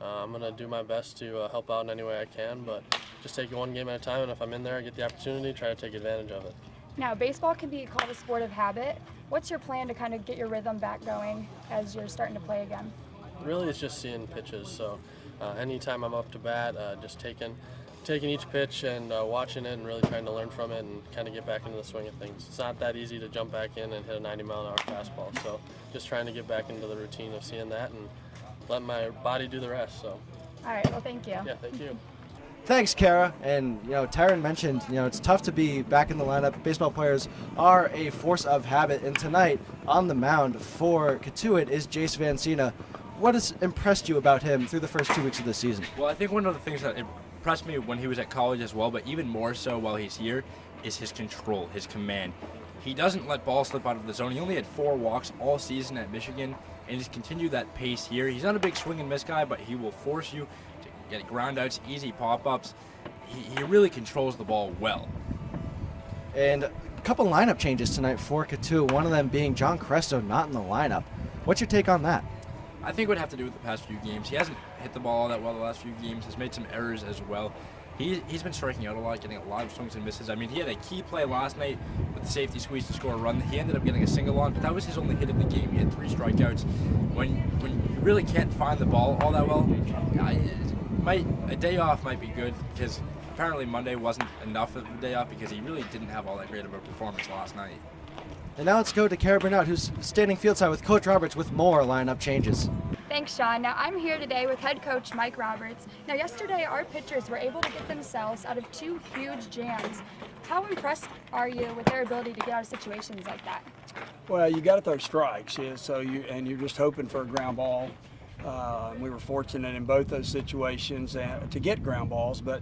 I'm going to do my best to help out in any way I can, but just take it one game at a time, and if I'm in there, I get the opportunity, try to take advantage of it. Now, baseball can be called a sport of habit. What's your plan to kind of get your rhythm back going as you're starting to play again? Really, it's just seeing pitches, so anytime I'm up to bat, just taking each pitch and watching it and really trying to learn from it and kind of get back into the swing of things. It's not that easy to jump back in and hit a 90-mile-an-hour fastball, so just trying to get back into the routine of seeing that and let my body do the rest. So. All right, well, thank you. Yeah, thank you. Thanks, Kara. And, Tyron mentioned, it's tough to be back in the lineup. Baseball players are a force of habit. And tonight on the mound for Cotuit is Jace Vancina. What has impressed you about him through the first 2 weeks of the season? Well, I think one of the things that impressed me when he was at college as well, but even more so while he's here, is his control, his command. He doesn't let balls slip out of the zone. He only had 4 walks all season at Michigan, and he's continued that pace here. He's not a big swing and miss guy, but he will force you to get ground outs, easy pop-ups. He really controls the ball well. And a couple lineup changes tonight for Cotuit, one of them being John Cresto not in the lineup. What's your take on that? I think it would have to do with the past few games. He hasn't hit the ball all that well the last few games, has made some errors as well. He's been striking out a lot, getting a lot of swings and misses. I mean, he had a key play last night with the safety squeeze to score a run. He ended up getting a single on, but that was his only hit of the game. He had 3 strikeouts. When you really can't find the ball all that well, a day off might be good, because apparently Monday wasn't enough of a day off because he really didn't have all that great of a performance last night. And now let's go to Kara Burnett, who's standing fieldside with Coach Roberts with more lineup changes. Thanks, Sean. Now, I'm here today with head coach Mike Roberts. Now, yesterday, our pitchers were able to get themselves out of 2 huge jams. How impressed are you with their ability to get out of situations like that? Well, you got to throw strikes, yeah, you're just hoping for a ground ball. We were fortunate in both those situations to get ground balls, but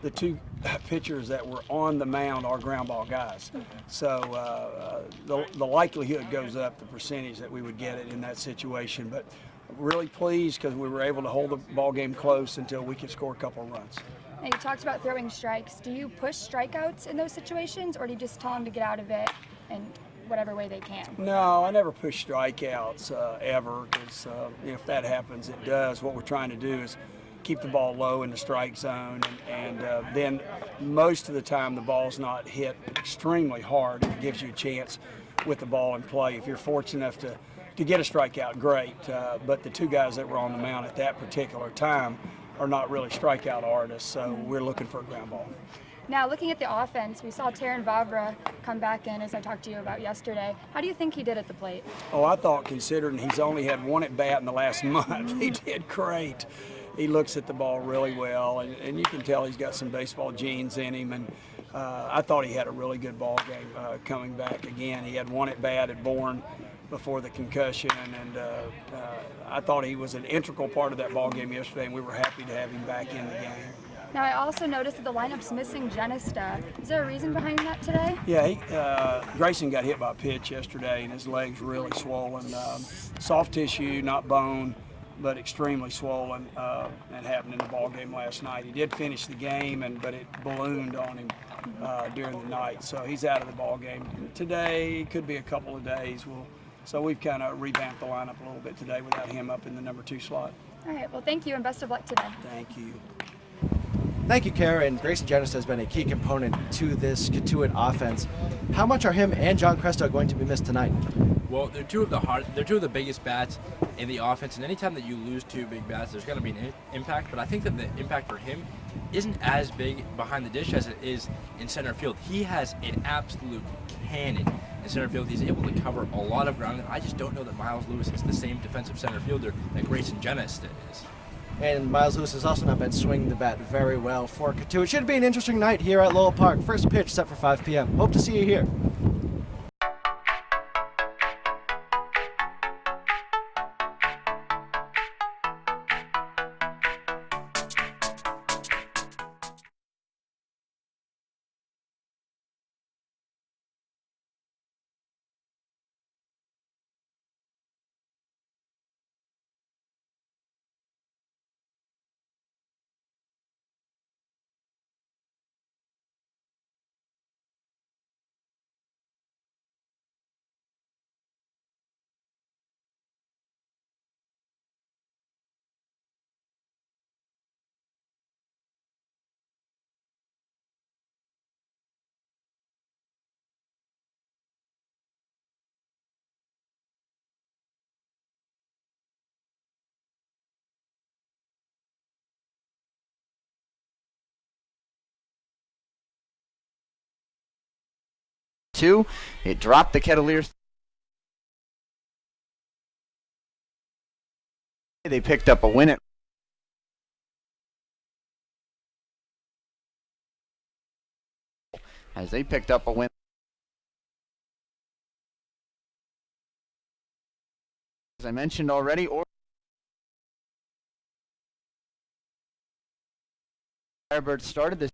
the 2 pitchers that were on the mound are ground ball guys. So the likelihood goes up, the percentage that we would get it in that situation. But really pleased because we were able to hold the ball game close until we could score a couple of runs. Now, you talked about throwing strikes. Do you push strikeouts in those situations, or do you just tell them to get out of it in whatever way they can? No, I never push strikeouts ever, because if that happens, it does. What we're trying to do is keep the ball low in the strike zone, and then most of the time the ball's not hit extremely hard. It gives you a chance with the ball in play. If you're fortunate enough to get a strikeout, great. But the 2 guys that were on the mound at that particular time are not really strikeout artists, so we're looking for a ground ball. Now, looking at the offense, we saw Taryn Vavra come back in, as I talked to you about yesterday. How do you think he did at the plate? Oh, I thought, considering he's only had 1 at bat in the last month, he did great. He looks at the ball really well, and you can tell he's got some baseball genes in him. And I thought he had a really good ball game coming back again. He had 1 at bat at Bourne before the concussion, and I thought he was an integral part of that ball game yesterday, and we were happy to have him back in the game. Now, I also noticed that the lineup's missing Genista. Is there a reason behind that today? Yeah, Grayson got hit by a pitch yesterday, and his leg's really swollen. Soft tissue, not bone, but extremely swollen, and happened in the ball game last night. He did finish the game, but it ballooned on him during the night, so he's out of the ball game today. Could be a couple of days. So we've kind of revamped the lineup a little bit today without him up in the number 2 slot. All right, well, thank you, and best of luck today. Thank you. Thank you, Kara. And Grayson Genista has been a key component to this Cotuit offense. How much are him and John Cresto going to be missed tonight? Well, they're two of the biggest bats in the offense, and anytime that you lose 2 big bats, there's going to be an impact. But I think that the impact for him isn't as big behind the dish as it is in center field. He has an absolute cannon in center field. He's able to cover a lot of ground, and I just don't know that Miles Lewis is the same defensive center fielder that Grayson Genista is. And Miles Lewis has also not been swinging the bat very well for Cotuit. It should be an interesting night here at Lowell Park. First pitch set for 5 p.m. Hope to see you here. 2. It dropped the Kettleers. They picked up a win at as they picked up a win. As I mentioned already, Firebirds started this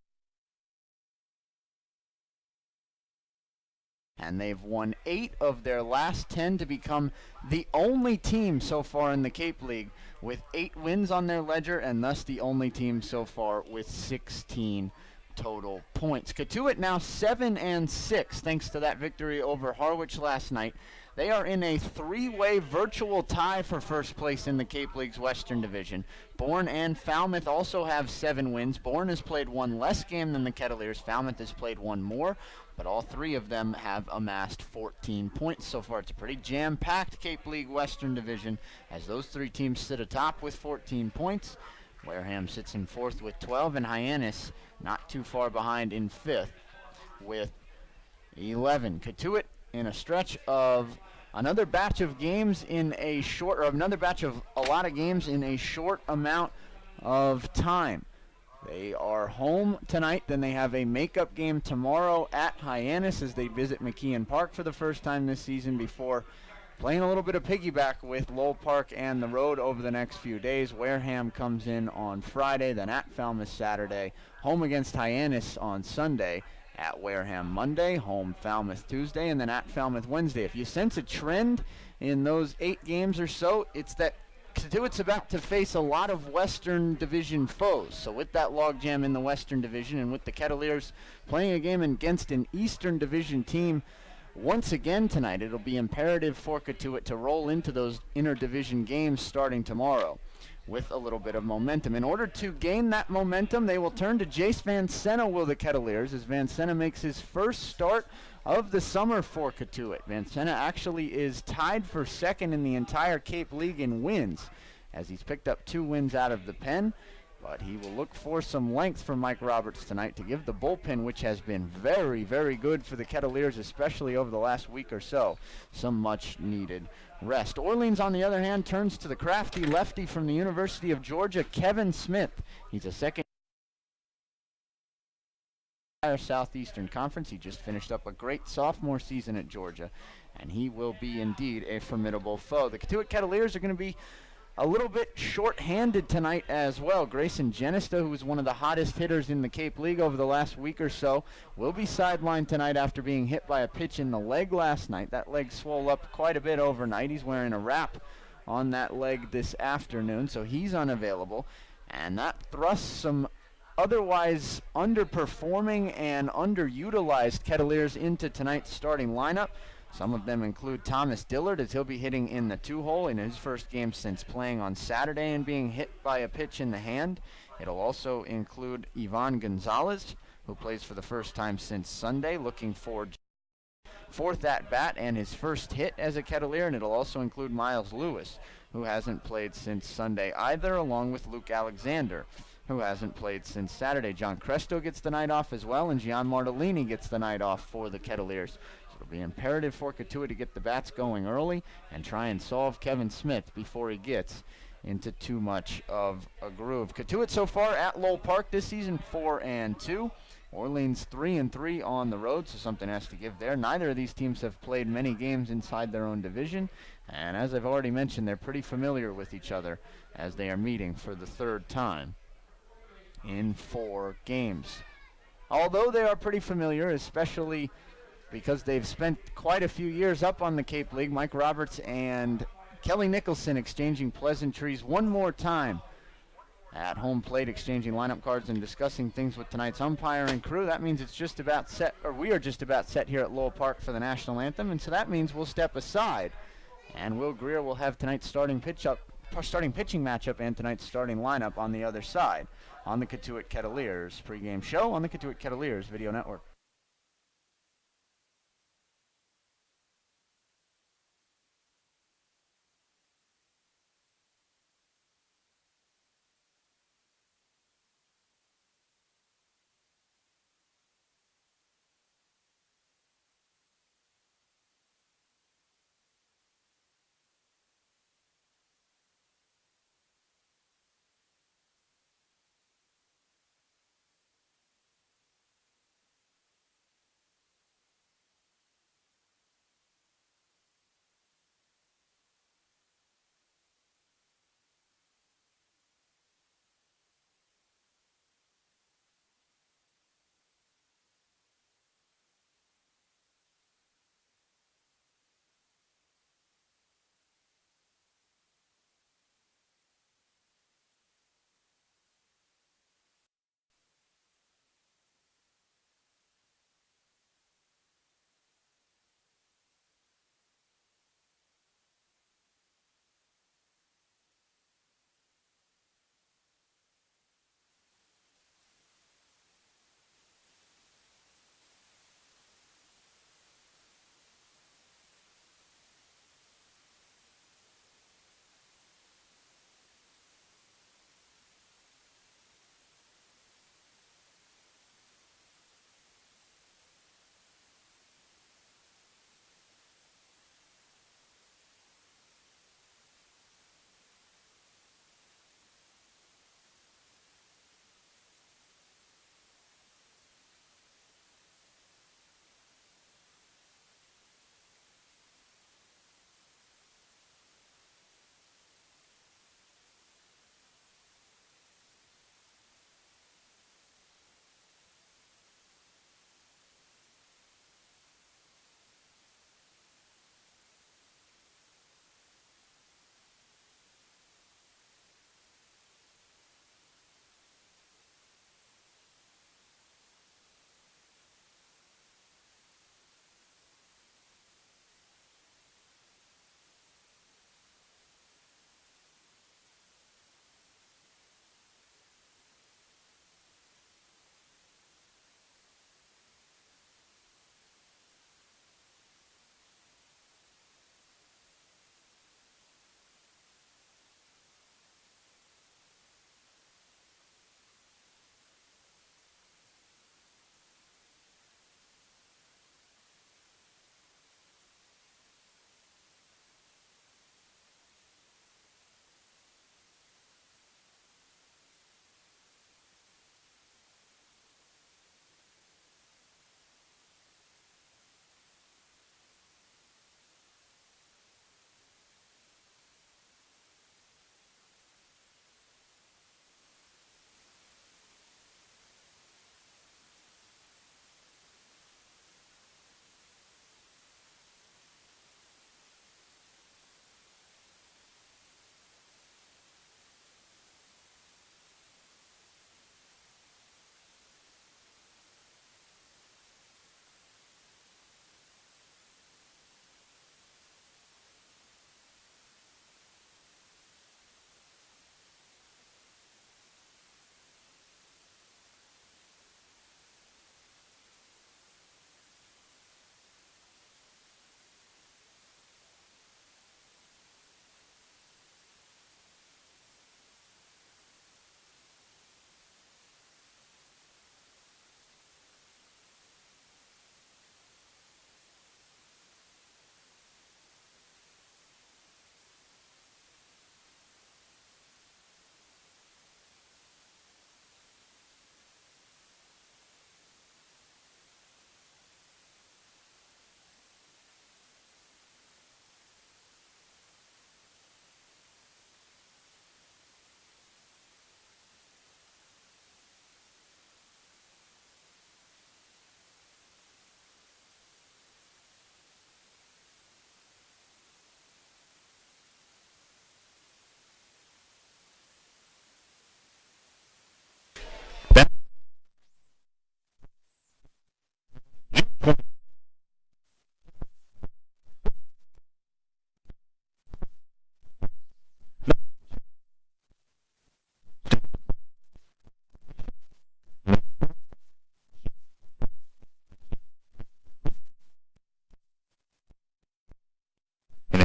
and they've won 8 of their last 10 to become the only team so far in the Cape League with 8 wins on their ledger, and thus the only team so far with 16 total points. Cotuit now 7-6 thanks to that victory over Harwich last night. They are in a 3-way virtual tie for first place in the Cape League's Western Division. Bourne and Falmouth also have 7 wins. Bourne has played 1 less game than the Kettleers. Falmouth has played 1 more, but all 3 of them have amassed 14 points so far. It's a pretty jam-packed Cape League Western Division as those 3 teams sit atop with 14 points. Wareham sits in 4th with 12, and Hyannis not too far behind in 5th with 11. Cotuit in a stretch of another batch of games in a short, or another batch of a lot of games in a short amount of time. They are home tonight, then they have a makeup game tomorrow at Hyannis as they visit McKeon Park for the first time this season before playing a little bit of piggyback with Lowell Park and the road over the next few days. Wareham comes in on Friday, then at Falmouth Saturday, home against Hyannis on Sunday, at Wareham Monday, home Falmouth Tuesday, and then at Falmouth Wednesday. If you sense a trend in those 8 games or so, it's that Cotuit's about to face a lot of Western Division foes. So with that logjam in the Western Division and with the Kettleers playing a game against an Eastern Division team once again tonight, it'll be imperative for Cotuit to roll into those inter-division games starting tomorrow with a little bit of momentum. In order to gain that momentum, they will turn to Jace Van Senna, will the Kettleers, as Van Senna makes his first start of the summer for Cotuit. Van Senna actually is tied for second in the entire Cape League in wins, as he's picked up 2 wins out of the pen. But he will look for some length from Mike Roberts tonight to give the bullpen, which has been very, very good for the Kettleers, especially over the last week or so, some much-needed rest. Orleans, on the other hand, turns to the crafty lefty from the University of Georgia, Kevin Smith. He's a second Southeastern Conference. He just finished up a great sophomore season at Georgia, and he will be indeed a formidable foe. The Cotuit Kettleers are going to be a little bit short-handed tonight as well. Grayson Genista, who was one of the hottest hitters in the Cape League over the last week or so, will be sidelined tonight after being hit by a pitch in the leg last night. That leg swole up quite a bit overnight. He's wearing a wrap on that leg this afternoon, so he's unavailable. And that thrusts some otherwise underperforming and underutilized Kettleers into tonight's starting lineup. Some of them include Thomas Dillard, as he'll be hitting in the 2-hole in his first game since playing on Saturday and being hit by a pitch in the hand. It'll also include Ivan Gonzalez, who plays for the first time since Sunday, looking for fourth at-bat and his first hit as a Kettleer. And it'll also include Miles Lewis, who hasn't played since Sunday either, along with Luke Alexander, who hasn't played since Saturday. John Cresto gets the night off as well, and Gian Martellini gets the night off for the Kettleers. It'll be imperative for Cotuit to get the bats going early and try and solve Kevin Smith before he gets into too much of a groove. Cotuit so far at Lowell Park this season 4-2. Orleans 3-3 on the road, so something has to give there. Neither of these teams have played many games inside their own division, and as I've already mentioned, they're pretty familiar with each other as they are meeting for the 3rd time in 4 games. Although they are pretty familiar, especially because they've spent quite a few years up on the Cape League, Mike Roberts and Kelly Nicholson exchanging pleasantries one more time at home plate, exchanging lineup cards and discussing things with tonight's umpire and crew. That means it's just about set, or we are just about set here at Lowell Park for the national anthem, and so that means we'll step aside, and Will Greer will have tonight's starting pitching matchup and tonight's starting lineup on the other side on the Cotuit Kettleers pregame show on the Cotuit Kettleers Video Network.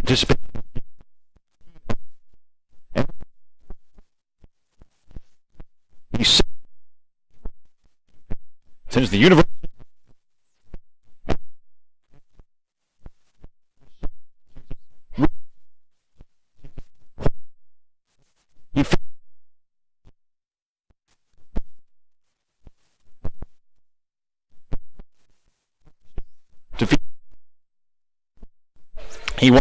participate. He sends the universe. He won.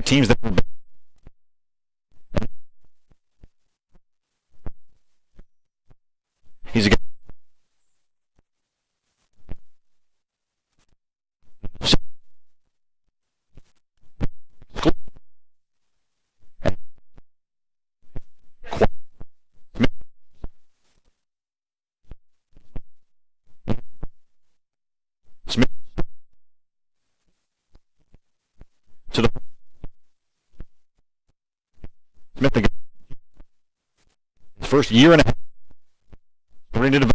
Teams that were he's a guy. Smith to the Smith the his first year and a half ready to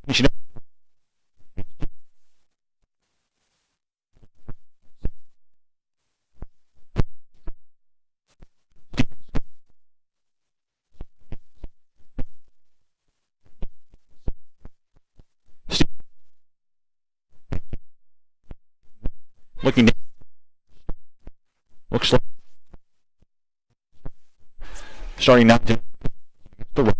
let's go. Looking down. Looks like starting now to the right.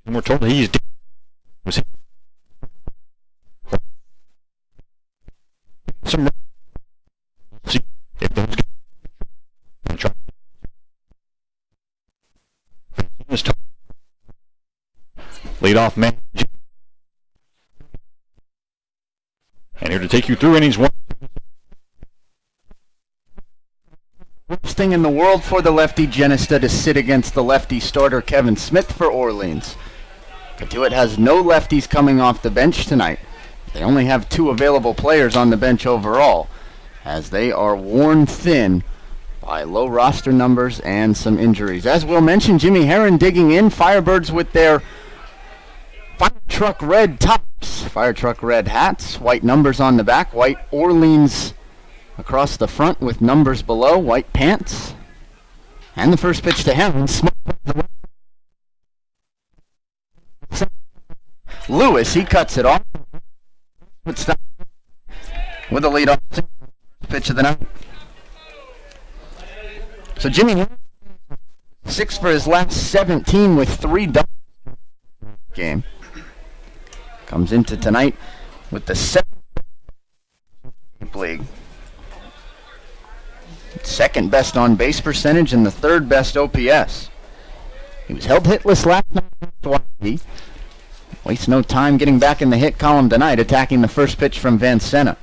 And we're told he's was hit. Some see if those and try this time. Lead off man. And here to take you through innings one. Worst thing in the world for the lefty Genesta to sit against the lefty starter Kevin Smith for Orleans. Cotuit has no lefties coming off the bench tonight. They only have 2 available players on the bench overall, as they are worn thin by low roster numbers and some injuries. As Will mentioned, Jimmy Herron digging in. Firebirds with their Fire Truck red tops, Fire Truck red hats, white numbers on the back, white Orleans across the front with numbers below, white pants. And the first pitch to Herron. Lewis, he cuts it off. With a lead off pitch of the night. So Jimmy 6 for his last 17 with 3 doubles. Game comes into tonight with the 7th league. Second best on base percentage and the 3rd best OPS. He was held hitless last night. Wastes no time getting back in the hit column tonight, attacking the first pitch from Van Senna.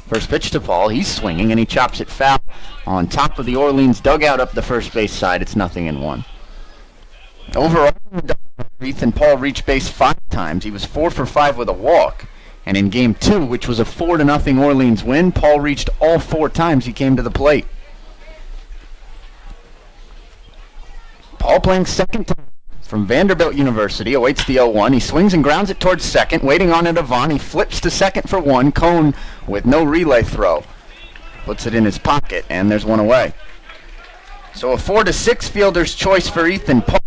First pitch to Paul. He's swinging and he chops it foul on top of the Orleans dugout up the first base side. It's 0-1. Overall, Ethan Paul reached base 5 times. He was 4 for 5 with a walk. And in game 2, which was a 4-0 Orleans win, Paul reached all 4 times he came to the plate. Paul playing second time from Vanderbilt University, awaits the 0-1. He swings and grounds it towards second, waiting on it Avon. He flips to second for 1. Cone with no relay throw. Puts it in his pocket, and there's 1 away. So a 4-6 fielder's choice for Ethan Paul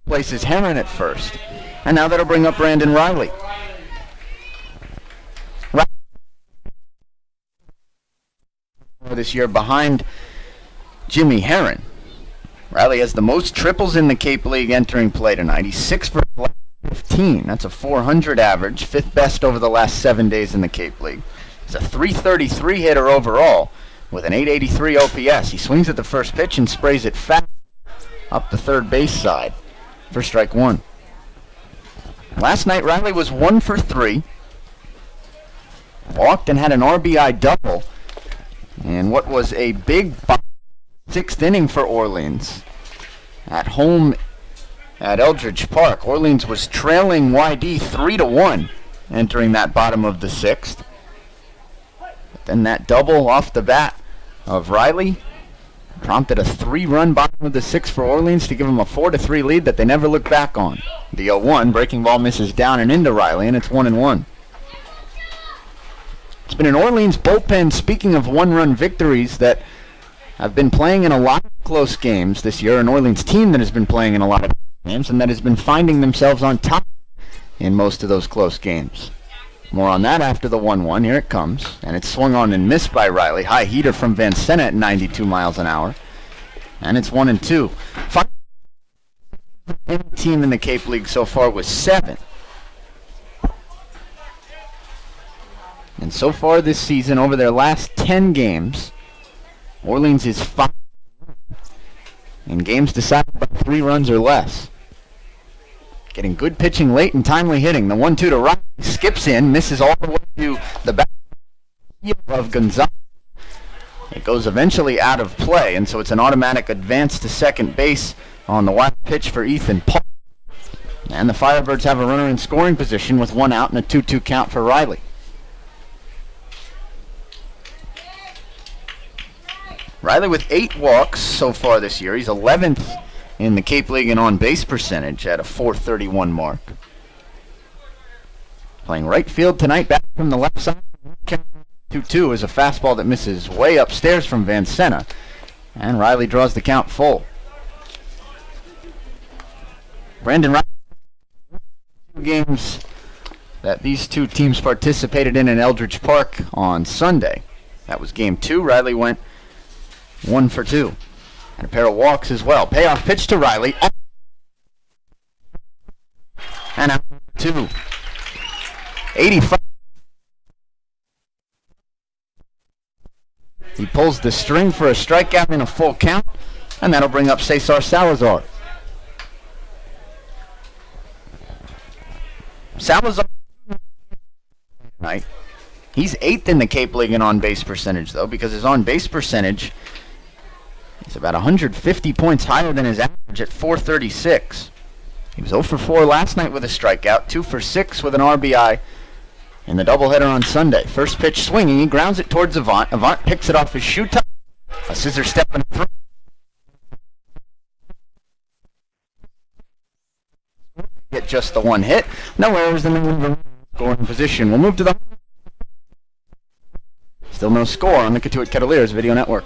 places Heron at first. And now that'll bring up Brandon Riley. This year behind Jimmy Heron. Riley has the most triples in the Cape League entering play tonight. He's 6 for 15. That's a 400 average, 5th best over the last 7 days in the Cape League. He's a 333 hitter overall with an 883 OPS. He swings at the first pitch and sprays it fast up the third base side for strike one. Last night, Riley was 1 for 3. Walked and had an RBI double. And what was a big 6th inning for Orleans at home at Eldridge Park. Orleans was trailing YD 3-1 entering that bottom of the 6th. But then that double off the bat of Riley prompted a 3-run bottom of the 6th for Orleans to give them a 4-3 lead that they never looked back on. The 0-1 breaking ball misses down and into Riley, and it's 1-1. It's been an Orleans bullpen, speaking of one-run victories, that have been playing in a lot of close games this year, an Orleans team that has been playing in a lot of games and that has been finding themselves on top in most of those close games. More on that after the 1-1. Here it comes, and it's swung on and missed by Riley. High heater from Van Sena at 92 miles an hour, and it's 1-2. Any team in the Cape League so far was 7. And so far this season, over their last 10 games, Orleans is 5 in games decided by 3 runs or less. Getting good pitching late and timely hitting. The 1-2 to Riley skips in, misses all the way to the back of Gonzalez. It goes eventually out of play, and so it's an automatic advance to second base on the wild pitch for Ethan Paul. And the Firebirds have a runner in scoring position with 1 out and a 2-2 count for Riley. Riley with 8 walks so far this year. He's 11th in the Cape League in on-base percentage at a .431 mark. Playing right field tonight, back from the left side. 2-2 is a fastball that misses way upstairs from Van Sena. And Riley draws the count full. Brandon Riley, 2 games that these two teams participated in Eldridge Park on Sunday. That was game 2. Riley went 1 for 2. And a pair of walks as well. Payoff pitch to Riley. And out 2. 85. He pulls the string for a strikeout in a full count. And that'll bring up Cesar Salazar. Salazar tonight. He's 8th in the Cape League in on-base percentage, though, because his on-base percentage is about 150 points higher than his average at .436. He was 0 for 4 last night with a strikeout, 2 for 6 with an RBI in the doubleheader on Sunday. First pitch swinging, he grounds it towards Avant. Avant picks it off his shoe top. A scissor step and throw. Get just the 1 hit. No errors in the scoring position. We'll move to the... Still no score on the Cotuit Kettleers video network.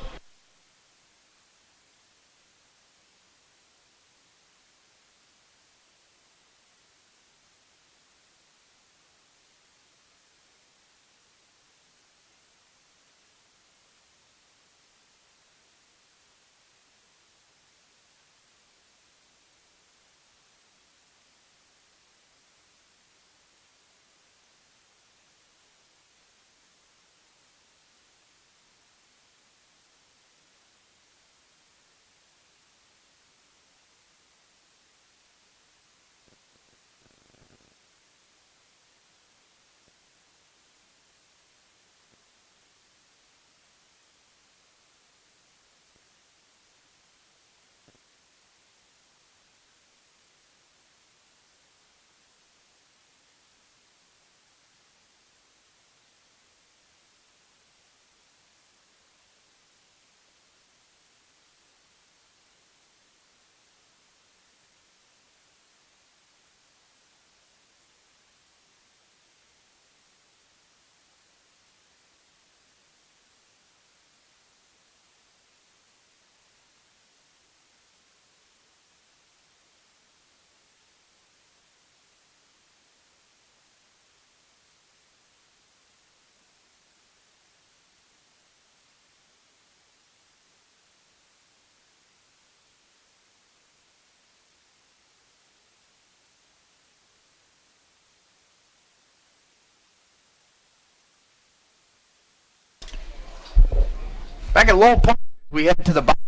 Back at Lowell Park, we head to the bottom.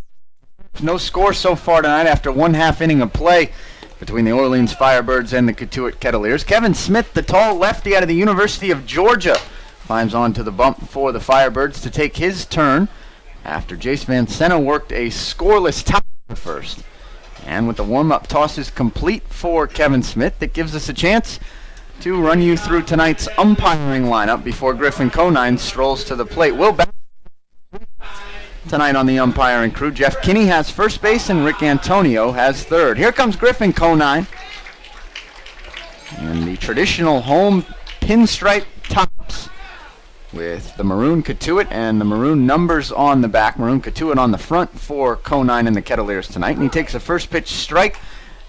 No score so far tonight after 1/2 inning of play between the Orleans Firebirds and the Cotuit Kettleers. Kevin Smith, the tall lefty out of the University of Georgia, climbs onto the bump for the Firebirds to take his turn after Jace Van Senna worked a scoreless tie in the first. And with the warm-up tosses complete for Kevin Smith, that gives us a chance to run you through tonight's umpiring lineup before Griffin Conine strolls to the plate. Will back tonight on the umpiring crew. Jeff Kinney has first base and Rick Antonio has third. Here comes Griffin Conine in the traditional home pinstripe tops with the maroon Cotuit and the maroon numbers on the back. Maroon Cotuit on the front for Conine and the Kettleers tonight. And he takes a first pitch strike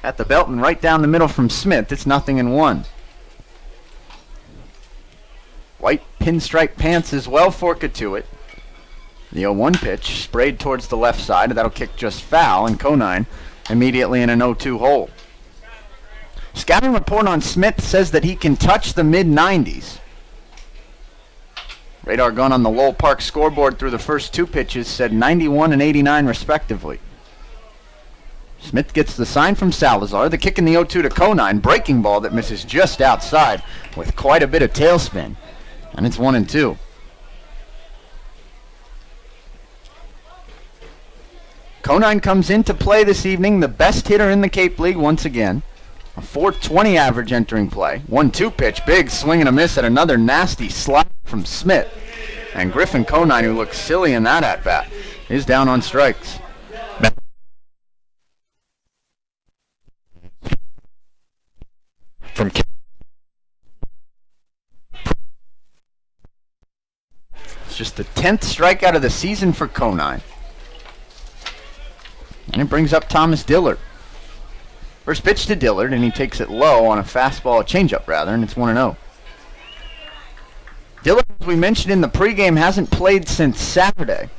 at the belt and right down the middle from Smith. It's 0-1. White pinstripe pants as well for Cotuit. The 0-1 pitch sprayed towards the left side. That'll kick just foul, and Conine immediately in an 0-2 hole. Scouting report on Smith says that he can touch the mid-90s. Radar gun on the Lowell Park scoreboard through the first two pitches said 91 and 89 respectively. Smith gets the sign from Salazar. The kick in the 0-2 to Conine. Breaking ball that misses just outside with quite a bit of tailspin. And it's 1-2. Conine comes into play this evening, the best hitter in the Cape League once again. A .420 average entering play. 1-2 pitch, big swing and a miss at another nasty slide from Smith. And Griffin Conine, who looks silly in that at-bat, is down on strikes. From It's just the 10th strikeout of the season for Conine. And it brings up Thomas Dillard. First pitch to Dillard, and he takes it low on a fastball, a changeup rather, and it's 1-0. Dillard, as we mentioned in the pregame, hasn't played since Saturday.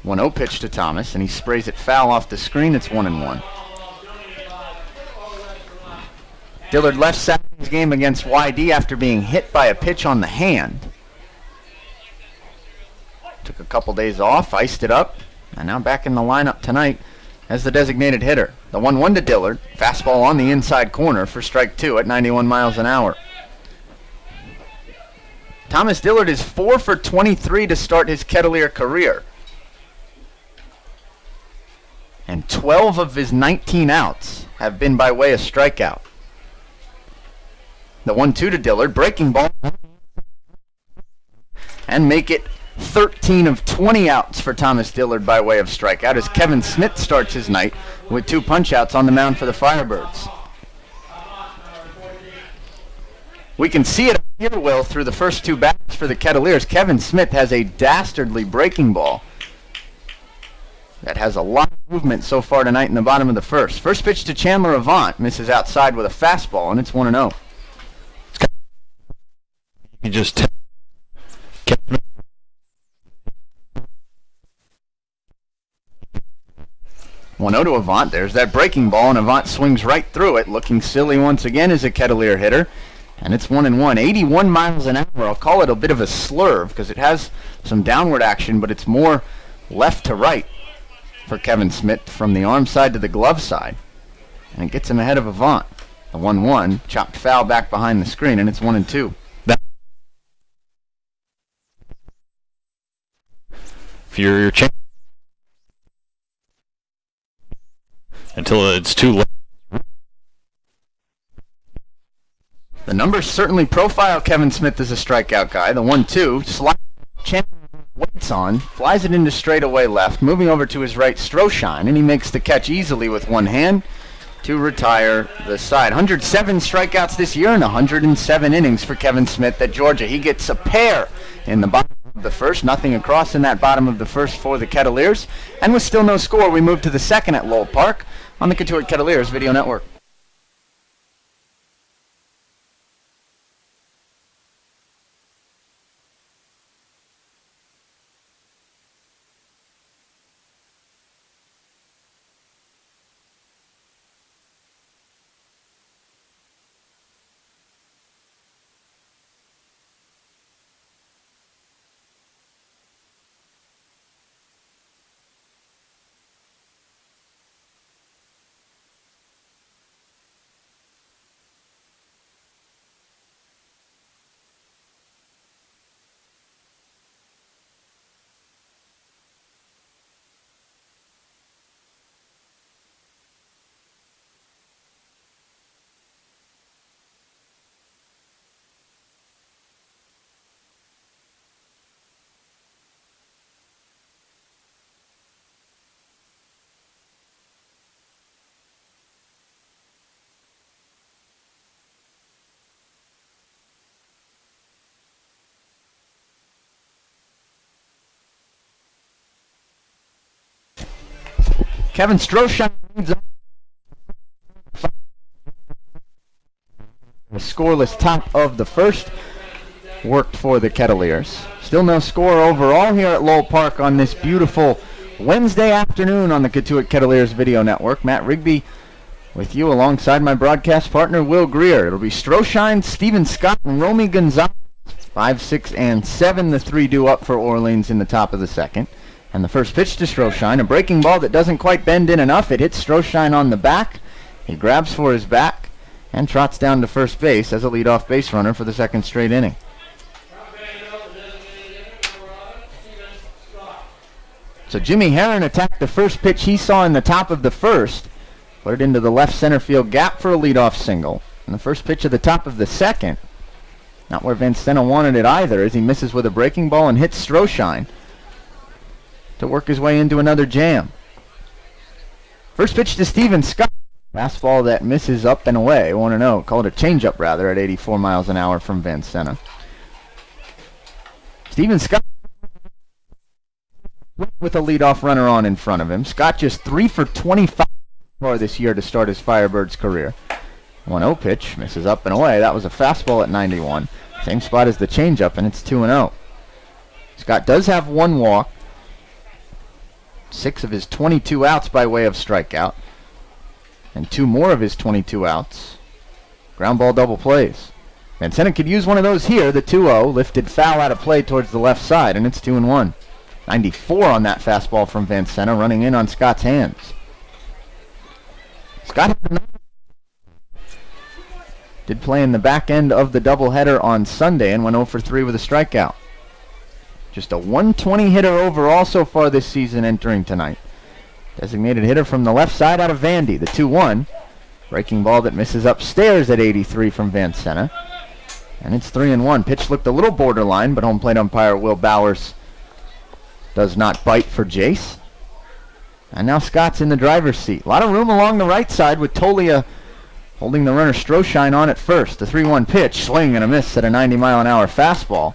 1-0 pitch to Thomas, and he sprays it foul off the screen. It's 1-1. Dillard left Saturday's game against YD after being hit by a pitch on the hand. Took a couple days off, iced it up, and now back in the lineup tonight as the designated hitter. The 1-1 to Dillard. Fastball on the inside corner for strike two at 91 miles an hour. Thomas Dillard is 4 for 23 to start his Kettleer career. And 12 of his 19 outs have been by way of strikeout. The 1-2 to Dillard. Breaking ball. And make it 13 of 20 outs for Thomas Dillard by way of strikeout as Kevin Smith starts his night with 2 punch-outs on the mound for the Firebirds. We can see it here, Will, through the first 2 bats for the Kettleers. Kevin Smith has a dastardly breaking ball that has a lot of movement so far tonight in the bottom of the first. First pitch to Chandler Avant. Misses outside with a fastball, and it's 1-0. you just 1-0 to Avant. There's that breaking ball, and Avant swings right through it, looking silly once again as a Kettleer hitter. And it's 1-1. 81 miles an hour. I'll call it a bit of a slurve because it has some downward action, but it's more left to right for Kevin Smith from the arm side to the glove side. And it gets him ahead of Avant. The 1-1, chopped foul back behind the screen, and it's 1-2. if you're until it's too late. The numbers certainly profile Kevin Smith as a strikeout guy. The 1-2, slide, waits on, flies it into straightaway left, moving over to his right, Stroshine, and he makes the catch easily with one hand to retire the side. 107 strikeouts this year and 107 innings for Kevin Smith at Georgia. He gets a pair in the bottom of the first, nothing across in that bottom of the first for the Kettleers. And with still no score, we move to the second at Lowell Park on the Cotuit Kettleers Video Network. Kevin Stroshine leads up. The scoreless top of the first worked for the Kettleers. Still no score overall here at Lowell Park on this beautiful Wednesday afternoon on the Cotuit Kettleers Video Network. Matt Rigby with you alongside my broadcast partner Will Greer. It'll be Stroshine, Steven Scott, and Romy Gonzalez. 5, 6, and 7, the three due up for Orleans in the top of the second. And the first pitch to Stroshine, a breaking ball that doesn't quite bend in enough. It hits Stroshine on the back. He grabs for his back and trots down to first base as a leadoff base runner for the second straight inning. So Jimmy Herron attacked the first pitch he saw in the top of the first. Put it into the left center field gap for a leadoff single. And the first pitch of the top of the second, not where Vancena wanted it either, as he misses with a breaking ball and hits Stroshine to work his way into another jam. First pitch to Steven Scott. Fastball that misses up and away. 1-0. Call it a changeup, rather, at 84 miles an hour from Vancena. Steven Scott with a leadoff runner on in front of him. Scott just 3 for 25 for this year to start his Firebirds career. 1-0 pitch. Misses up and away. That was a fastball at 91. Same spot as the changeup, and it's 2-0. Scott does have one walk. 6 of his 22 outs by way of strikeout. And 2 more of his 22 outs. Ground ball double plays. Vancena could use one of those here. The 2-0 lifted foul out of play towards the left side, and it's 2-1. 94 on that fastball from Vancena, running in on Scott's hands. Scott did play in the back end of the doubleheader on Sunday and went 0 for 3 with a strikeout. Just a 120 hitter overall so far this season entering tonight. Designated hitter from the left side out of Vandy. The 2-1. Breaking ball that misses upstairs at 83 from Vancena. And it's 3-1. Pitch looked a little borderline, but home plate umpire Will Bowers does not bite for Jace. And now Scott's in the driver's seat. A lot of room along the right side with Tolia holding the runner Stroshine on at first. The 3-1 pitch, swing and a miss at a 90-mile-an-hour fastball.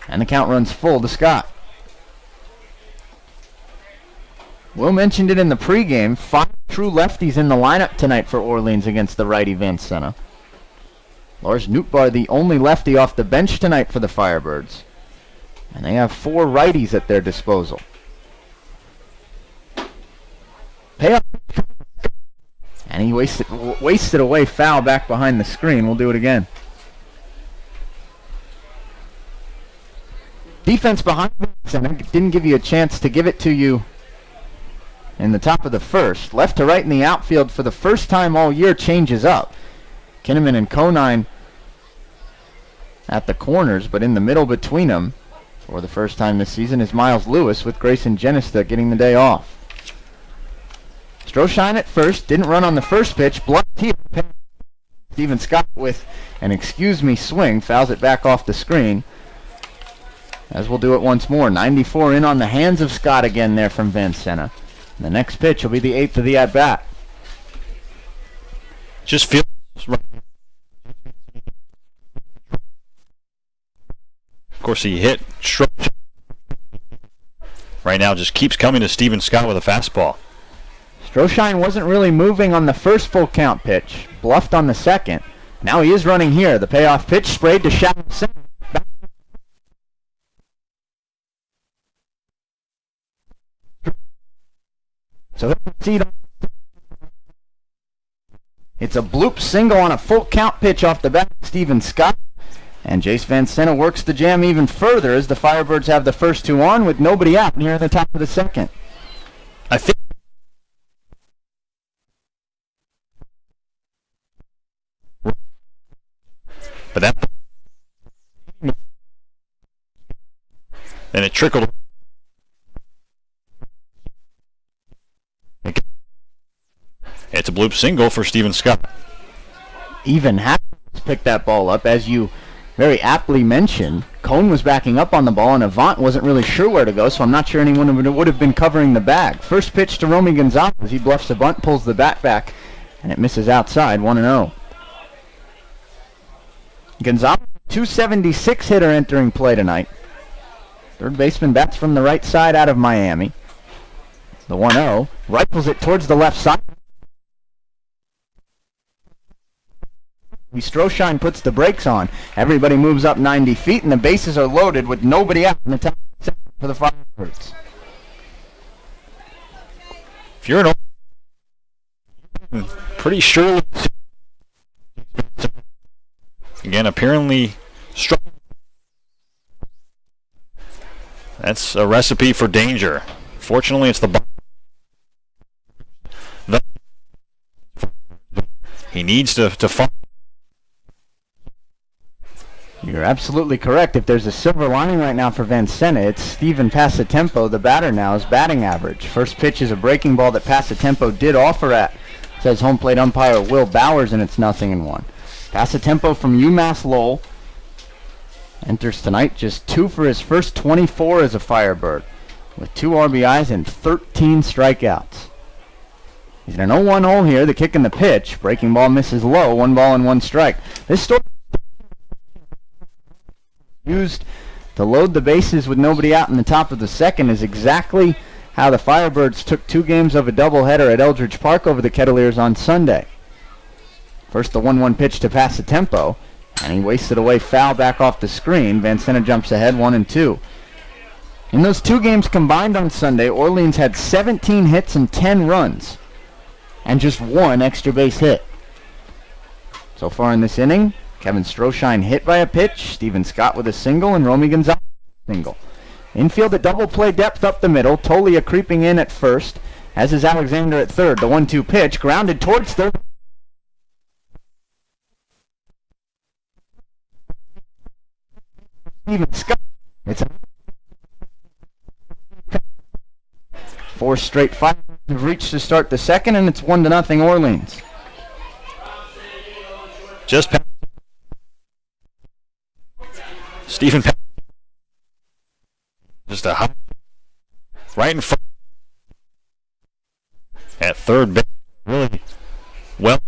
And the count runs full to Scott. Will mentioned it in the pregame. 5 true lefties in the lineup tonight for Orleans against the righty Vancena. Lars Nootbaar, the only lefty off the bench tonight for the Firebirds. And they have 4 righties at their disposal. Payoff. And he wasted away foul back behind the screen. We'll do it again. Defense behind Vancena didn't give you a chance to give it to you in the top of the first. Left to right in the outfield for the first time all year changes up. Kinnaman and Conine at the corners, but in the middle between them for the first time this season is Miles Lewis, with Grayson Genista getting the day off. Stroshine at first, didn't run on the first pitch, blocked here. Steven Scott with an excuse me swing, fouls it back off the screen. As we'll do it once more. 94 in on the hands of Scott again there from Vancena. The next pitch will be the 8th of the at-bat. Just feels right. Of course, he hit. Right now just keeps coming to Steven Scott with a fastball. Stroshine wasn't really moving on the first full count pitch. Bluffed on the second. Now he is running here. The payoff pitch sprayed to shallow center. So it's a bloop single on a full count pitch off the bat of Steven Scott. And Jace Vancena works the jam even further as the Firebirds have the first 2 on with nobody out near the top of the second. I think. But that. And it trickled. It's a bloop single for Steven Scott. Even Hackers picked that ball up, as you very aptly mentioned. Cone was backing up on the ball, and Avant wasn't really sure where to go, so I'm not sure anyone would have been covering the bag. First pitch to Romy Gonzalez. He bluffs the bunt, pulls the bat back, and it misses outside, 1-0. Gonzalez, 276 hitter entering play tonight. Third baseman bats from the right side out of Miami. The 1-0 rifles it towards the left side. Stroshine puts the brakes on. Everybody moves up 90 feet, and the bases are loaded with nobody out in the top for the Firebirds. If you're pretty sure, again, apparently strong. That's a recipe for danger. Fortunately, it's the he needs to find. You're absolutely correct. If there's a silver lining right now for Vancena, it's Steven Passatempo, the batter now, his batting average. First pitch is a breaking ball that Passatempo did offer at, says home plate umpire Will Bowers, and it's 0-1. Passatempo from UMass Lowell enters tonight just 2 for his first 24 as a Firebird, with 2 RBIs and 13 strikeouts. He's in an 0-1 hole here. The kick and the pitch. Breaking ball misses low. 1 ball and 1 strike. This story used to load the bases with nobody out in the top of the second is exactly how the Firebirds took 2 games of a doubleheader at Eldridge Park over the Kettleers on Sunday. First the 1-1 pitch to Passatempo, and he wasted away foul back off the screen. Vancena jumps ahead 1-2. In those 2 games combined on Sunday, Orleans had 17 hits and 10 runs, and just 1 extra base hit. So far in this inning, Kevin Stroshine hit by a pitch, Steven Scott with a single, and Romy Gonzalez with a single. Infield at double play depth up the middle, Tolia creeping in at first, as is Alexander at third. The 1-2 pitch, grounded towards third. Steven Scott. It's 4 straight fires have reached to start the second, and it's 1-0 Orleans. Just Stephen just a hot right in front at third base. Really well.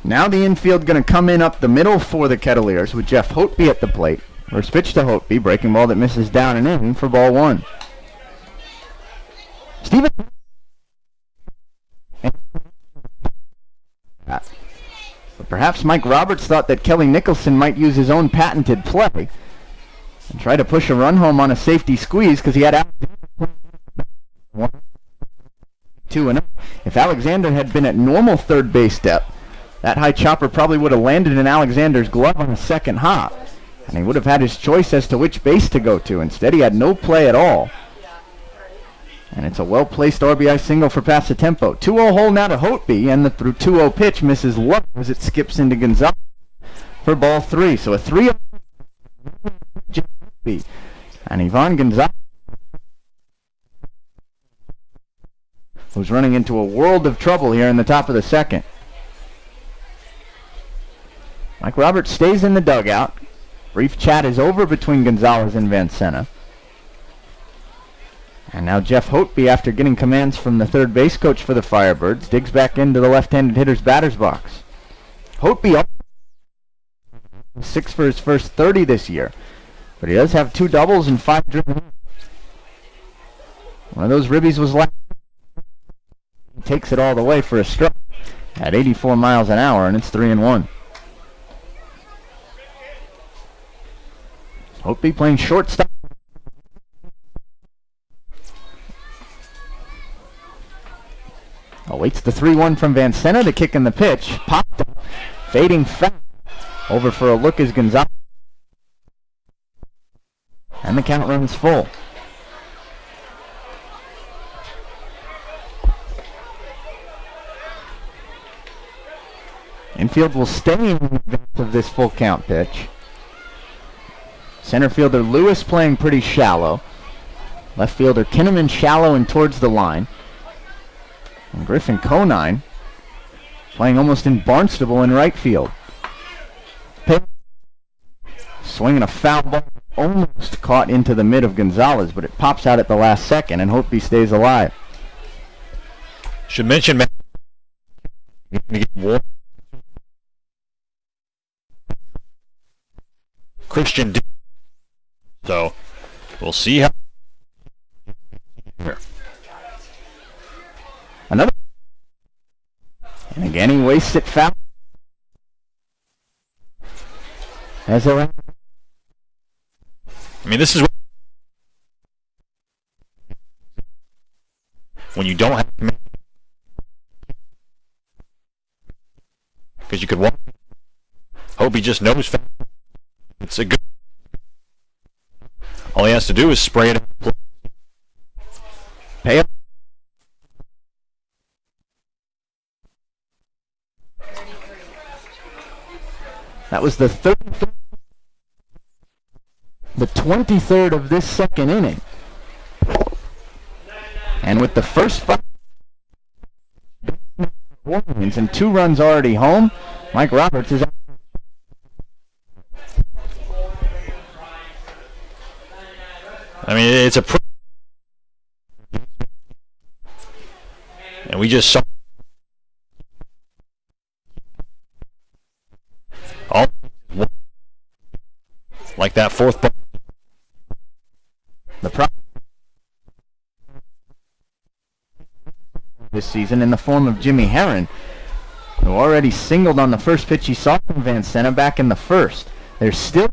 Now the infield going to come in up the middle for the Kettleers with Jeff Hotby at the plate. First pitch to Hotby, breaking ball that misses down and in for ball 1. Steven. But perhaps Mike Roberts thought that Kelly Nicholson might use his own patented play and try to push a run home on a safety squeeze because he had 2-0. If Alexander had been at normal third base depth, that high chopper probably would have landed in Alexander's glove on a second hop, and he would have had his choice as to which base to go to. Instead, he had no play at all. And it's a well-placed RBI single for Passatempo. 2-0 hole now to Hotby, and the 2-0 pitch misses low as it skips into Gonzalez for ball 3. So a 3-0 and Ivan Gonzalez, who's running into a world of trouble here in the top of the second. Mike Roberts stays in the dugout. Brief chat is over between Gonzalez and Vancena. And now Jeff Hotby, after getting commands from the third base coach for the Firebirds, digs back into the left-handed hitter's batter's box. Hotby 6 for his first 30 this year, but he does have 2 doubles and 5 driven. One of those ribbies was left. He takes it all the way for a strike at 84 miles an hour, and it's 3-1. Hotby playing shortstop. Awaits the 3-1 from Vancena. The kick and the pitch. Popped up. Fading foul. Over for a look is Gonzalez. And the count runs full. Infield will stay in advance of this full count pitch. Center fielder Lewis playing pretty shallow. Left fielder Kinnaman shallow and towards the line. And Griffin Conine playing almost in Barnstable in right field. Swinging a foul ball, almost caught into the mid of Gonzalez, but it pops out at the last second, and Hotby stays alive. Should mention Christian. So we'll see how And again, he wastes it foul. As a I mean, this is when you don't have to make, because you could walk. Hope he just knows fast. It's a good. All he has to do is spray it. pay up. That was the 23rd of this second inning. And with the first 5 innings and 2 runs already home, Mike Roberts is out. I mean, it's a. And we just saw. All like that fourth ball. The problem this season in the form of Jimmy Herron, who already singled on the first pitch he saw from Van Sena back in the first. There's still,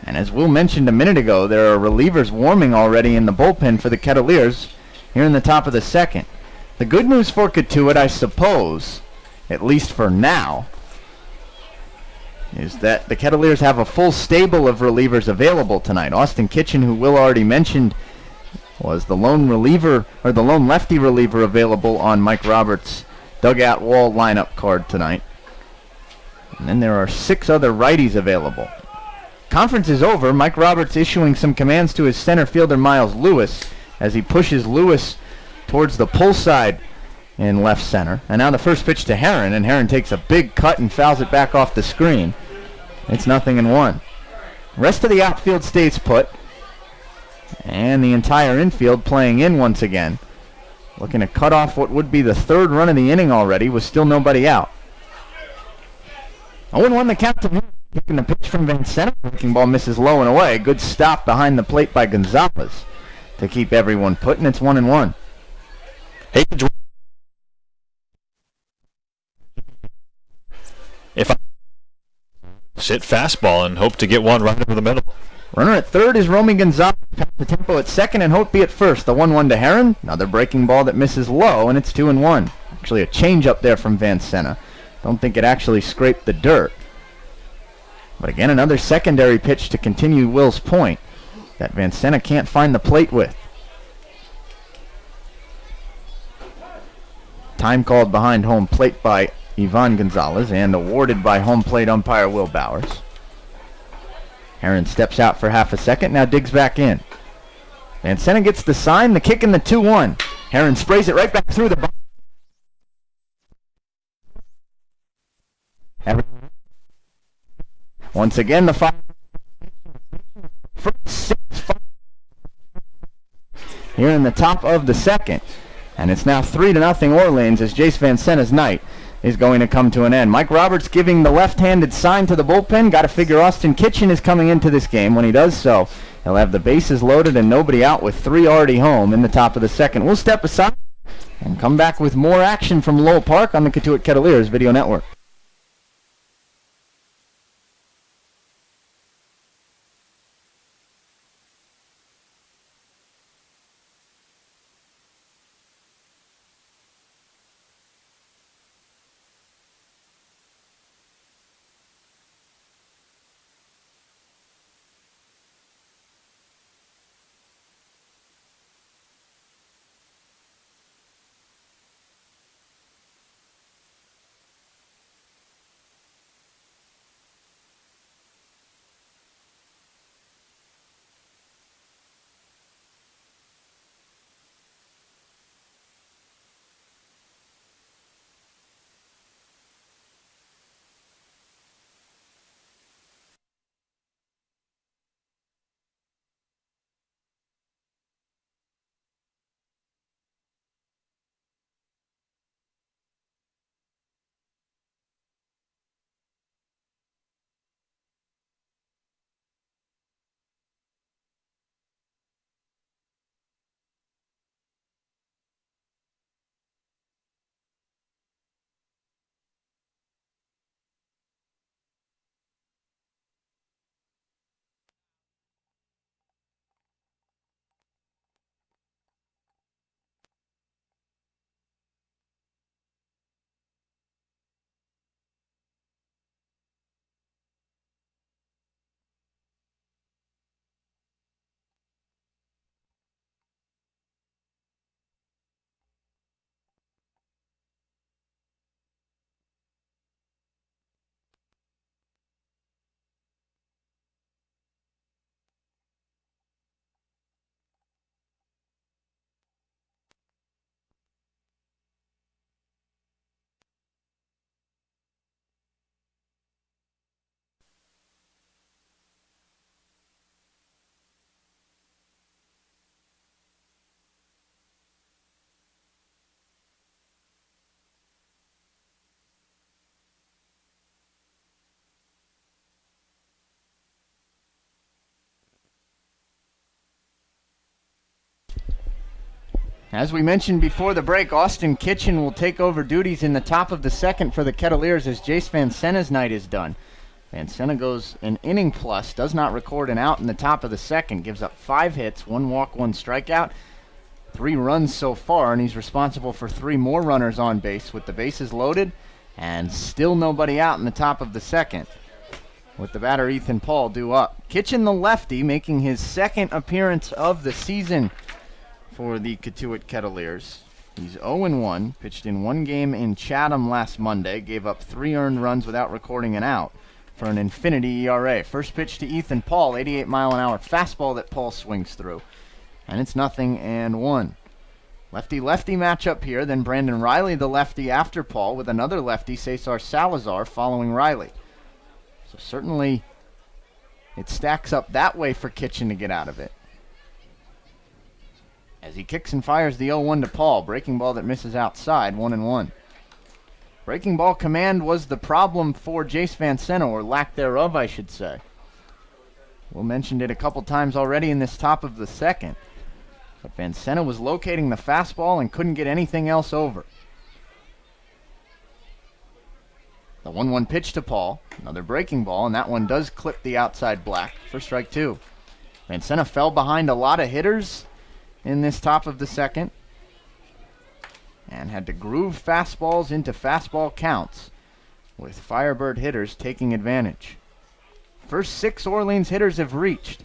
and as Will mentioned a minute ago, there are relievers warming already in the bullpen for the Kettleers here in the top of the second. The good news for Cotuit, I suppose, at least for now, is that the Kettleers have a full stable of relievers available tonight. Austin Kitchen, who Will already mentioned, was the lone reliever, or the lone lefty reliever available on Mike Roberts' dugout wall lineup card tonight. And then there are 6 other righties available. Conference is over. Mike Roberts issuing some commands to his center fielder Miles Lewis as he pushes Lewis towards the pull side in left center. And now the first pitch to Herron, and Herron takes a big cut and fouls it back off the screen. It's 0-1. Rest of the outfield stays put, and the entire infield playing in once again. Looking to cut off what would be the 3rd run of the inning already with still nobody out. 0-1 the count to him. Kicking the pitch from Van Sena. Breaking ball misses low and away. Good stop behind the plate by Gonzalez to keep everyone put, and it's 1-1. If I sit fastball and hope to get one right over the middle. Runner at third is Romy Gonzalez. Pass the tempo at second and Hope be at first. The 1-1 to Herron. Another breaking ball that misses low, and it's 2-1. Actually a change up there from Van Sena. Don't think it actually scraped the dirt. But again, another secondary pitch to continue Will's point that Van Sena can't find the plate with. Time called behind home plate by Ivan Gonzalez and awarded by home plate umpire Will Bowers. Herron steps out for half a second, now digs back in. Van Sena gets the sign, the kick, and the 2-1. Herron sprays it right back through the box. Once again, the first 6 here in the top of the second. And it's now 3-0 Orleans as Jace Van Sena's night is going to come to an end. Mike Roberts giving the left-handed sign to the bullpen. Got to figure Austin Kitchen is coming into this game. When he does so, he'll have the bases loaded and nobody out with 3 already home in the top of the second. We'll step aside and come back with more action from Lowell Park on the Cotuit Kettleers Video Network. As we mentioned before the break, Austin Kitchen will take over duties in the top of the second for the Kettleers as Jace Van Senna's night is done. Van Senna goes an inning plus, does not record an out in the top of the second, gives up 5 hits, 1 walk, 1 strikeout, 3 runs so far, and he's responsible for 3 more runners on base with the bases loaded and still nobody out in the top of the second, with the batter Ethan Paul due up. Kitchen, the lefty, making his second appearance of the season for the Cotuit Kettleers. He's 0-1, pitched in 1 game in Chatham last Monday, gave up 3 earned runs without recording an out for an infinity ERA. First pitch to Ethan Paul, 88-mile-an-hour fastball that Paul swings through, and it's 0-1. Lefty-lefty matchup here, then Brandon Riley, the lefty, after Paul, with another lefty, Cesar Salazar, following Riley. So certainly it stacks up that way for Kitchen to get out of it. As he kicks and fires the 0-1 to Paul, breaking ball that misses outside, 1-1. Breaking ball command was the problem for Jace Van Senna, or lack thereof, I should say. Will mentioned it a couple times already in this top of the second. But Van Senna was locating the fastball and couldn't get anything else over. The 1-1 pitch to Paul, another breaking ball, and that one does clip the outside black for strike 2. Van Senna fell behind a lot of hitters in this top of the second and had to groove fastballs into fastball counts, with Firebird hitters taking advantage. First 6 Orleans hitters have reached.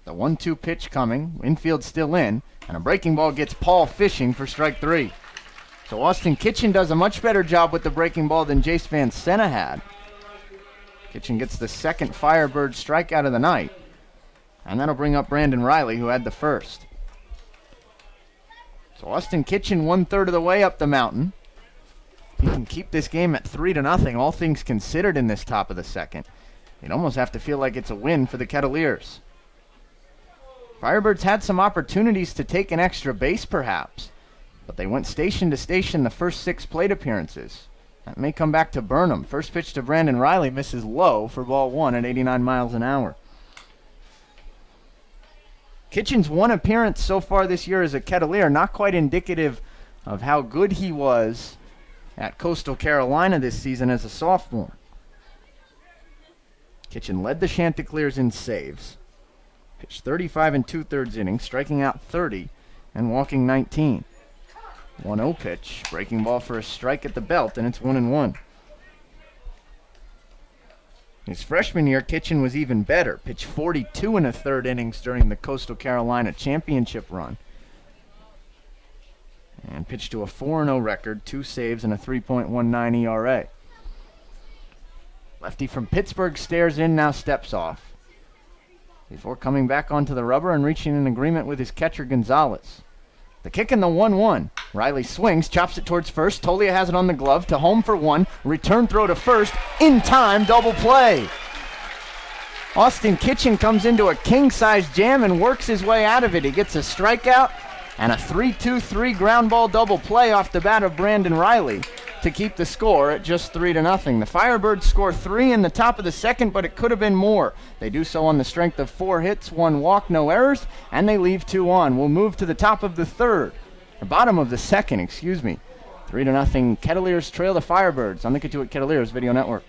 The 1-2 pitch coming, infield still in, and a breaking ball gets Paul fishing for strike 3. So Austin Kitchen does a much better job with the breaking ball than Jace Van Senna had. Kitchen gets the second Firebird strikeout of the night, and that'll bring up Brandon Riley, who had the first. So Austin Kitchen 1/3 of the way up the mountain. If he can keep this game at 3-0, all things considered in this top of the second, you'd almost have to feel like it's a win for the Kettleers. Firebirds had some opportunities to take an extra base, perhaps, but they went station to station the first 6 plate appearances. That may come back to burn them. First pitch to Brandon Riley misses low for ball 1 at 89 miles an hour. Kitchen's 1 appearance so far this year as a Kettleer, not quite indicative of how good he was at Coastal Carolina this season as a sophomore. Kitchen led the Chanticleers in saves. Pitched 35 2/3 innings, striking out 30 and walking 19. 1-0 pitch, breaking ball for a strike at the belt, and it's 1-1. His freshman year, Kitchen was even better. Pitched 42 1/3 innings during the Coastal Carolina championship run. And pitched to a 4-0 record, 2 saves, and a 3.19 ERA. Lefty from Pittsburgh stares in, now steps off, before coming back onto the rubber and reaching an agreement with his catcher Gonzalez. The kick in the 1-1. Riley swings, chops it towards first. Tolia has it on the glove to home for 1. Return throw to first. In time, double play. Austin Kitchen comes into a king-size jam and works his way out of it. He gets a strikeout and a 3-2-3 ground ball double play off the bat of Brandon Riley to keep the score at just 3-0. The Firebirds score 3 in the top of the second, but it could have been more. They do so on the strength of 4 hits, 1 walk, no errors, and they leave 2 on. We'll move to the top of the third, or bottom of the second, 3-0. Kettleers trail the Firebirds on the Cotuit Kettleers Video Network.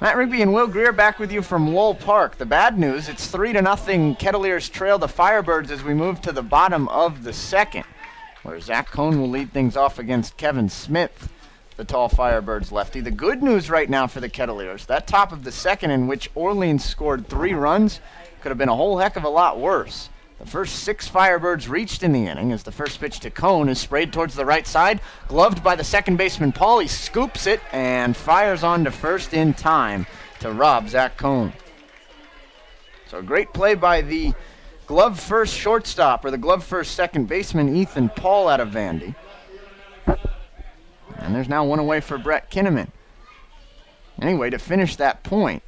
Matt Rigby and Will Greer back with you from Lowell Park. The bad news, it's 3-0 Kettleers trail the Firebirds as we move to the bottom of the second, where Zach Cohn will lead things off against Kevin Smith, the tall Firebirds lefty. The good news right now for the Kettleers, that top of the second in which Orleans scored 3 runs could have been a whole heck of a lot worse. The first 6 Firebirds reached in the inning as the first pitch to Cohn is sprayed towards the right side, gloved by the second baseman Paul. He scoops it and fires on to first in time to rob Zach Cohn. So a great play by the glove first shortstop, or the glove first second baseman Ethan Paul out of Vandy. And there's now one away for Brett Kinnaman. Anyway, to finish that point,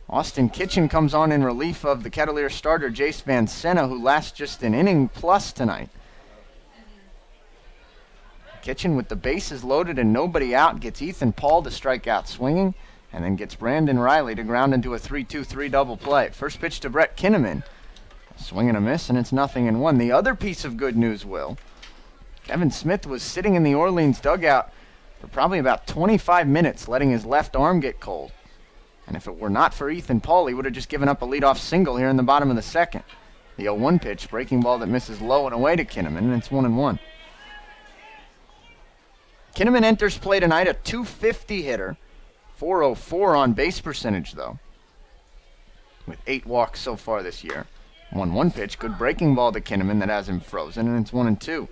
Austin Kitchen comes on in relief of the Kettleers starter Jace Van Senna, who lasts just an inning plus tonight. Kitchen, with the bases loaded and nobody out, gets Ethan Paul to strike out swinging, and then gets Brandon Riley to ground into a 3-2-3 double play. First pitch to Brett Kinnaman. A swing and a miss, and it's 0-1. The other piece of good news, Will, Kevin Smith was sitting in the Orleans dugout for probably about 25 minutes, letting his left arm get cold. And if it were not for Ethan Paul, he would have just given up a leadoff single here in the bottom of the second. The 0-1 pitch, breaking ball that misses low and away to Kinnaman, and it's 1-1. Kinnaman enters play tonight, a .250 hitter, .404 on base percentage though, with 8 walks so far this year. 1-1 pitch, good breaking ball to Kinnaman that has him frozen, and it's 1-2.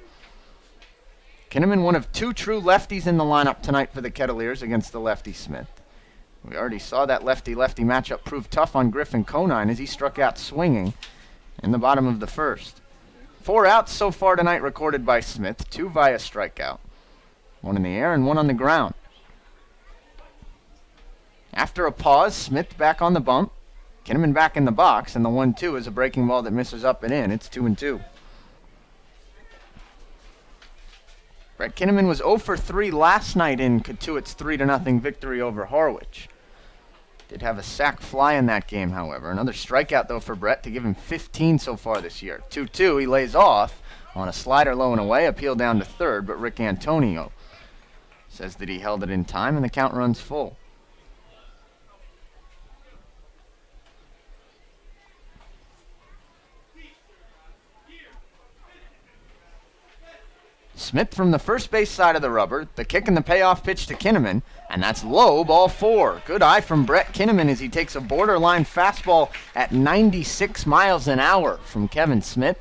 Kinnaman, one of 2 true lefties in the lineup tonight for the Kettleers against the lefty Smith. We already saw that lefty-lefty matchup prove tough on Griffin Conine as he struck out swinging in the bottom of the first. 4 outs so far tonight recorded by Smith, 2 via strikeout, 1 in the air and 1 on the ground. After a pause, Smith back on the bump, Kinnaman back in the box, and the 1-2 is a breaking ball that misses up and in. It's 2-2. Brett Kinnaman was 0 for 3 last night in Cotuit's 3-0 victory over Harwich. Did have a sac fly in that game, however. Another strikeout, though, for Brett to give him 15 so far this year. 2-2, he lays off on a slider low and away, appeal down to third, but Rick Antonio says that he held it in time, and the count runs full. Smith from the first base side of the rubber, the kick and the payoff pitch to Kinnaman, and that's low, ball 4. Good eye from Brett Kinnaman as he takes a borderline fastball at 96 miles an hour from Kevin Smith.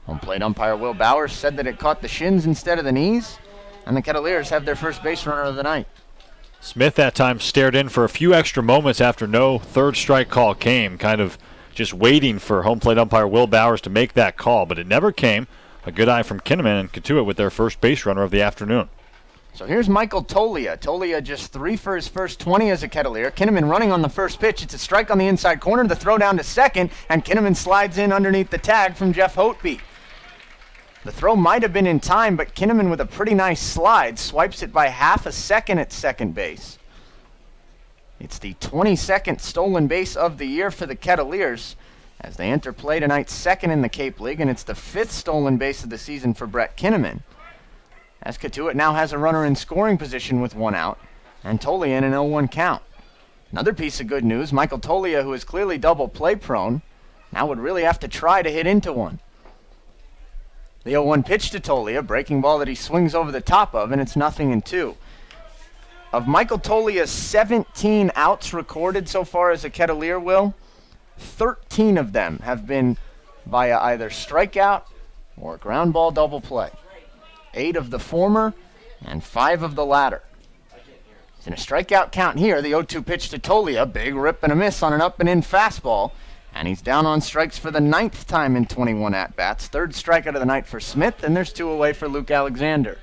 Home plate umpire Will Bowers said that it caught the shins instead of the knees, and the Kettleers have their first base runner of the night. Smith that time stared in for a few extra moments after no third strike call came, kind of just waiting for home plate umpire Will Bowers to make that call, but it never came. A good eye from Kinnaman and Cotuit with their first base runner of the afternoon. So here's Michael Tolia. Tolia just 3 for his first 20 as a Kettleer. Kinnaman running on the first pitch. It's a strike on the inside corner. The throw down to second, and Kinnaman slides in underneath the tag from Jeff Hotby. The throw might have been in time, but Kinnaman with a pretty nice slide swipes it by half a second at second base. It's the 22nd stolen base of the year for the Kettleers as they enter play tonight, second in the Cape League, and it's the 5th stolen base of the season for Brett Kinnaman. As Cotuit now has a runner in scoring position with 1 out, and Tolia in an 0-1 count. Another piece of good news, Michael Tolia, who is clearly double play prone, now would really have to try to hit into one. The 0-1 pitch to Tolia, breaking ball that he swings over the top of, and it's 0-2. Of Michael Tolia's 17 outs recorded so far as a Kettleer, Will, 13 of them have been via either strikeout or ground ball double play. 8 of the former and 5 of the latter. It's in a strikeout count here. The 0-2 pitch to Tolia, big rip and a miss on an up and in fastball, and he's down on strikes for the 9th time in 21 at-bats. 3rd strikeout of the night for Smith, and there's 2 away for Luke Alexander.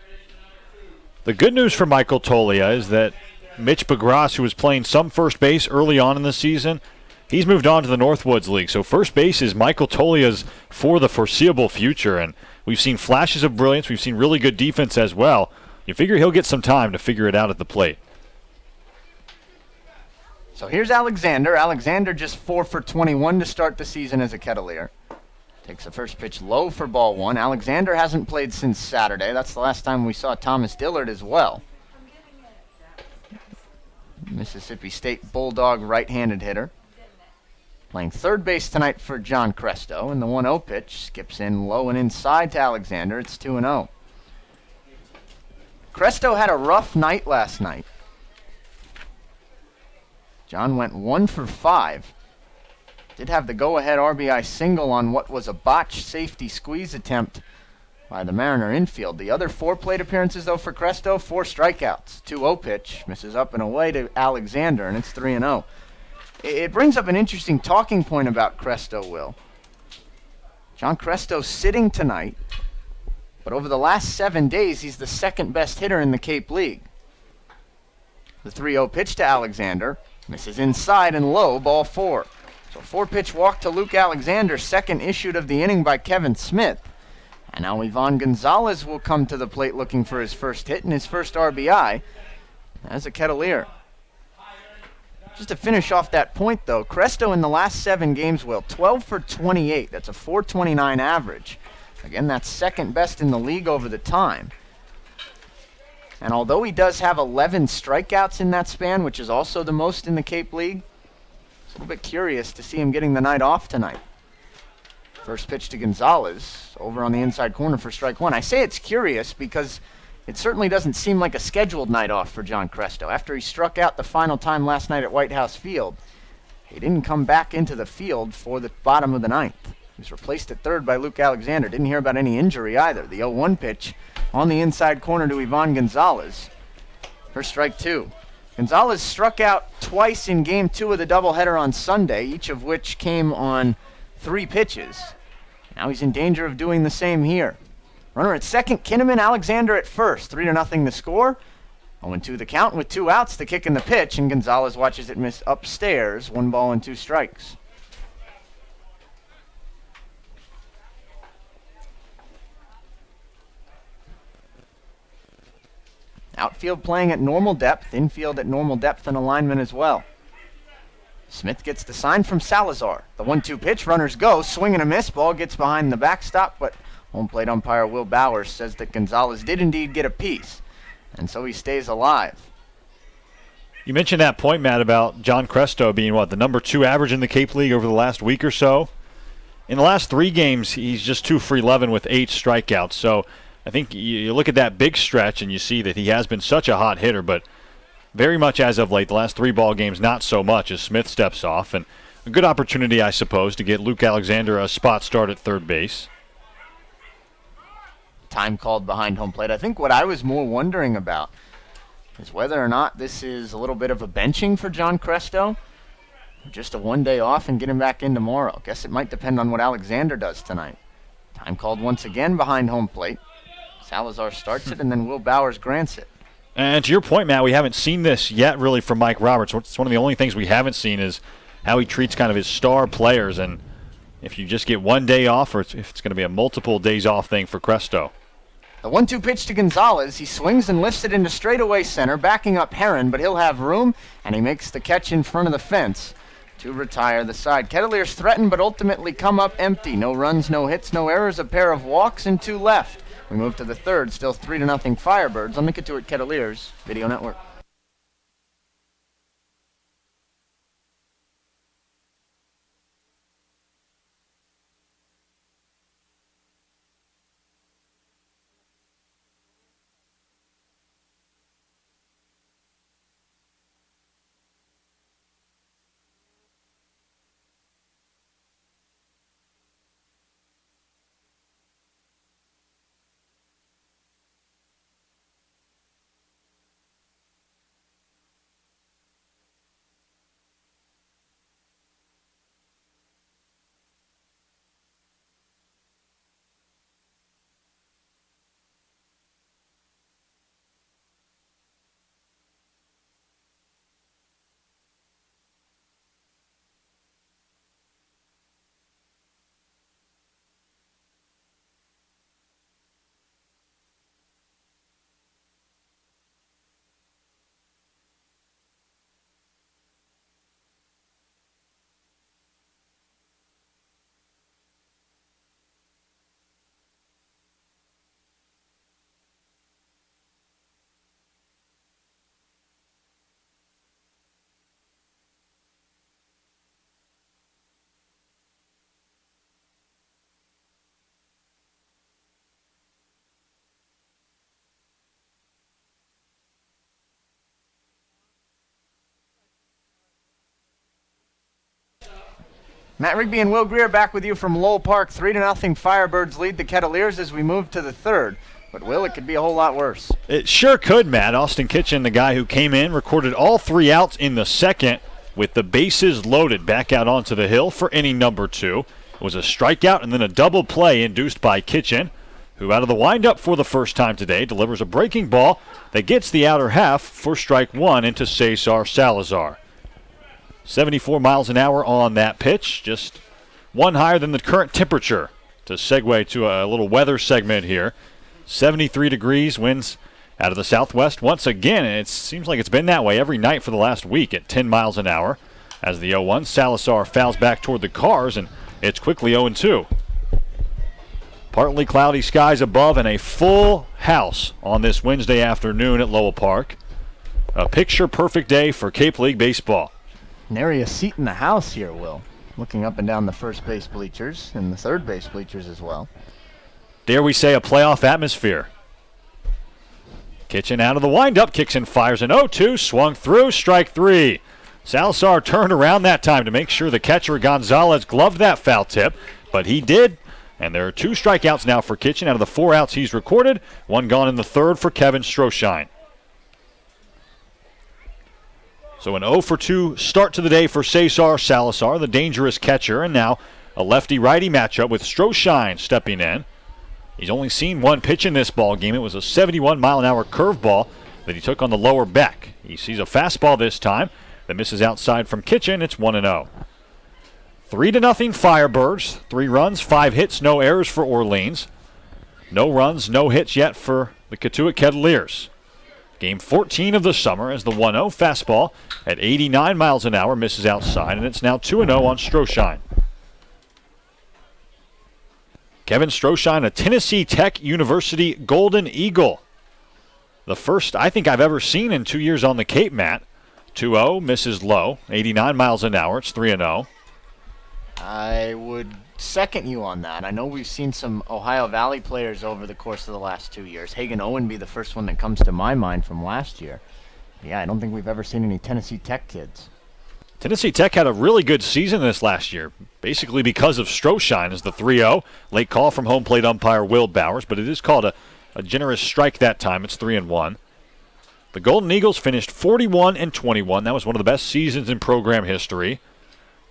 The good news for Michael Tolia is that Mitch Begras, who was playing some first base early on in the season, he's moved on to the Northwoods League. So first base is Michael Tolia's for the foreseeable future. And we've seen flashes of brilliance. We've seen really good defense as well. You figure he'll get some time to figure it out at the plate. So here's Alexander. Alexander just 4 for 21 to start the season as a Kettleer. Takes the first pitch low for ball 1. Alexander hasn't played since Saturday. That's the last time we saw Thomas Dillard as well. Mississippi State Bulldog right-handed hitter. Playing third base tonight for John Cresto, and the 1-0 pitch skips in low and inside to Alexander. It's 2-0. Cresto had a rough night last night. John went 1 for 5. Did have the go-ahead RBI single on what was a botched safety squeeze attempt by the Mariner infield. The other 4 plate appearances, though, for Cresto, 4 strikeouts. 2-0 pitch, misses up and away to Alexander, and it's 3-0. It brings up an interesting talking point about Cresto, Will. John Cresto sitting tonight, but over the last 7 days, he's the second best hitter in the Cape League. The 3-0 pitch to Alexander, misses inside and low, ball 4. So 4-pitch walk to Luke Alexander, second issued of the inning by Kevin Smith. And now Ivan Gonzalez will come to the plate looking for his first hit and his first RBI as a Kettleer. Just to finish off that point, though, Cresto in the last 7 games, Will, 12 for 28. That's a .429 average. Again, that's second best in the league over the time. And although he does have 11 strikeouts in that span, which is also the most in the Cape League, it's a little bit curious to see him getting the night off tonight. First pitch to Gonzalez, over on the inside corner for strike 1. I say it's curious because it certainly doesn't seem like a scheduled night off for John Cresto. After he struck out the final time last night at White House Field, he didn't come back into the field for the bottom of the 9th. He was replaced at third by Luke Alexander. Didn't hear about any injury either. The 0-1 pitch on the inside corner to Ivan Gonzalez for strike 2. Gonzalez struck out twice in Game 2 of the doubleheader on Sunday, each of which came on 3 pitches. Now he's in danger of doing the same here. Runner at second, Kinnaman, Alexander at first. 3-0 the score. 0-2 the count with 2 outs, the kick and the pitch, and Gonzalez watches it miss upstairs. 1 ball and 2 strikes. Outfield playing at normal depth, infield at normal depth and alignment as well. Smith gets the sign from Salazar. The 1-2 pitch, runners go, swing and a miss, ball gets behind the backstop, but home plate umpire Will Bowers says that Gonzalez did indeed get a piece, and so he stays alive. You mentioned that point, Matt, about John Cresto being, the number 2 average in the Cape League over the last week or so. In the last 3 games, he's just 2 for 11 with 8 strikeouts, so I think you look at that big stretch and you see that he has been such a hot hitter, but very much as of late, the last 3 ball games, not so much as Smith steps off. And a good opportunity, I suppose, to get Luke Alexander a spot start at third base. Time called behind home plate. I think what I was more wondering about is whether or not this is a little bit of a benching for John Cresto, or just a 1 day off and get him back in tomorrow. Guess it might depend on what Alexander does tonight. Time called once again behind home plate. Salazar starts it, and then Will Bowers grants it. And to your point, Matt, we haven't seen this yet really from Mike Roberts. It's one of the only things we haven't seen is how he treats kind of his star players, and if you just get 1 day off or if it's going to be a multiple days off thing for Cresto. The 1-2 pitch to Gonzalez. He swings and lifts it into straightaway center, backing up Heron, but he'll have room, and he makes the catch in front of the fence to retire the side. Kettleers threaten, but ultimately come up empty. No runs, no hits, no errors, a pair of walks, and 2 left. We move to the third, still 3-0 Firebirds on the Cotuit Kettleers Video Network. Matt Rigby and Will Greer back with you from Lowell Park. 3-0 Firebirds lead the Kettleers as we move to the third. But, Will, it could be a whole lot worse. It sure could, Matt. Austin Kitchen, the guy who came in, recorded all 3 outs in the second with the bases loaded back out onto the hill for inning number 2. It was a strikeout and then a double play induced by Kitchen, who out of the windup for the first time today delivers a breaking ball that gets the outer half for strike 1 into Cesar Salazar. 74 miles an hour on that pitch, just 1 higher than the current temperature. To segue to a little weather segment here, 73 degrees, winds out of the southwest once again, and it seems like it's been that way every night for the last week at 10 miles an hour. As the 0-1, Salazar fouls back toward the cars, and it's quickly 0-2. Partly cloudy skies above and a full house on this Wednesday afternoon at Lowell Park. A picture-perfect day for Cape League baseball. Nary a seat in the house here, Will. Looking up and down the first base bleachers and the third base bleachers as well. Dare we say a playoff atmosphere. Kitchen out of the windup, kicks and fires an 0-2, swung through, strike 3. Salazar turned around that time to make sure the catcher Gonzalez gloved that foul tip, but he did. And there are 2 strikeouts now for Kitchen out of the 4 outs he's recorded. 1 gone in the third for Kevin Stroshine. So an 0-2 start to the day for Cesar Salazar, the dangerous catcher, and now a lefty-righty matchup with Stroshine stepping in. He's only seen 1 pitch in this ball game. It was a 71-mile-an-hour curveball that he took on the lower back. He sees a fastball this time that misses outside from Kitchen. It's 1-0. 3-0 Firebirds. 3 runs, 5 hits, no errors for Orleans. No runs, no hits yet for the Cotuit Kettleers. Game 14 of the summer as the 1-0 fastball at 89 miles an hour misses outside, and it's now 2-0 on Stroshine. Kevin Stroshine, a Tennessee Tech University Golden Eagle. The first I think I've ever seen in 2 years on the Cape, Matt. 2-0, misses low, 89 miles an hour, it's 3-0. I would second you on that. I know we've seen some Ohio Valley players over the course of the last 2 years. Hagan Owen be the first one that comes to my mind from last year. Yeah, I don't think we've ever seen any Tennessee Tech kids. Tennessee Tech had a really good season this last year, basically because of Stroshine as the 3-0. Late call from home plate umpire Will Bowers, but it is called a generous strike that time. It's 3-1. The Golden Eagles finished 41-21. That was one of the best seasons in program history.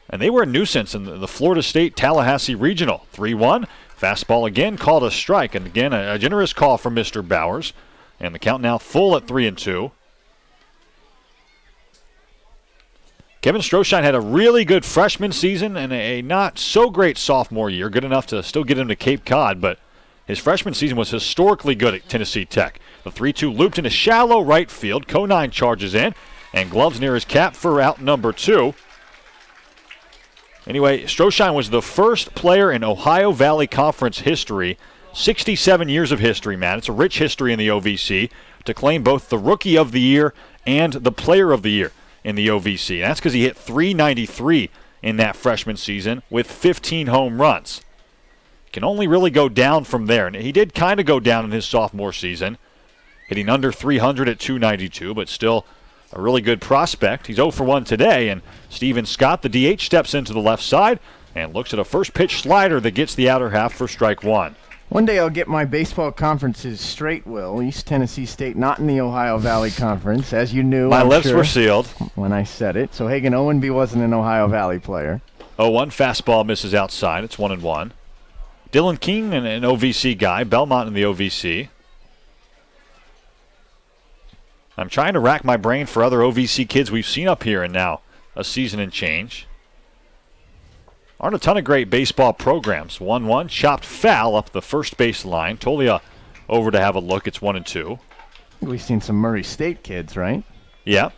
And they were a nuisance in the Florida State Tallahassee Regional. 3-1. Fastball again called a strike. And again, a generous call from Mr. Bowers. And the count now full at 3-2. Kevin Stroshine had a really good freshman season and a not so great sophomore year. Good enough to still get him to Cape Cod, but his freshman season was historically good at Tennessee Tech. The 3-2 looped into shallow right field. Conine charges in and gloves near his cap for out number 2. Anyway, Stroshine was the first player in Ohio Valley Conference history, 67 years of history, Matt. It's a rich history in the OVC, to claim both the Rookie of the Year and the Player of the Year in the OVC. And that's because he hit .393 in that freshman season with 15 home runs. Can only really go down from there. And he did kind of go down in his sophomore season, hitting under .300 at .292, but still a really good prospect. He's 0-for-1 today, and Steven Scott, the DH, steps into the left side and looks at a first pitch slider that gets the outer half for strike 1. One day I'll get my baseball conferences straight, Will. East Tennessee State not in the Ohio Valley Conference, as you knew. My lips were sealed when I said it. So Hagan Owenby wasn't an Ohio Valley player. 0-1 fastball misses outside. It's 1-1. Dylan King, an OVC guy. Belmont in the OVC. I'm trying to rack my brain for other OVC kids we've seen up here in now a season and change. Aren't a ton of great baseball programs. 1-1, chopped foul up the first base line. Tolia over to have a look. It's 1-2. We've seen some Murray State kids, right? Yeah,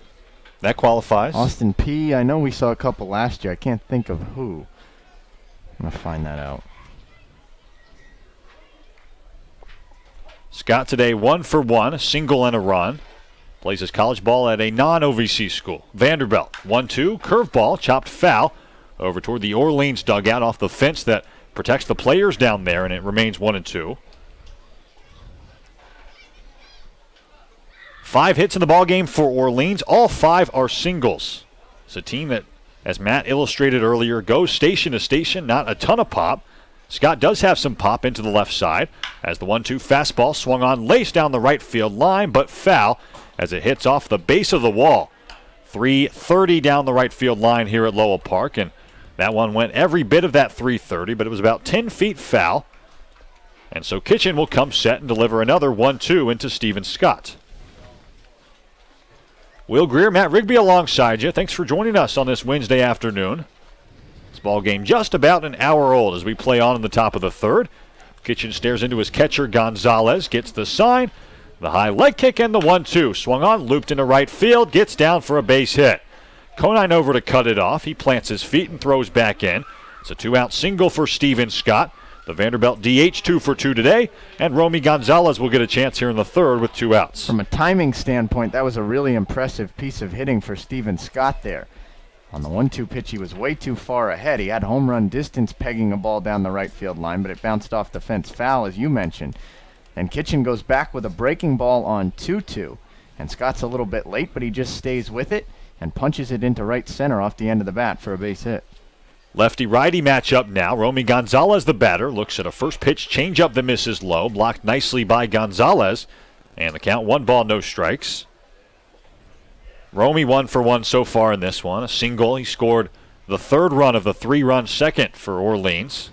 that qualifies. Austin P. I know we saw a couple last year. I can't think of who. I'm going to find that out. Scott today 1-for-1, a single and a run. Plays his college ball at a non-OVC school. Vanderbilt, 1-2, curveball, chopped foul over toward the Orleans dugout off the fence that protects the players down there, and it remains 1-2. 5 hits in the ballgame for Orleans. All 5 are singles. It's a team that As Matt illustrated earlier, goes station to station, not a ton of pop. Scott does have some pop into the left side as the 1-2 fastball swung on, laced down the right field line, but foul as it hits off the base of the wall. 330 down the right field line here at Lowell Park, and that one went every bit of that 330, but it was about 10 feet foul. And so Kitchen will come set and deliver another 1-2 into Steven Scott. Will Greer, Matt Rigby alongside you. Thanks for joining us on this Wednesday afternoon. This ball game just about an hour old as we play on in the top of the third. Kitchen stares into his catcher Gonzalez, gets the sign, the high leg kick, and the 1-2. Swung on, looped into right field, gets down for a base hit. Conine over to cut it off. He plants his feet and throws back in. It's a 2-out single for Steven Scott. The Vanderbilt DH 2 for 2 today, and Romy Gonzalez will get a chance here in the third with 2 outs. From a timing standpoint, that was a really impressive piece of hitting for Steven Scott there. On the 1-2 pitch, he was way too far ahead. He had home run distance pegging a ball down the right field line, but it bounced off the fence foul, as you mentioned. And Kitchen goes back with a breaking ball on 2-2. And Scott's a little bit late, but he just stays with it and punches it into right center off the end of the bat for a base hit. Lefty-righty matchup now. Romy Gonzalez, the batter, looks at a first pitch changeup that misses low, blocked nicely by Gonzalez, and the count 1 ball, no strikes. Romy 1 for 1 so far in this one. A single. He scored the 3rd run of the 3-run second for Orleans.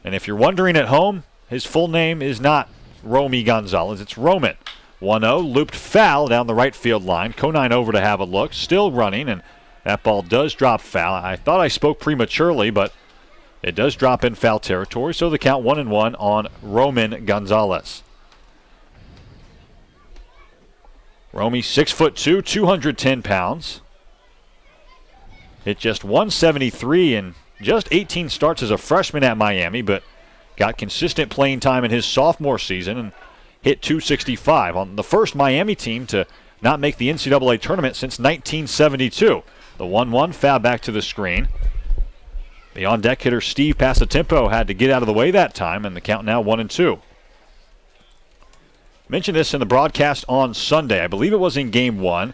And if you're wondering at home, his full name is not Romy Gonzalez. It's Roman. 1-0, looped foul down the right field line. Conine over to have a look, still running, and that ball does drop foul. I thought I spoke prematurely, but it does drop in foul territory, so the count 1-1 on Roman Gonzalez. Romy 6'2", 210 pounds. Hit just 173 in just 18 starts as a freshman at Miami, but got consistent playing time in his sophomore season and hit 265 on the first Miami team to not make the NCAA tournament since 1972. The 1-1 foul back to the screen. The on-deck hitter Steve Passatempo had to get out of the way that time, and the count now 1-2. Mentioned this in the broadcast on Sunday. I believe it was in Game 1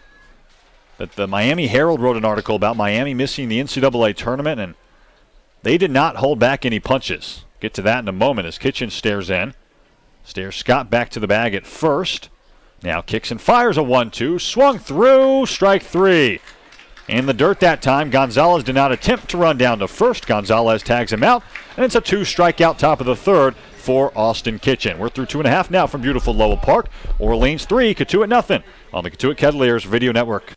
that the Miami Herald wrote an article about Miami missing the NCAA tournament, and they did not hold back any punches. Get to that in a moment as Kitchen stares in. Stares Scott back to the bag at first. Now kicks and fires a 1-2. Swung through, strike 3. In the dirt that time, Gonzalez did not attempt to run down to first. Gonzalez tags him out, and it's a 2-strikeout top of the third for Austin Kitchen. We're through 2.5 now from beautiful Lowell Park. Orleans 3, Cotuit nothing on the Cotuit Kettleers Video Network.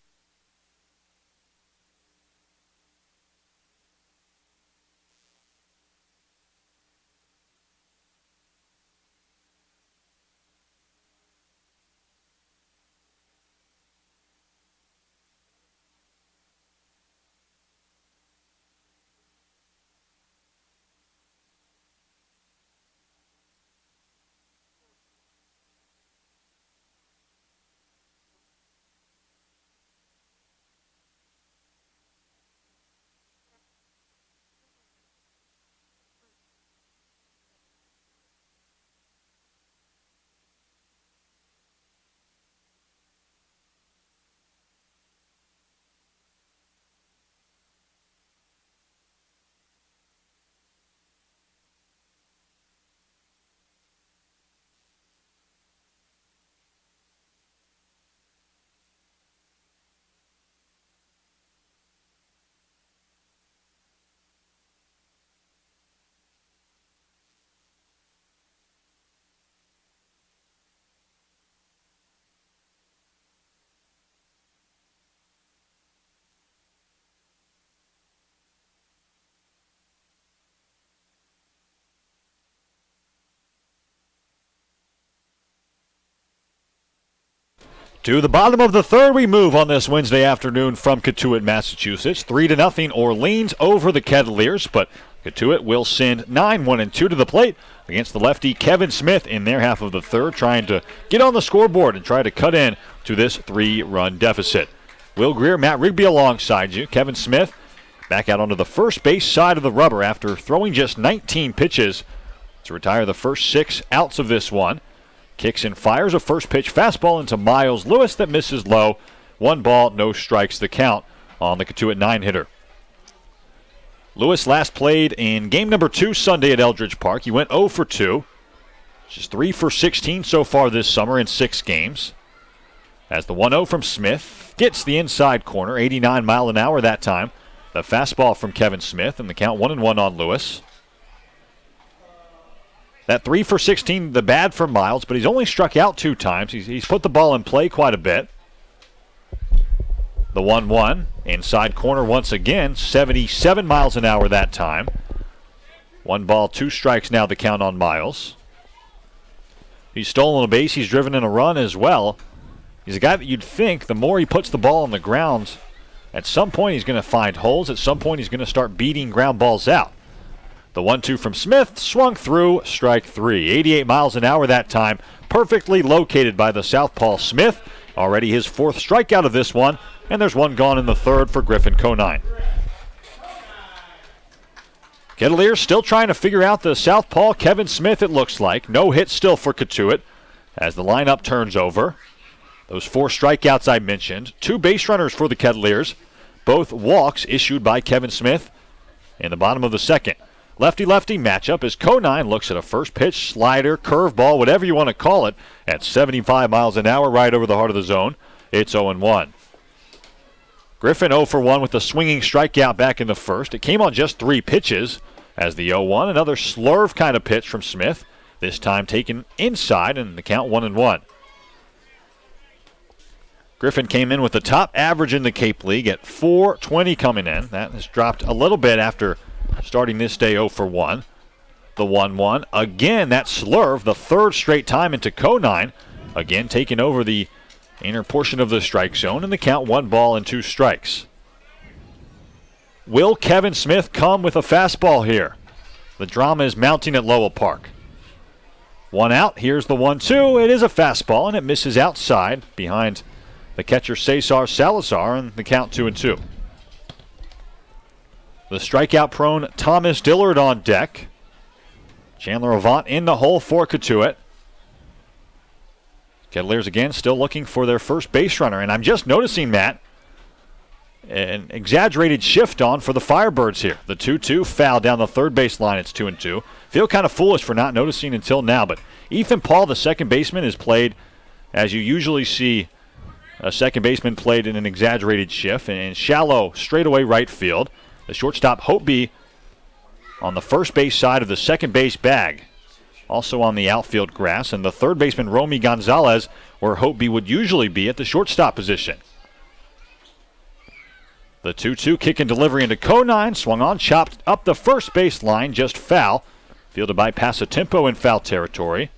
To the bottom of the third we move on this Wednesday afternoon from Cotuit, Massachusetts. 3-0 Orleans over the Kettleers, but Cotuit will send 9-1-2 to the plate against the lefty Kevin Smith in their half of the third, trying to get on the scoreboard and try to cut in to this 3-run deficit. Will Greer, Matt Rigby alongside you. Kevin Smith back out onto the first base side of the rubber after throwing just 19 pitches to retire the first 6 outs of this one. Kicks and fires a first pitch fastball into Miles Lewis that misses low. 1 ball, no strikes, the count on the Cotuit 9-hitter. Lewis last played in game number 2 Sunday at Eldridge Park. He went 0 for 2. Just 3 for 16 so far this summer in 6 games. As the 1-0 from Smith gets the inside corner, 89 mile an hour that time. The fastball from Kevin Smith, and the count 1-1 on Lewis. That 3 for 16, the bad for Miles, but he's only struck out 2 times. He's put the ball in play quite a bit. The 1-1, inside corner once again, 77 miles an hour that time. 1 ball, 2 strikes now, the count on Miles. He's stolen a base, he's driven in a run as well. He's a guy that you'd think the more he puts the ball on the ground, at some point he's going to find holes. At some point he's going to start beating ground balls out. The 1-2 from Smith swung through, strike 3. 88 miles an hour that time, perfectly located by the southpaw Smith. Already his 4th strikeout of this one, and there's 1 gone in the 3rd for Griffin Conine. Kettleers still trying to figure out the southpaw Kevin Smith, it looks like. No hit still for Cotuit as the lineup turns over. Those 4 strikeouts I mentioned. 2 base runners for the Kettleers. Both walks issued by Kevin Smith in the bottom of the 2nd. Lefty-lefty matchup as Conine looks at a first pitch, slider, curveball, whatever you want to call it, at 75 miles an hour right over the heart of the zone. It's 0-1. Griffin 0 for 1 with a swinging strikeout back in the 1st. It came on just 3 pitches as the 0-1. Another slurve kind of pitch from Smith, this time taken inside, and the count 1-1. Griffin came in with the top average in the Cape League at .420 coming in. That has dropped a little bit after starting this day 0 for 1. The 1-1. Again, that slurve, the 3rd straight time into Conine. Again, taking over the inner portion of the strike zone, and the count 1 ball and 2 strikes. Will Kevin Smith come with a fastball here? The drama is mounting at Lowell Park. 1 out. Here's the 1-2. It is a fastball, and it misses outside behind the catcher Cesar Salazar, and the count 2-2. The strikeout-prone Thomas Dillard on deck. Chandler Avant in the hole for Cotuit. Kettleers again still looking for their first base runner. And I'm just noticing, Matt, an exaggerated shift on for the Firebirds here. The 2-2 foul down the 3rd base line. It's 2-2. Feel kind of foolish for not noticing until now. But Ethan Paul, the second baseman, is played as you usually see a second baseman played in an exaggerated shift. And shallow straightaway right field. The shortstop, Hopeby, on the first base side of the second base bag. Also on the outfield grass. And the 3rd baseman, Romy Gonzalez, where Hopeby would usually be at the shortstop position. The 2-2 kick and delivery into Conine. Swung on, chopped up the first base line, just foul. Fielded by Passatempo in foul territory.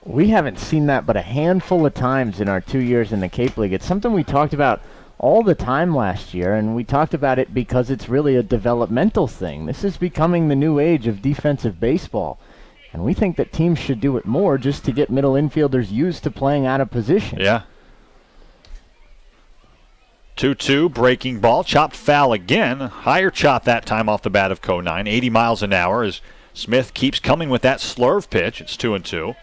We haven't seen that but a handful of times in our 2 years in the Cape League. It's something we talked about all the time last year, and we talked about it because it's really a developmental thing. This is becoming the new age of defensive baseball, and we think that teams should do it more just to get middle infielders used to playing out of position. Yeah. 2-2, breaking ball, chopped foul again. Higher chop that time off the bat of Conine, 80 miles an hour as Smith keeps coming with that slurve pitch. It's 2-2.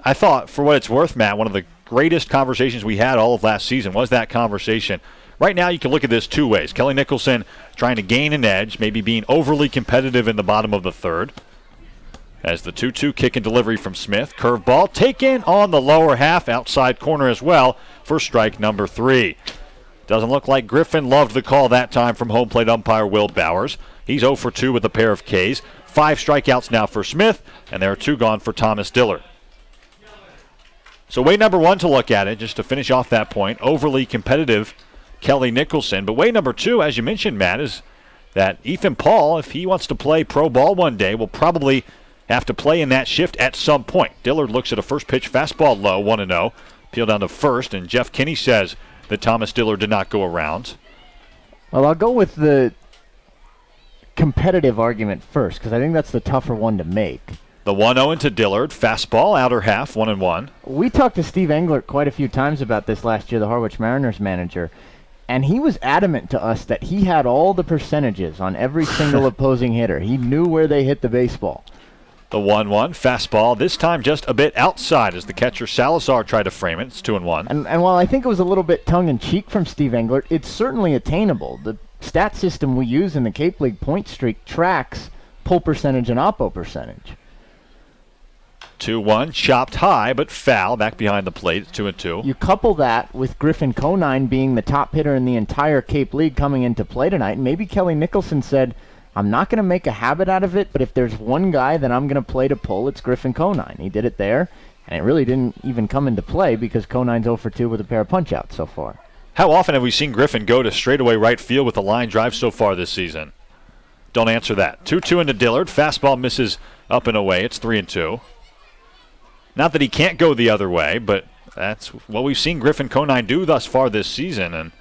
I thought, for what it's worth, Matt, one of the greatest conversations we had all of last season was that conversation. Right now you can look at this 2 ways. Kelly Nicholson trying to gain an edge, maybe being overly competitive in the bottom of the 3rd. As the 2-2 kick and delivery from Smith. Curveball taken on the lower half, outside corner as well for strike number 3. Doesn't look like Griffin loved the call that time from home plate umpire Will Bowers. He's 0 for 2 with a pair of Ks. 5 strikeouts now for Smith, and there are 2 gone for Thomas Dillard. So way number 1 to look at it, just to finish off that point, overly competitive Kelly Nicholson. But way number 2, as you mentioned, Matt, is that Ethan Paul, if he wants to play pro ball one day, will probably have to play in that shift at some point. Dillard looks at a first pitch fastball low, 1-0. Peel down to first, and Jeff Kinney says that Thomas Dillard did not go around. Well, I'll go with the competitive argument first, because I think that's the tougher one to make. The 1-0 to Dillard, fastball, outer half, 1-1. We talked to Steve Englert quite a few times about this last year, the Harwich Mariners manager, and he was adamant to us that he had all the percentages on every single opposing hitter. He knew where they hit the baseball. The 1-1 fastball, this time just a bit outside as the catcher Salazar tried to frame it. It's 2-1. And while I think it was a little bit tongue-in-cheek from Steve Englert, it's certainly attainable. The stat system we use in the Cape League point streak tracks pull percentage and oppo percentage. 2-1, chopped high, but foul back behind the plate. It's 2-2. You couple that with Griffin Conine being the top hitter in the entire Cape League coming into play tonight, and maybe Kelly Nicholson said, I'm not going to make a habit out of it, but if there's one guy that I'm going to play to pull, it's Griffin Conine. He did it there, and it really didn't even come into play because Conine's 0 for 2 with a pair of punch-outs so far. How often have we seen Griffin go to straightaway right field with a line drive so far this season? Don't answer that. 2-2 into Dillard. Fastball misses up and away. It's 3-2. Not that he can't go the other way, but that's what we've seen Griffin Conine do thus far this season. And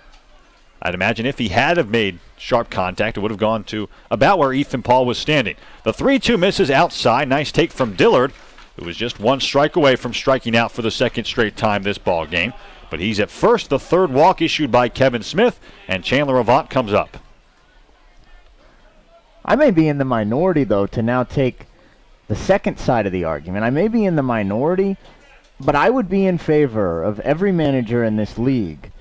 I'd imagine if he had have made sharp contact, it would have gone to about where Ethan Paul was standing. The 3-2 misses outside. Nice take from Dillard, who was just one strike away from striking out for the second straight time this ball game. But he's at first. The third walk issued by Kevin Smith, and Chandler Avant comes up. I may be in the minority, though, to now take the second side of the argument. I may be in the minority, but I would be in favor of every manager in this league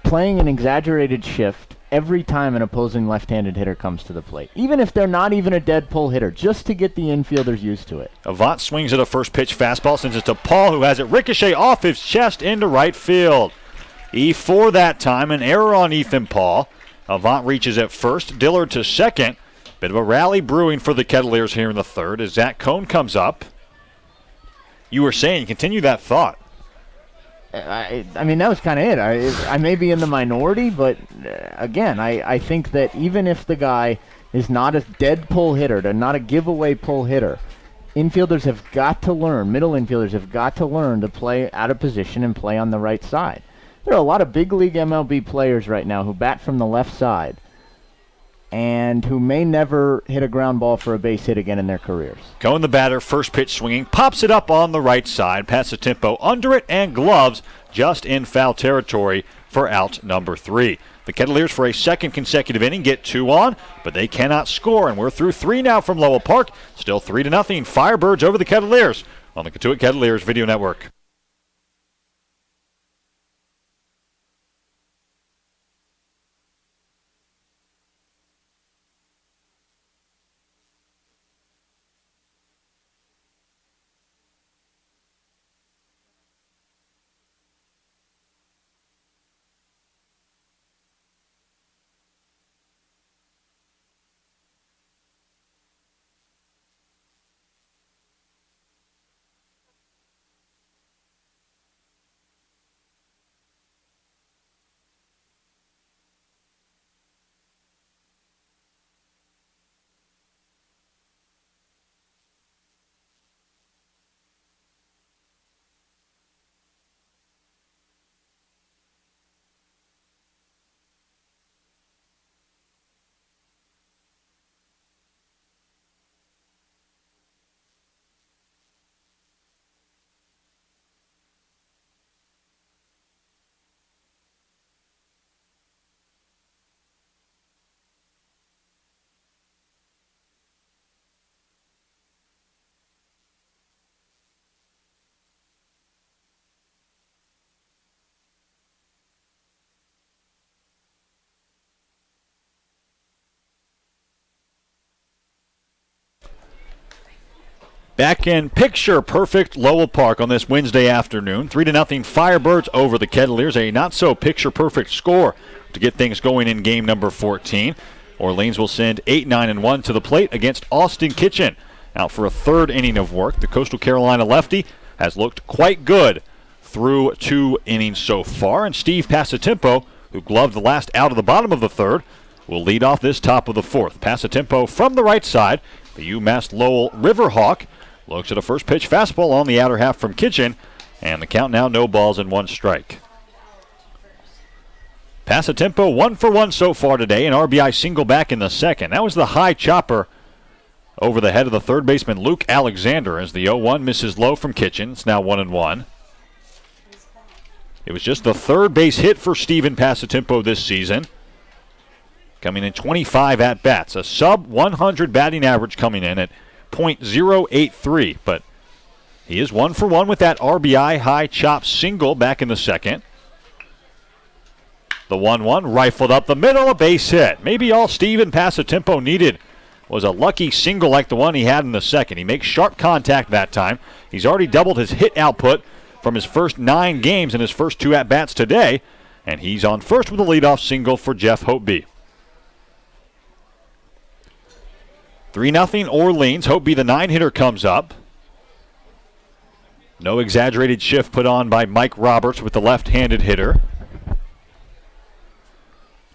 playing an exaggerated shift every time an opposing left-handed hitter comes to the plate, even if they're not even a dead pull hitter, just to get the infielders used to it. Avant swings at a first pitch fastball, sends it to Paul, who has it ricochet off his chest into right field. E4 that time, an error on Ethan Paul. Avant reaches at first, Dillard to second. Bit of a rally brewing for the Kettleers here in the third as Zach Cohn comes up. You were saying, continue that thought. I mean, that was kind of it. I may be in the minority, but again, I think that even if the guy is not a dead pull hitter, not a giveaway pull hitter, infielders have got to learn, middle infielders have got to learn to play out of position and play on the right side. There are a lot of big league MLB players right now who bat from the left side and who may never hit a ground ball for a base hit again in their careers. Cohn, the batter, first pitch swinging, pops it up on the right side, Passatempo under it, and gloves just in foul territory for out number 3. The Kettleers for a second consecutive inning get 2 on, but they cannot score, and we're through 3 now from Lowell Park. Still 3-0. Firebirds over the Kettleers on the Cotuit Kettleers Video Network. Back in picture-perfect Lowell Park on this Wednesday afternoon. 3-0 Firebirds over the Kettleers. A not-so-picture-perfect score to get things going in game number 14. Orleans will send 8-9-1 to the plate against Austin Kitchen. Out for a third inning of work. The Coastal Carolina lefty has looked quite good through 2 innings so far. And Steve Passatempo, who gloved the last out of the bottom of the third, will lead off this top of the fourth. Passatempo from the right side. The UMass Lowell Riverhawk looks at a first pitch fastball on the outer half from Kitchen, and the count now 0 balls and 1 strike. Passatempo 1 for 1 so far today, an RBI single back in the second. That was the high chopper over the head of the third baseman Luke Alexander as the 0-1 misses low from Kitchen. It's now 1-1. It was just the third base hit for Steven Passatempo this season, coming in 25 at-bats. A sub-100 batting average coming in at .083, but he is 1 for 1 with that RBI high chop single back in the second. The 1-1 rifled up the middle, a base hit. Maybe all Steven Passatempo needed was a lucky single like the one he had in the second. He makes sharp contact that time. He's already doubled his hit output from his first 9 games and his first 2 at-bats today, and he's on first with a leadoff single for Jeff Hopeby. 3-0 Orleans. Hopeby, the 9-hitter, comes up. No exaggerated shift put on by Mike Roberts with the left-handed hitter.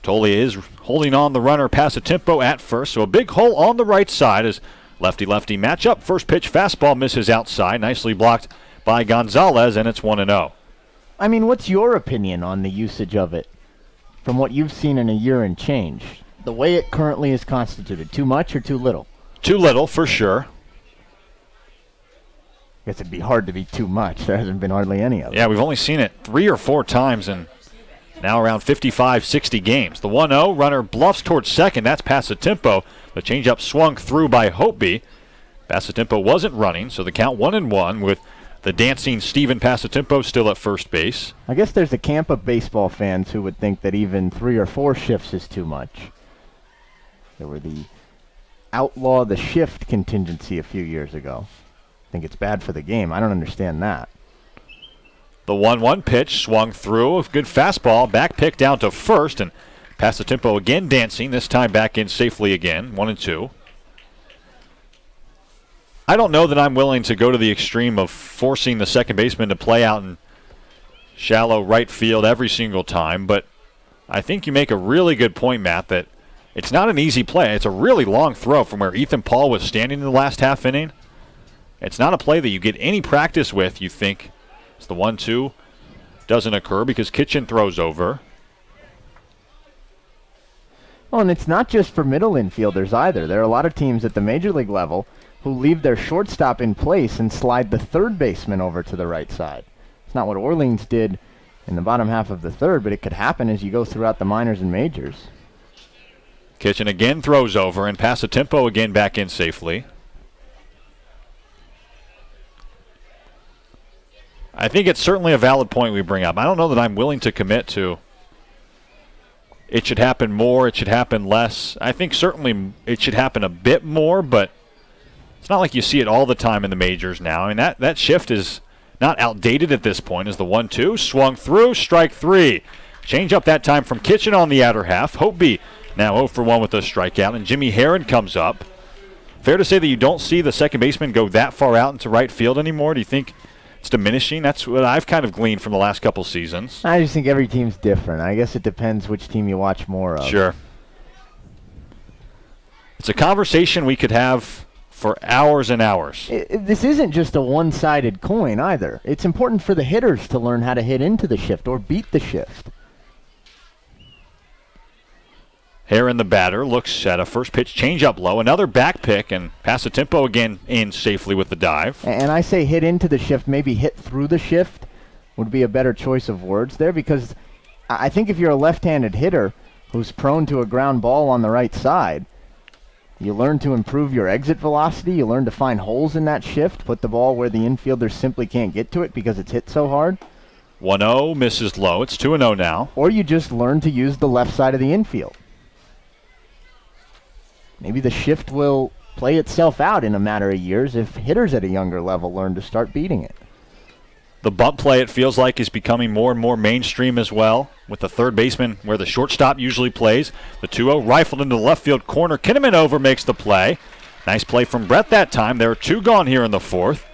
Tolia is holding on the runner Passatempo at first, so a big hole on the right side as lefty-lefty matchup. First pitch fastball misses outside, nicely blocked by Gonzalez, and it's 1-0. I mean, what's your opinion on the usage of it from what you've seen in a year and change? The way it currently is constituted, too much or too little? Too little, for sure. I guess it'd be hard to be too much. There hasn't been hardly any of it. Yeah, we've only seen it 3 or 4 times in now around 55, 60 games. The 1-0 runner bluffs towards second. That's Passatempo. The changeup swung through by Hopeby. Passatempo wasn't running, so the count 1-1 with the dancing Steven Passatempo still at first base. I guess there's a camp of baseball fans who would think that even 3 or 4 shifts is too much. There were the outlaw the shift contingency a few years ago. I think it's bad for the game. I don't understand that. The 1-1 pitch swung through. A good fastball. Back pick down to first. And Passatempo again dancing. This time back in safely again. 1-2. I don't know that I'm willing to go to the extreme of forcing the second baseman to play out in shallow right field every single time. But I think you make a really good point, Matt, that it's not an easy play. It's a really long throw from where Ethan Paul was standing in the last half inning. It's not a play that you get any practice with, you think. It's the 1-2. Doesn't occur because Kitchen throws over. Well, and it's not just for middle infielders either. There are a lot of teams at the major league level who leave their shortstop in place and slide the third baseman over to the right side. It's not what Orleans did in the bottom half of the third, but it could happen as you go throughout the minors and majors. Kitchen again throws over, and Passatempo again back in safely. I think it's certainly a valid point we bring up. I don't know that I'm willing to commit to it should happen more, it should happen less. I think certainly it should happen a bit more, but it's not like you see it all the time in the majors now. I mean, that shift is not outdated at this point as the 1-2 swung through, strike 3. Change up that time from Kitchen on the outer half. Hopeby now 0 for 1 with a strikeout, and Jimmy Herron comes up. Fair to say that you don't see the second baseman go that far out into right field anymore? Do you think it's diminishing? That's what I've kind of gleaned from the last couple seasons. I just think every team's different. I guess it depends which team you watch more of. Sure. It's a conversation we could have for hours and hours. This isn't just a one-sided coin either. It's important for the hitters to learn how to hit into the shift or beat the shift. Herron, the batter, looks at a first pitch changeup low. Another back pick, and Passatempo again in safely with the dive. And I say hit into the shift, maybe hit through the shift would be a better choice of words there, because I think if you're a left-handed hitter who's prone to a ground ball on the right side, you learn to improve your exit velocity. You learn to find holes in that shift, put the ball where the infielders simply can't get to it because it's hit so hard. 1-0, misses low. It's 2-0 now. Or you just learn to use the left side of the infield. Maybe the shift will play itself out in a matter of years if hitters at a younger level learn to start beating it. The bunt play, it feels like, is becoming more and more mainstream as well, with the third baseman where the shortstop usually plays. The 2-0 rifled into the left field corner. Kinnaman over makes the play. Nice play from Brett that time. There are 2 gone here in the fourth.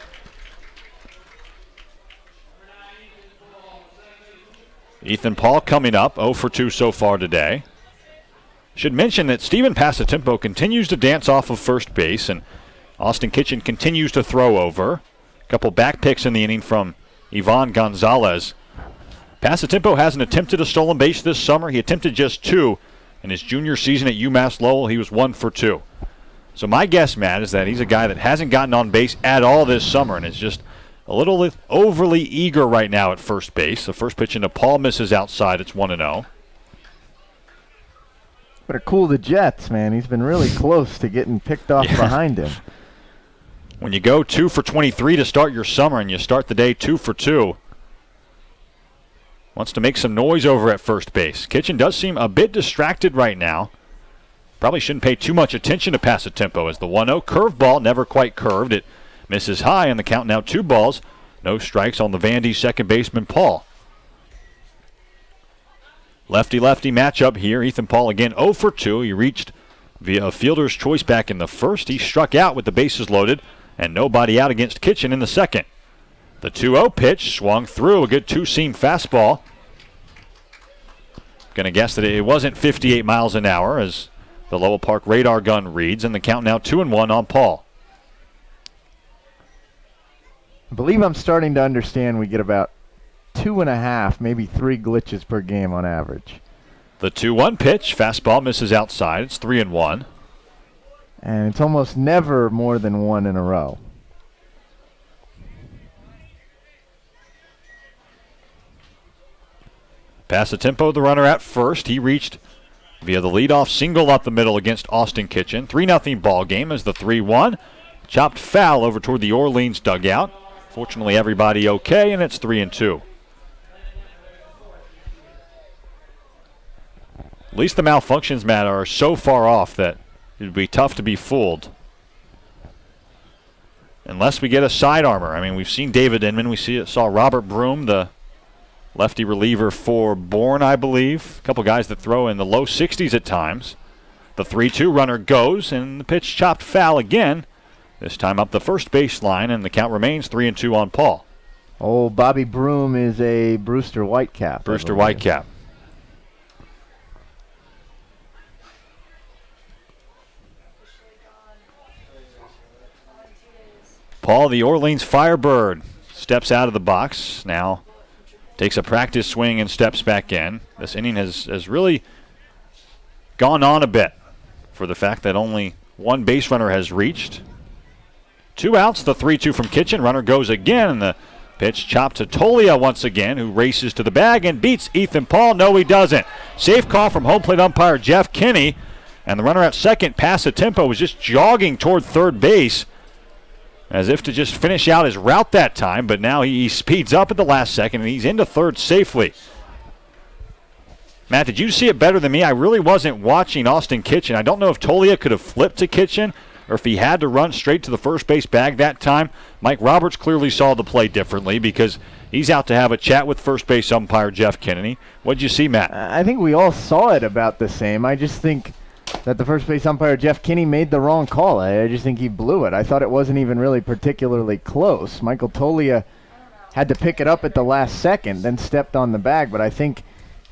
Ethan Paul coming up, 0 for 2 so far today. Should mention that Steven Passatempo continues to dance off of first base, and Austin Kitchen continues to throw over. A couple back picks in the inning from Ivan Gonzalez. Passatempo hasn't attempted a stolen base this summer. He attempted just 2. In his junior season at UMass Lowell, he was 1 for 2. So my guess, Matt, is that he's a guy that hasn't gotten on base at all this summer and is just a little overly eager right now at first base. The first pitch into Paul misses outside. It's 1-0. Better cool the Jets, man. He's been really close to getting picked off behind him. When you go 2 for 23 to start your summer and you start the day 2 for 2, wants to make some noise over at first base. Kitchen does seem a bit distracted right now. Probably shouldn't pay too much attention to Passatempo as the 1-0 curveball never quite curved. It misses high, and the count now 2 balls. No strikes on the Vandy second baseman, Paul. Lefty-lefty matchup here. Ethan Paul again 0 for 2. He reached via a fielder's choice back in the first. He struck out with the bases loaded and nobody out against Kitchen in the second. The 2-0 pitch swung through a good two-seam fastball. Going to guess that it wasn't 58 miles an hour as the Lowell Park radar gun reads, and the count now 2-1 on Paul. I believe I'm starting to understand we get about 2.5, maybe 3 glitches per game on average. The 2-1 pitch, fastball misses outside. It's 3-1. And it's almost never more than 1 in a row. Passatempo, the runner at first. He reached via the leadoff single up the middle against Austin Kitchen. 3-0 ball game as the 3-1. Chopped foul over toward the Orleans dugout. Fortunately, everybody okay, and it's 3-2. At least the malfunctions, Matt, are so far off that it would be tough to be fooled. Unless we get a side armor. I mean, we've seen David Inman. We saw Robert Broom, the lefty reliever for Bourne, I believe. A couple guys that throw in the low 60s at times. The 3-2 runner goes, and the pitch chopped foul again. This time up the first baseline, and the count remains 3-2 on Paul. Oh, Bobby Broom is a Brewster Whitecap. Brewster Whitecap. Paul, the Orleans Firebird, steps out of the box. Now takes a practice swing and steps back in. This inning has really gone on a bit for the fact that only one base runner has reached. 2 outs, the 3-2 from Kitchen. Runner goes again, and the pitch chopped to Tolia once again, who races to the bag and beats Ethan Paul. No, he doesn't. Safe call from home plate umpire Jeff Kinney, and the runner at second, Passatempo, was just jogging toward third base as if to just finish out his route that time, but now he speeds up at the last second, and he's into third safely. Matt, did you see it better than me? I really wasn't watching Austin Kitchen. I don't know if Tolia could have flipped to Kitchen or if he had to run straight to the first base bag that time. Mike Roberts clearly saw the play differently because he's out to have a chat with first base umpire Jeff Kennedy. What did you see, Matt? I think we all saw it about the same. I just think that the first base umpire Jeff Kinney made the wrong call. I just think he blew it. I thought it wasn't even really particularly close. Michael Tolia had to pick it up at the last second, then stepped on the bag, but I think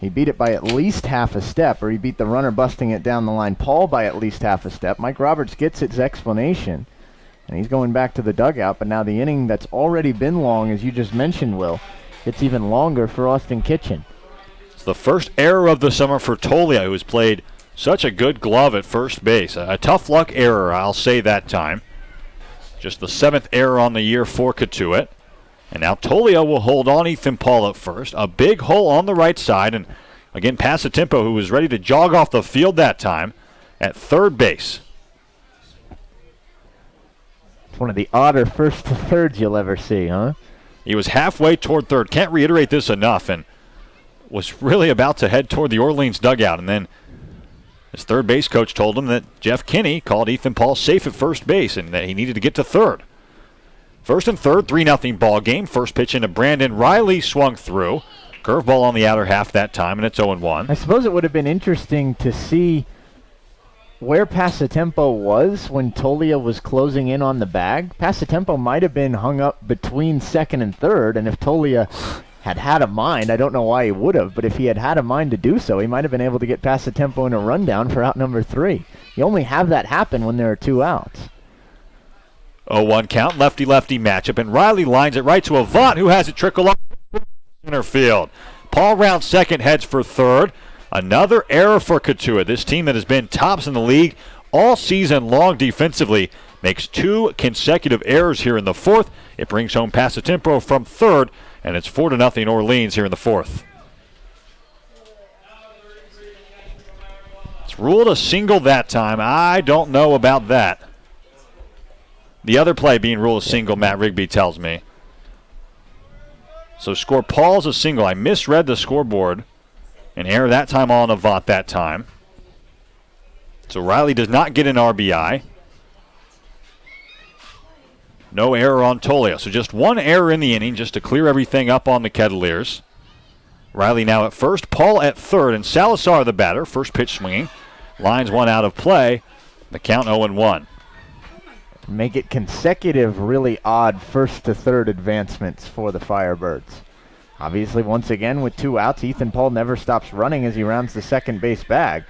he beat it by at least half a step, or he beat the runner busting it down the line, Paul, by at least half a step. Mike Roberts gets its explanation, and he's going back to the dugout, but now the inning that's already been long, as you just mentioned, Will, it's even longer for Austin Kitchen. It's the first error of the summer for Tolia, who has played such a good glove at first base. A tough luck error, I'll say that time. Just the 7th error on the year for Cotuit. And now Tolia will hold on Ethan Paul at first. A big hole on the right side. And again, Passatempo, who was ready to jog off the field that time, at third base. It's one of the odder first to thirds you'll ever see, huh? He was halfway toward third. Can't reiterate this enough. And was really about to head toward the Orleans dugout. And then his third base coach told him that Jeff Kinney called Ethan Paul safe at first base and that he needed to get to third. First and third, 3-0 ball game. First pitch into Brandon Riley swung through. Curveball on the outer half that time, and it's 0-1. I suppose it would have been interesting to see where Passatempo was when Tolia was closing in on the bag. Passatempo might have been hung up between second and third, and if Tolia had a mind, I don't know why he would have, but if he had a mind to do so, he might have been able to get Passatempo in a rundown for out number 3. You only have that happen when there are 2 outs. 0-1 count, lefty-lefty matchup, and Riley lines it right to Avant, who has it trickle up center field. Paul round second, heads for third. Another error for Cotuit. This team that has been tops in the league all season long defensively makes 2 consecutive errors here in the 4th. It brings home Passatempo from third, and it's 4-0 Orleans here in the 4th. It's ruled a single that time. I don't know about that. The other play being ruled a single, Matt Rigby tells me. So score Paul's a single. I misread the scoreboard. An error that time on Avant that time. So Riley does not get an RBI. No error on Tolia. So just one error in the inning just to clear everything up on the Kettleers. Riley now at first, Paul at third, and Salazar the batter. First pitch swinging. Lines one out of play. The count 0-1. Make it consecutive, really odd first to third advancements for the Firebirds. Obviously, once again, with 2 outs, Ethan Paul never stops running as he rounds the second base bag.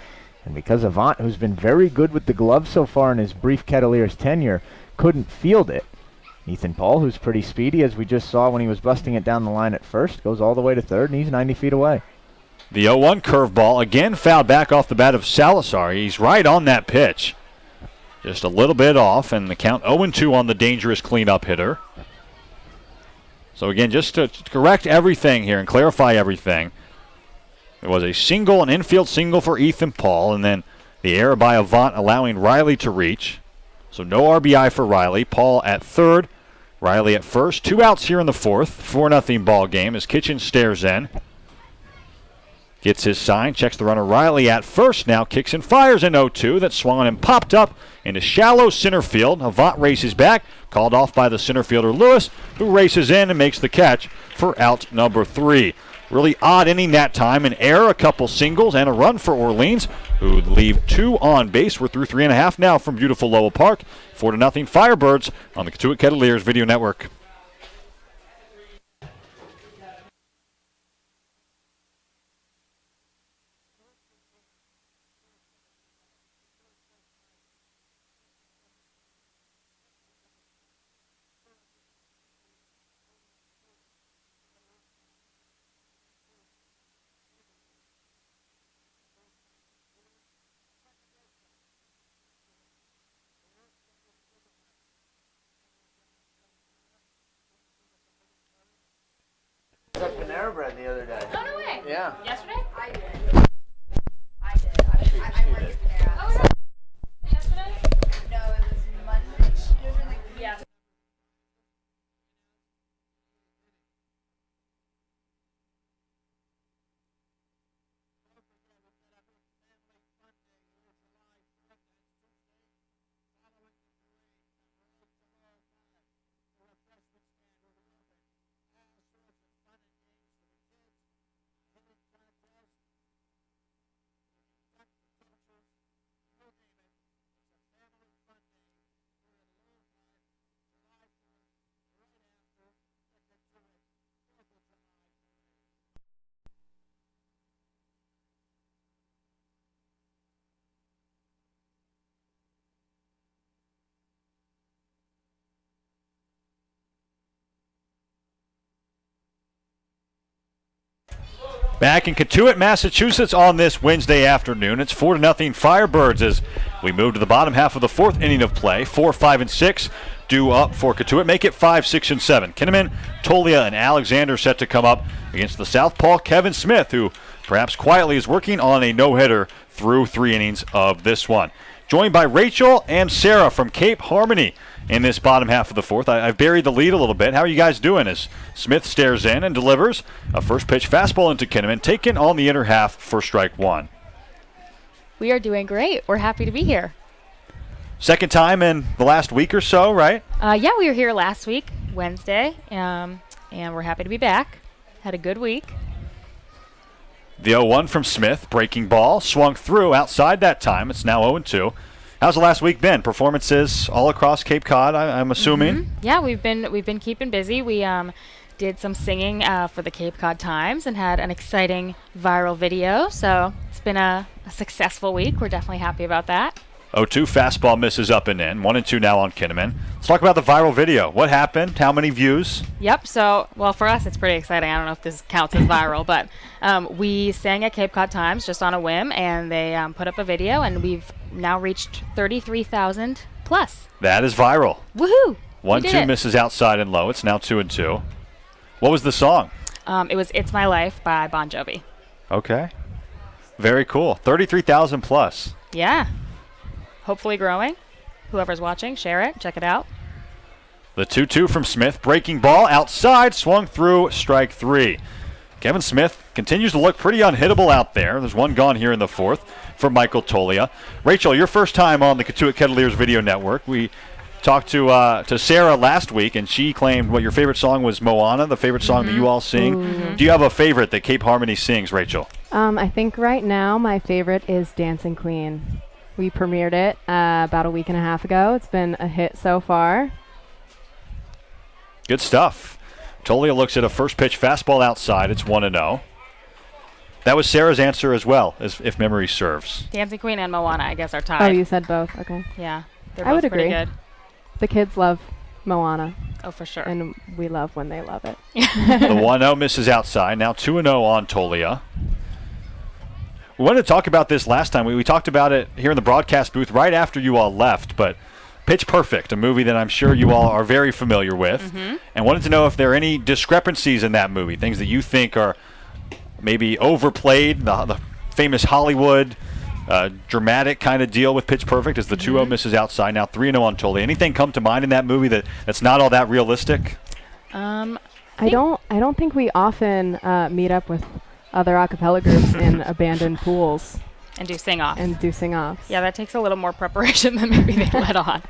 And because Avant, who's been very good with the glove so far in his brief Kettleers tenure, couldn't field it, Ethan Paul, who's pretty speedy, as we just saw when he was busting it down the line at first, goes all the way to third, and he's 90 feet away. The 0-1 curveball, again fouled back off the bat of Salazar. He's right on that pitch. Just a little bit off, and the count 0-2 on the dangerous cleanup hitter. So again, just to correct everything here and clarify everything, there was a single, an infield single for Ethan Paul, and then the error by Avant allowing Riley to reach. So no RBI for Riley. Paul at third, Riley at first. 2 outs here in the fourth. 4-0 ball game as Kitchen stares in. Gets his sign, checks the runner Riley at first, now kicks and fires an 0-2 that swung on and popped up into shallow center field. Avant races back, called off by the center fielder Lewis, who races in and makes the catch for out number 3. Really odd inning that time, an error, a couple singles, and a run for Orleans, who leave 2 on base. We're through 3.5 now from beautiful Lowell Park. 4-0 Firebirds on the Cotuit Kettleers Video Network. Panera Bread the other day. Oh, no way. Yeah. Yesterday? I did. I work at Panera. Oh, no. Yesterday? No, it was Monday. It was in like Yes. Back in Cotuit, Massachusetts on this Wednesday afternoon. It's 4-0 Firebirds as we move to the bottom half of the 4th inning of play. 4, 5, and 6 due up for Cotuit. Make it 5, 6, and 7. Kinnaman, Tolia, and Alexander set to come up against the southpaw Kevin Smith, who perhaps quietly is working on a no-hitter through 3 innings of this one. Joined by Rachel and Sarah from Cape Harmony in this bottom half of the 4th. I've buried the lead a little bit. How are you guys doing as Smith stares in and delivers a first pitch fastball into Kinnaman, taken on the inner half for strike 1. We are doing great. We're happy to be here. Second time in the last week or so, right? Yeah, we were here last week, Wednesday, and we're happy to be back. Had a good week. The 0-1 from Smith, breaking ball, swung through outside that time. It's now 0-2. How's the last week been? Performances all across Cape Cod, I'm assuming? Mm-hmm. Yeah, we've been keeping busy. We did some singing for the Cape Cod Times and had an exciting viral video. So it's been a successful week. We're definitely happy about that. 0-2 fastball misses up and in. 1-2 now on Kinnaman. Let's talk about the viral video. What happened? How many views? Yep. So, well, for us, it's pretty exciting. I don't know if this counts as viral, but we sang at Cape Cod Times just on a whim, and they put up a video, and we've now reached 33,000 plus. That is viral. Woohoo! 1-2 misses outside and low. It's now 2-2. What was the song? It was "It's My Life" by Bon Jovi. Okay. Very cool. 33,000 plus. Yeah. Hopefully growing. Whoever's watching, share it. Check it out. The 2-2 from Smith. Breaking ball outside, swung through, strike 3. Kevin Smith continues to look pretty unhittable out there. There's one gone here in the 4th for Michael Tolia. Rachel, your first time on the Cotuit Kettleers video network. We talked to Sarah last week, and she claimed what your favorite song was Moana, the favorite song that you all sing. Mm-hmm. Do you have a favorite that Cape Harmony sings, Rachel? I think right now my favorite is Dancing Queen. We premiered it about a week and a half ago. It's been a hit so far. Good stuff. Tolia looks at a first pitch fastball outside. It's 1-0. That was Sarah's answer as well, as if memory serves. Dancing Queen and Moana, I guess, are tied. Oh, you said both. Okay. Yeah, they're I both would pretty agree. good. The kids love Moana. Oh, for sure. And we love when they love it. The 1-0 misses outside. Now 2-0 on Tolia. We wanted to talk about this last time. We talked about it here in the broadcast booth right after you all left, but Pitch Perfect, a movie that I'm sure you all are very familiar with, and wanted to know if there are any discrepancies in that movie, things that you think are maybe overplayed, the famous Hollywood dramatic kind of deal with Pitch Perfect as the 2-0 misses outside. Now 3-0 on Tolia. Anything come to mind in that movie that's not all that realistic? I don't think we often meet up with other a cappella groups in abandoned pools. And do sing-offs. Yeah, that takes a little more preparation than maybe they let on.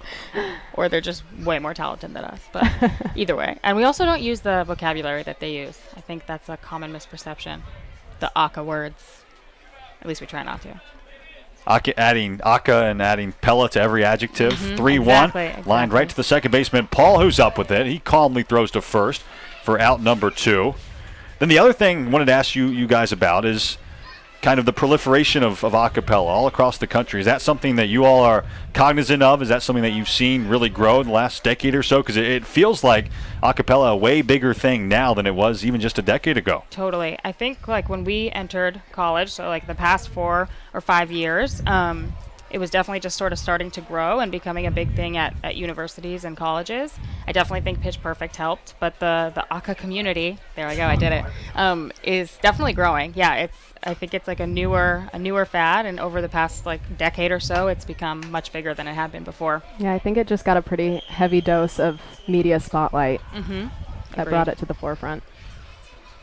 Or they're just way more talented than us. But either way. And we also don't use the vocabulary that they use. I think that's a common misperception. The aka words. At least we try not to. Adding aka and adding Pella to every adjective. 3-1. Exactly. Lined right to the second baseman, Paul, who's up with it. He calmly throws to first for out number 2. Then the other thing I wanted to ask you guys about is kind of the proliferation of acapella all across the country. Is that something that you all are cognizant of? Is that something that you've seen really grow in the last decade or so? Because it feels like acapella a way bigger thing now than it was even just a decade ago. Totally. I think like when we entered college, so like the past 4 or 5 years, it was definitely just sort of starting to grow and becoming a big thing at universities and colleges. I definitely think Pitch Perfect helped, but the aka community, there I go, I did it, is definitely growing. Yeah, I think it's like a newer fad, and over the past like decade or so, it's become much bigger than it had been before. Yeah, I think it just got a pretty heavy dose of media spotlight that brought it to the forefront.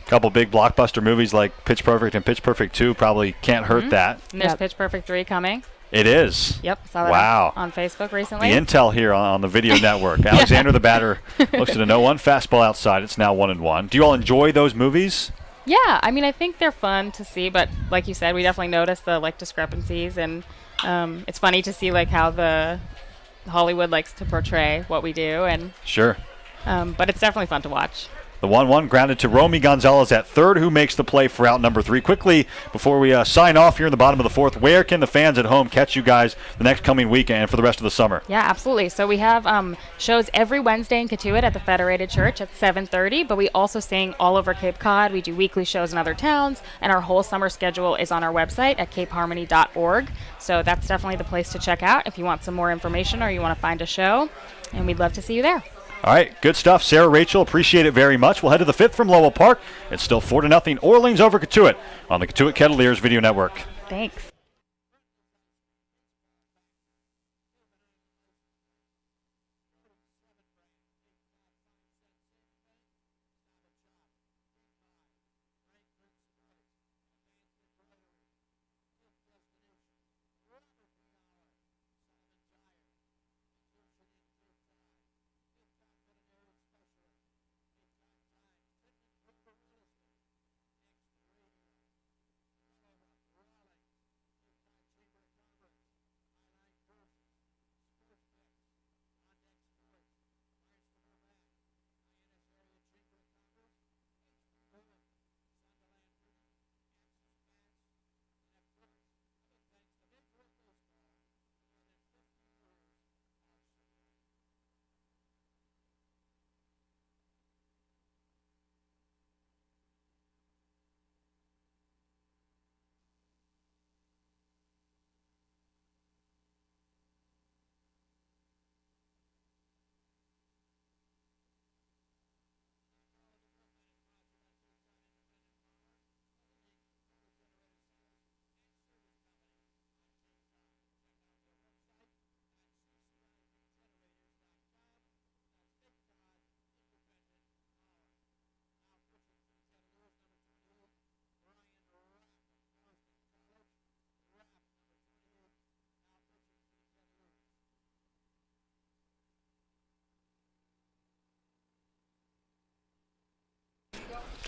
A couple big blockbuster movies like Pitch Perfect and Pitch Perfect 2 probably can't hurt that. And there's Pitch Perfect 3 coming. It is. Yep, saw that on Facebook recently. The intel here on the video network. Alexander the batter looks at a 0-1 fastball outside. It's now 1-1. Do you all enjoy those movies? Yeah, I mean, I think they're fun to see, but like you said, we definitely notice the like discrepancies, and it's funny to see like how the Hollywood likes to portray what we do, and sure. But it's definitely fun to watch. The 1-1 grounded to Romy Gonzalez at third, who makes the play for out number 3. Quickly, before we sign off here in the bottom of the 4th, where can the fans at home catch you guys the next coming weekend for the rest of the summer? Yeah, absolutely. So we have shows every Wednesday in Cotuit at the Federated Church at 7:30, but we also sing all over Cape Cod. We do weekly shows in other towns, and our whole summer schedule is on our website at capeharmony.org. So that's definitely the place to check out if you want some more information or you want to find a show, and we'd love to see you there. All right, good stuff. Sarah, Rachel, appreciate it very much. We'll head to the 5th from Lowell Park. It's still 4-0 Orleans over Cotuit on the Cotuit Kettleers Video Network. Thanks.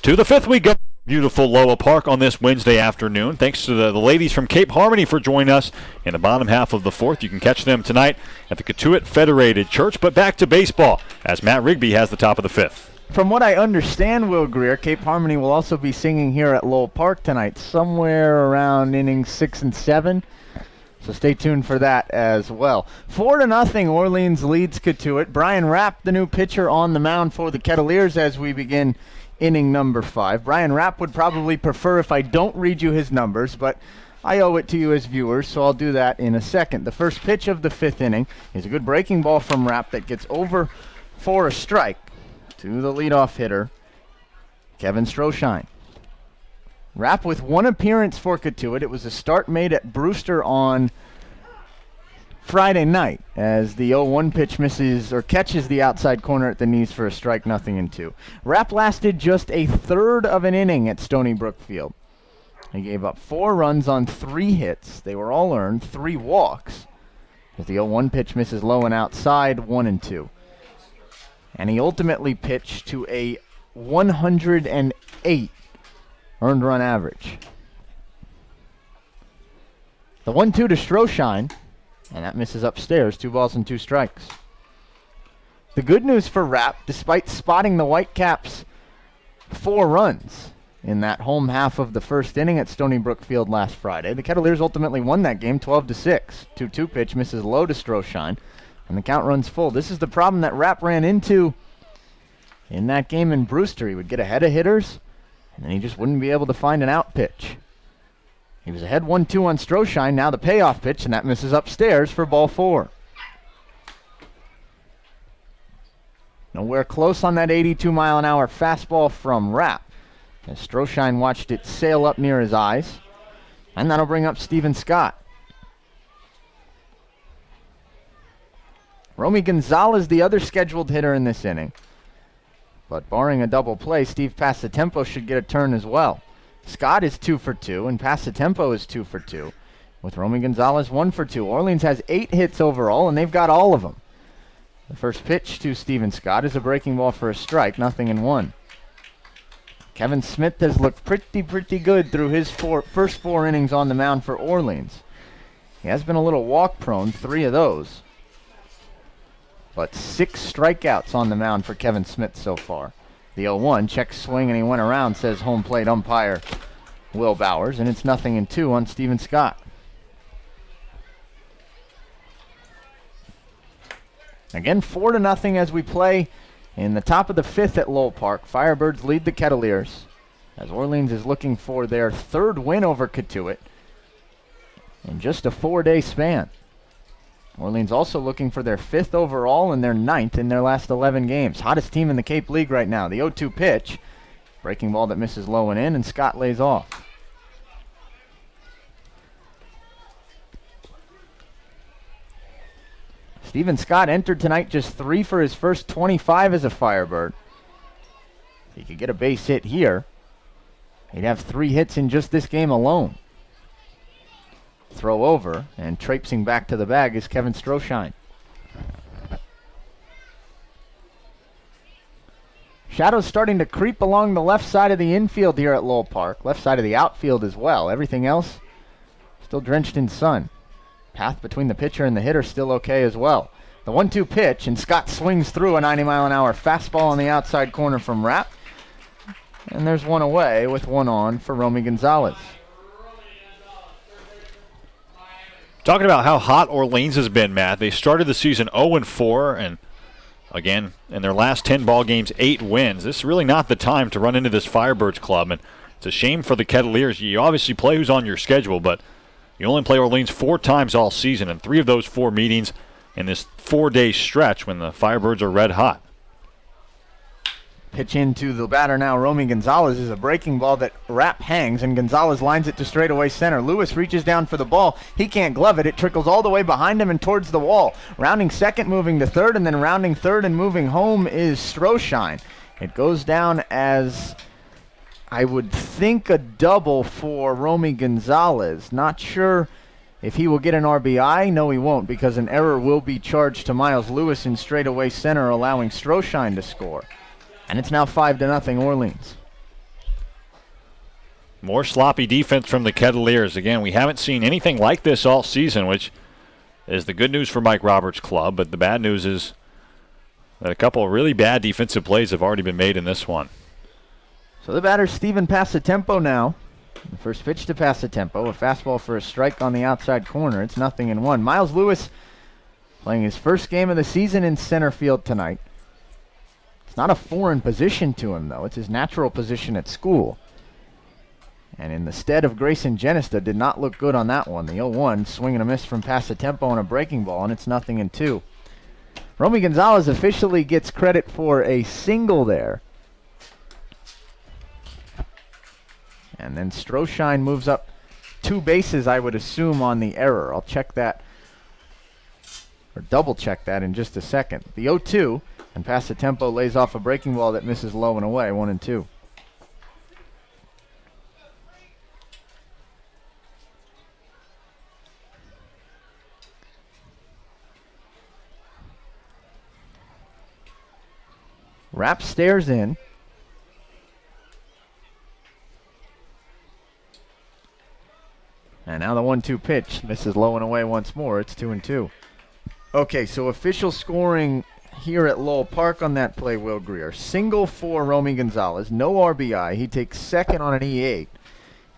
To the fifth we go. Beautiful Loa Park on this Wednesday afternoon. Thanks to the ladies from Cape Harmony for joining us in the bottom half of the fourth. You can catch them tonight at the Cotuit Federated Church. But back to baseball as Matt Rigby has the top of the fifth. From what I understand, Will Greer, Cape Harmony will also be singing here at Lowell Park tonight, somewhere around innings 6 and 7. So stay tuned for that as well. 4-0, Orleans leads Cotuit. Brian Rapp, the new pitcher on the mound for the Kettleers as we begin inning number 5. Brian Rapp would probably prefer if I don't read you his numbers, but I owe it to you as viewers, so I'll do that in a second. The first pitch of the 5th inning is a good breaking ball from Rapp that gets over for a strike to the leadoff hitter, Kevin Stroshine. Rapp with one appearance for Cotuit. It was a start made at Brewster on Friday night as the 0-1 pitch misses or catches the outside corner at the knees for a strike, 0-2. Rapp lasted just a third of an inning at Stony Brook Field. He gave up 4 runs on 3 hits. They were all earned, 3 walks. As the 0-1 pitch misses low and outside, 1-2. And he ultimately pitched to a 108 earned run average. The 1-2 to Stroshine, and that misses upstairs, 2 balls and 2 strikes. The good news for Rapp, despite spotting the Whitecaps 4 runs in that home half of the first inning at Stony Brook Field last Friday, the Kettleers ultimately won that game 12-6. 2-2 pitch misses low to Stroshine, and the count runs full. This is the problem that Rapp ran into in that game in Brewster. He would get ahead of hitters, and then he just wouldn't be able to find an out pitch. He was ahead 1-2 on Stroshine, now the payoff pitch, and that misses upstairs for ball 4. Nowhere close on that 82-mile-an-hour fastball from Rapp, as Stroshine watched it sail up near his eyes, and that'll bring up Steven Scott. Romy Gonzalez, the other scheduled hitter in this inning. But barring a double play, Steve Passatempo should get a turn as well. Scott is 2 for 2, and Passatempo is 2 for 2, with Romy Gonzalez 1 for 2. Orleans has 8 hits overall, and they've got all of them. The first pitch to Steven Scott is a breaking ball for a strike, 0-1. Kevin Smith has looked pretty good through his first 4 innings on the mound for Orleans. He has been a little walk-prone, 3 of those. But 6 strikeouts on the mound for Kevin Smith so far. The 0-1, check swing, and he went around, says home plate umpire Will Bowers, and it's 0-2 on Steven Scott. Again, 4-0 as we play in the top of the 5th at Lowell Park. Firebirds lead the Kettleers as Orleans is looking for their 3rd win over Cotuit in just a 4-day span. Orleans also looking for their 5th overall and their 9th in their last 11 games. Hottest team in the Cape League right now. The 0-2 pitch. Breaking ball that misses low and in, and Scott lays off. Steven Scott entered tonight just 3 for his first 25 as a Firebird. If he could get a base hit here, he'd have 3 hits in just this game alone. Throw over, and traipsing back to the bag is Kevin Stroshine. Shadows starting to creep along the left side of the infield here at Lowell Park. Left side of the outfield as well. Everything else still drenched in sun. Path between the pitcher and the hitter still okay as well. The 1-2 pitch, and Scott swings through a 90-mile-an-hour fastball on the outside corner from Rapp. And there's one away with one on for Romy Gonzalez. Talking about how hot Orleans has been, Matt. They started the season 0-4, and again, in their last 10 ball games, 8 wins. This is really not the time to run into this Firebirds club, and it's a shame for the Kettleers. You obviously play who's on your schedule, but you only play Orleans 4 times all season, and 3 of those 4 meetings in this 4-day stretch when the Firebirds are red hot. Pitch into the batter now, Romy Gonzalez, is a breaking ball that Rapp hangs, and Gonzalez lines it to straightaway center. Lewis reaches down for the ball. He can't glove it. It trickles all the way behind him and towards the wall. Rounding second, moving to third, and then rounding third and moving home is Stroshine. It goes down as, I would think, a double for Romy Gonzalez. Not sure if he will get an RBI. No, he won't, because an error will be charged to Miles Lewis in straightaway center, allowing Stroshine to score. And it's now 5-0 Orleans. More sloppy defense from the Kettleers. Again, we haven't seen anything like this all season, which is the good news for Mike Roberts' club, but the bad news is that a couple of really bad defensive plays have already been made in this one. So the batter, Steven Passatempo now. The first pitch to Passatempo, a fastball for a strike on the outside corner. It's 0-1. Miles Lewis playing his first game of the season in center field tonight. It's not a foreign position to him, though. It's his natural position at school. And in the stead of Grayson Genista, did not look good on that one. The 0-1, swing and a miss from Passatempo on a breaking ball, and it's 0-2. Romy Gonzalez officially gets credit for a single there. And then Stroshine moves up 2 bases, I would assume, on the error. I'll check that, or double check that in just a second. The 0-2, and Passatempo lays off a breaking ball that misses low and away, 1-2. Rapp stares in. And now the 1-2 pitch. Misses low and away once more. It's 2-2. Okay, so official scoring here at Lowell Park on that play, Will Greer. Single for Romy Gonzalez. No RBI. He takes second on an E8.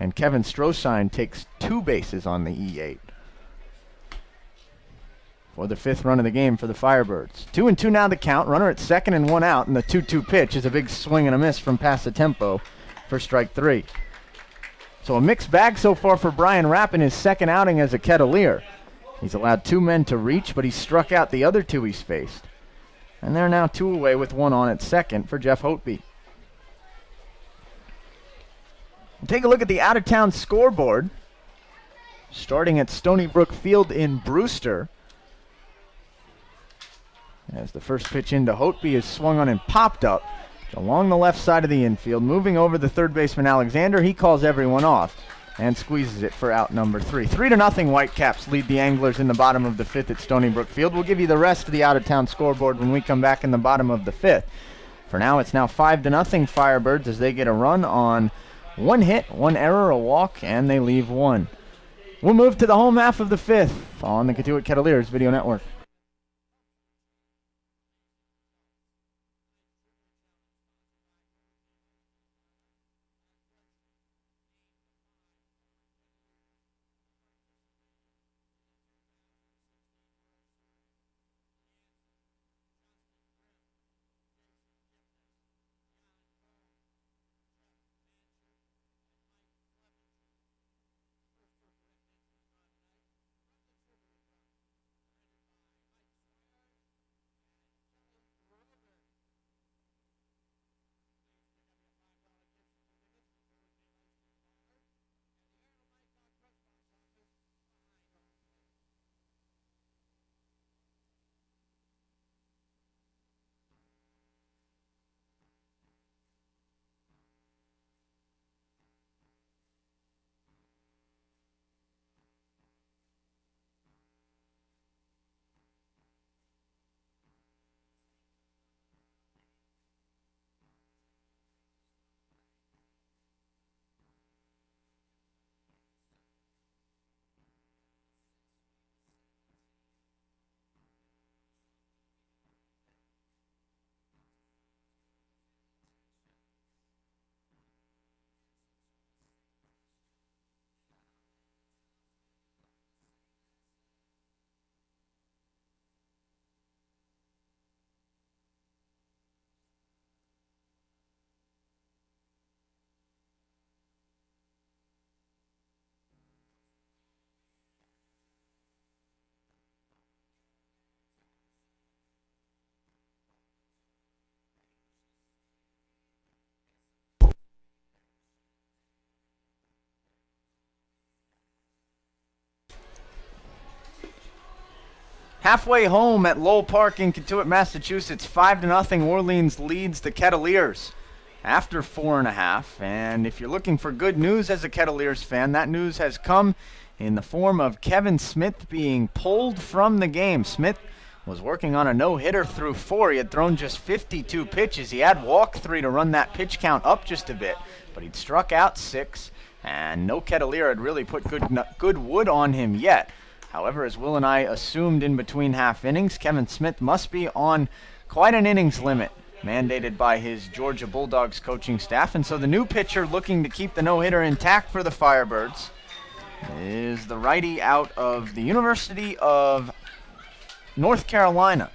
And Kevin Stroshine takes 2 bases on the E8. For the 5th run of the game for the Firebirds. 2-2 now the count. Runner at second and 1 out. And the 2-2 pitch is a big swing and a miss from Passatempo for strike 3. So a mixed bag so far for Brian Rapp in his second outing as a Kettleer. He's allowed 2 men to reach, but he struck out the other 2 he's faced. And they're now 2 away with 1 on at second for Jeff Hotby. Take a look at the out-of-town scoreboard. Starting at Stony Brook Field in Brewster. As the first pitch into Hotby is swung on and popped up along the left side of the infield. Moving over the third baseman Alexander, he calls everyone off and squeezes it for out number 3. 3-0 Whitecaps lead the Anglers in the bottom of the 5th at Stony Brook Field. We'll give you the rest of the out-of-town scoreboard when we come back in the bottom of the 5th. For now, it's now 5-0 Firebirds as they get a run on 1 hit, 1 error, a walk, and they leave 1. We'll move to the home half of the 5th on the Cotuit Kettleers Video Network. Halfway home at Lowell Park in Cotuit, Massachusetts, 5-0 Orleans leads the Kettleers after 4.5. And if you're looking for good news as a Kettleers fan, that news has come in the form of Kevin Smith being pulled from the game. Smith was working on a no-hitter through 4. He had thrown just 52 pitches. He had walked 3 to run that pitch count up just a bit, but he'd struck out 6 And no Kettleer had really put good wood on him yet. However, as Will and I assumed in between half innings, Kevin Smith must be on quite an innings limit, mandated by his Georgia Bulldogs coaching staff. And so the new pitcher looking to keep the no-hitter intact for the Firebirds is the righty out of the University of North Carolina,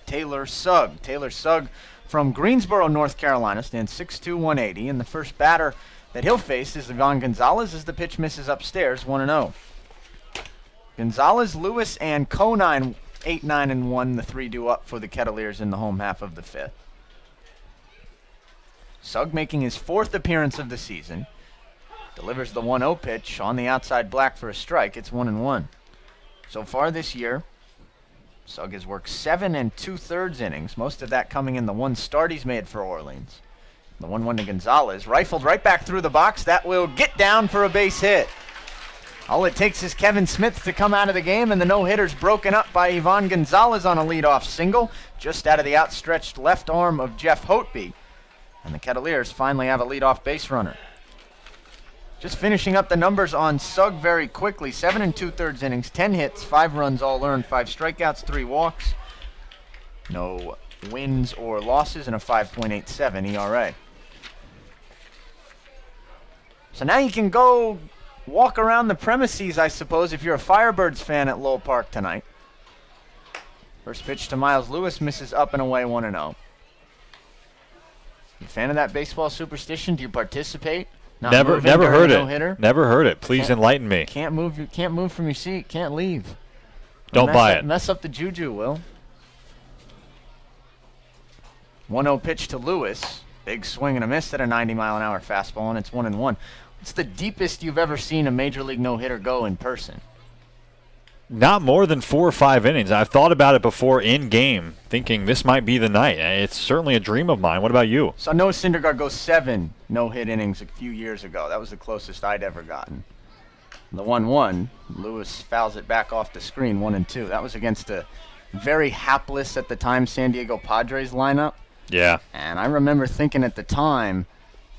Taylor Sugg. Taylor Sugg from Greensboro, North Carolina, stands 6'2", 180. And the first batter that he'll face is Ivan Gonzalez as the pitch misses upstairs, 1-0. Gonzalez, Lewis, and Conine, 8, 9, and 1, the three due up for the Kettleers in the home half of the fifth. Sugg making his 4th appearance of the season. Delivers the 1-0 pitch on the outside black for a strike. It's 1-1. So far this year, Sugg has worked 7 2/3 innings, most of that coming in the one start he's made for Orleans. The 1-1 to Gonzalez, rifled right back through the box. That will get down for a base hit. All it takes is Kevin Smith to come out of the game, and the no-hitter's broken up by Ivan Gonzalez on a leadoff single, just out of the outstretched left arm of Jeff Hotby. And the Kettleers finally have a leadoff base runner. Just finishing up the numbers on Sugg very quickly. 7 2/3 innings, 10 hits, 5 runs all earned, 5 strikeouts, 3 walks. No wins or losses, and a 5.87 ERA. So now you can go walk around the premises, I suppose, if you're a Firebirds fan at Lowell Park tonight. First pitch to Miles Lewis, misses up and away, 1-0. You a fan of that baseball superstition? Do you participate? Never heard it. Never heard it. Please enlighten me. Can't move from your seat. Can't leave. Don't buy it. Mess up the juju, Will. 1-0 pitch to Lewis. Big swing and a miss at a 90-mile-an-hour fastball, and it's 1-1. What's the deepest you've ever seen a Major League no-hitter go in person? Not more than 4 or 5 innings. I've thought about it before in game, thinking this might be the night. It's certainly a dream of mine. What about you? So Noah Syndergaard goes 7 no-hit innings a few years ago. That was the closest I'd ever gotten. The 1-1, Lewis fouls it back off the screen, 1-2. That was against a very hapless at the time San Diego Padres lineup. Yeah. And I remember thinking at the time,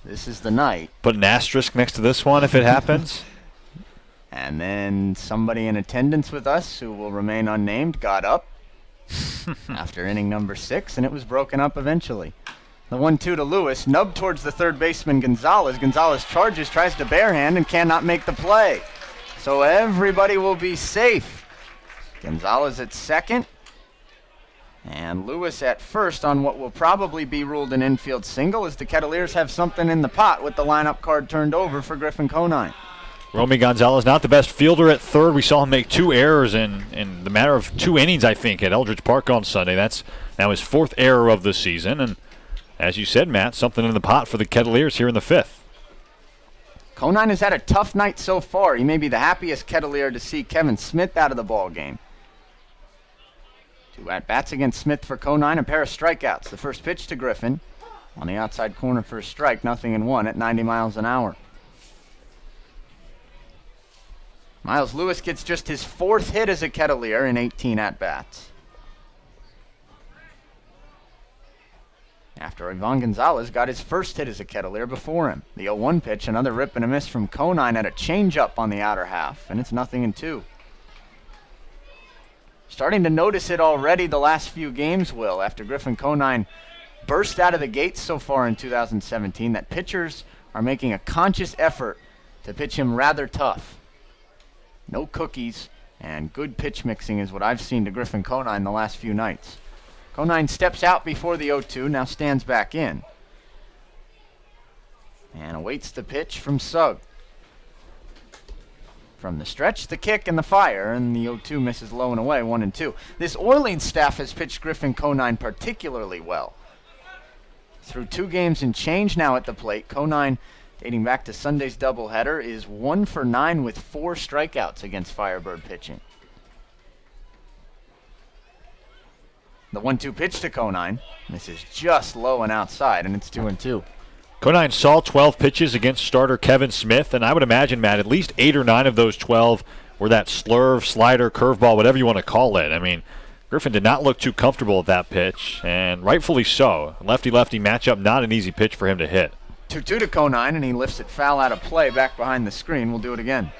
this is the night. Put an asterisk next to this one if it happens. And then somebody in attendance with us, who will remain unnamed, got up after inning number 6, and it was broken up eventually. The 1-2 to Lewis, nubbed towards the third baseman Gonzalez. Gonzalez charges, tries to barehand, and cannot make the play. So everybody will be safe. Gonzalez at second, and Lewis at first on what will probably be ruled an infield single, as the Kettleers have something in the pot with the lineup card turned over for Griffin Conine. Romy Gonzalez, not the best fielder at third. We saw him make 2 errors in the matter of 2 innings, I think, at Eldridge Park on Sunday. That's now his 4th error of the season. And as you said, Matt, something in the pot for the Kettleers here in the 5th. Conine has had a tough night so far. He may be the happiest Kettleer to see Kevin Smith out of the ball game. 2 at-bats against Smith for Conine, a pair of strikeouts. The first pitch to Griffin on the outside corner for a strike, 0-1 at 90 miles an hour. Miles Lewis gets just his 4th hit as a Kettleer in 18 at-bats. After Ivan Gonzalez got his first hit as a Kettleer before him. The 0-1 pitch, another rip and a miss from Conine at a changeup on the outer half, and it's 0-2. Starting to notice it already the last few games, Will, after Griffin Conine burst out of the gates so far in 2017, that pitchers are making a conscious effort to pitch him rather tough. No cookies, and good pitch mixing is what I've seen to Griffin Conine the last few nights. Conine steps out before the 0-2, now stands back in. And awaits the pitch from Sugg. From the stretch, the kick, and the fire, and the 0-2 misses low and away, 1-2. This Orleans staff has pitched Griffin Conine particularly well. Through 2 games and change now at the plate, Conine, dating back to Sunday's doubleheader, is 1 for 9 with 4 strikeouts against Firebird pitching. The 1-2 pitch to Conine. This is just low and outside, and it's 2-2. Conine saw 12 pitches against starter Kevin Smith, and I would imagine, Matt, at least 8 or 9 of those 12 were that slurve, slider, curveball, whatever you want to call it. I mean, Griffin did not look too comfortable at that pitch, and rightfully so. Lefty-lefty matchup, not an easy pitch for him to hit. 2-2 to Conine, and he lifts it foul out of play back behind the screen. We'll do it again.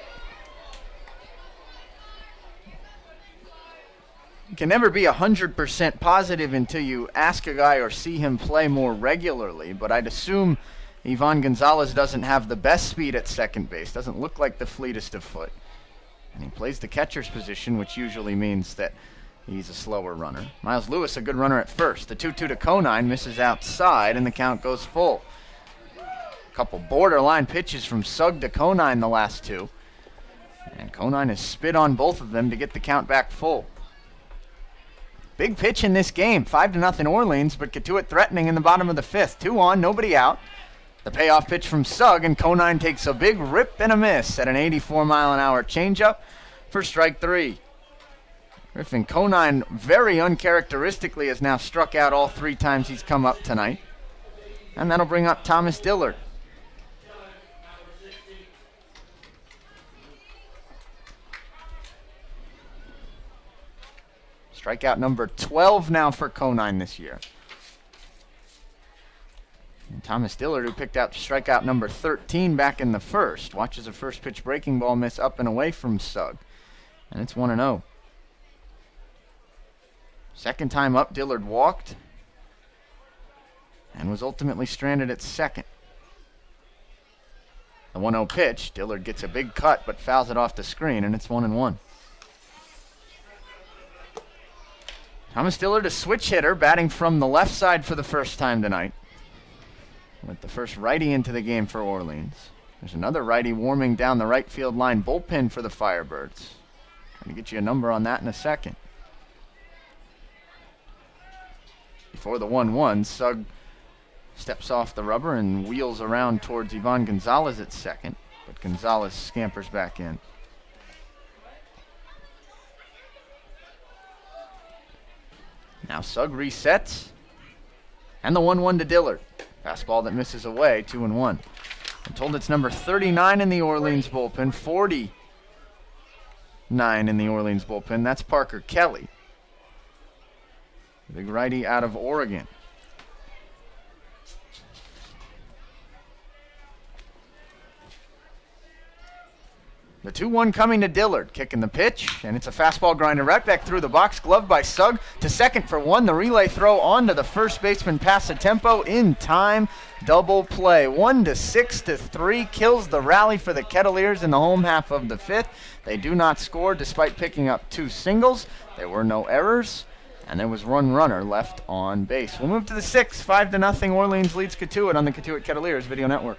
You can never be 100% positive until you ask a guy or see him play more regularly, but I'd assume Ivan Gonzalez doesn't have the best speed at second base, doesn't look like the fleetest of foot. And he plays the catcher's position, which usually means that he's a slower runner. Miles Lewis, a good runner at first. The 2-2 to Conine misses outside, and the count goes full. A couple borderline pitches from Sugg to Conine the last two. And Conine has spit on both of them to get the count back full. Big pitch in this game, 5-0 Orleans, but Cotuit threatening in the bottom of the fifth. 2 on, nobody out. The payoff pitch from Sugg, and Conine takes a big rip and a miss at an 84-mile-an-hour changeup for strike 3. Griffin Conine, very uncharacteristically, has now struck out all 3 times he's come up tonight. And that'll bring up Thomas Dillard. Strikeout number 12 now for Conine this year. And Thomas Dillard, who picked out strikeout number 13 back in the first, watches a first pitch breaking ball miss up and away from Sugg. And it's 1-0. Second time up, Dillard walked and was ultimately stranded at second. The 1-0 pitch, Dillard gets a big cut but fouls it off the screen, and it's 1-1. Thomas Dillard, a switch hitter, batting from the left side for the first time tonight, with the first righty into the game for Orleans. There's another righty warming down the right field line bullpen for the Firebirds. Trying to get you a number on that in a second. Before the 1-1, Sugg steps off the rubber and wheels around towards Ivan Gonzalez at second, but Gonzalez scampers back in. Now Sugg resets, and the 1-1 to Dillard. Fastball that misses away, 2-1. I'm told it's number 39 in the Orleans bullpen, 49 in the Orleans bullpen. That's Parker Kelly, big righty out of Oregon. The 2-1 coming to Dillard, kicking the pitch, and it's a fastball grinder right back through the box, gloved by Sugg to second for 1. The relay throw onto the first baseman, Passatempo in time, double play. 1-6-3 kills the rally for the Kettleers in the home half of the fifth. They do not score despite picking up 2 singles. There were no errors, and there was one runner left on base. We'll move to the 6th, 5-0 Orleans leads Cotuit on the Cotuit Kettleers Video Network.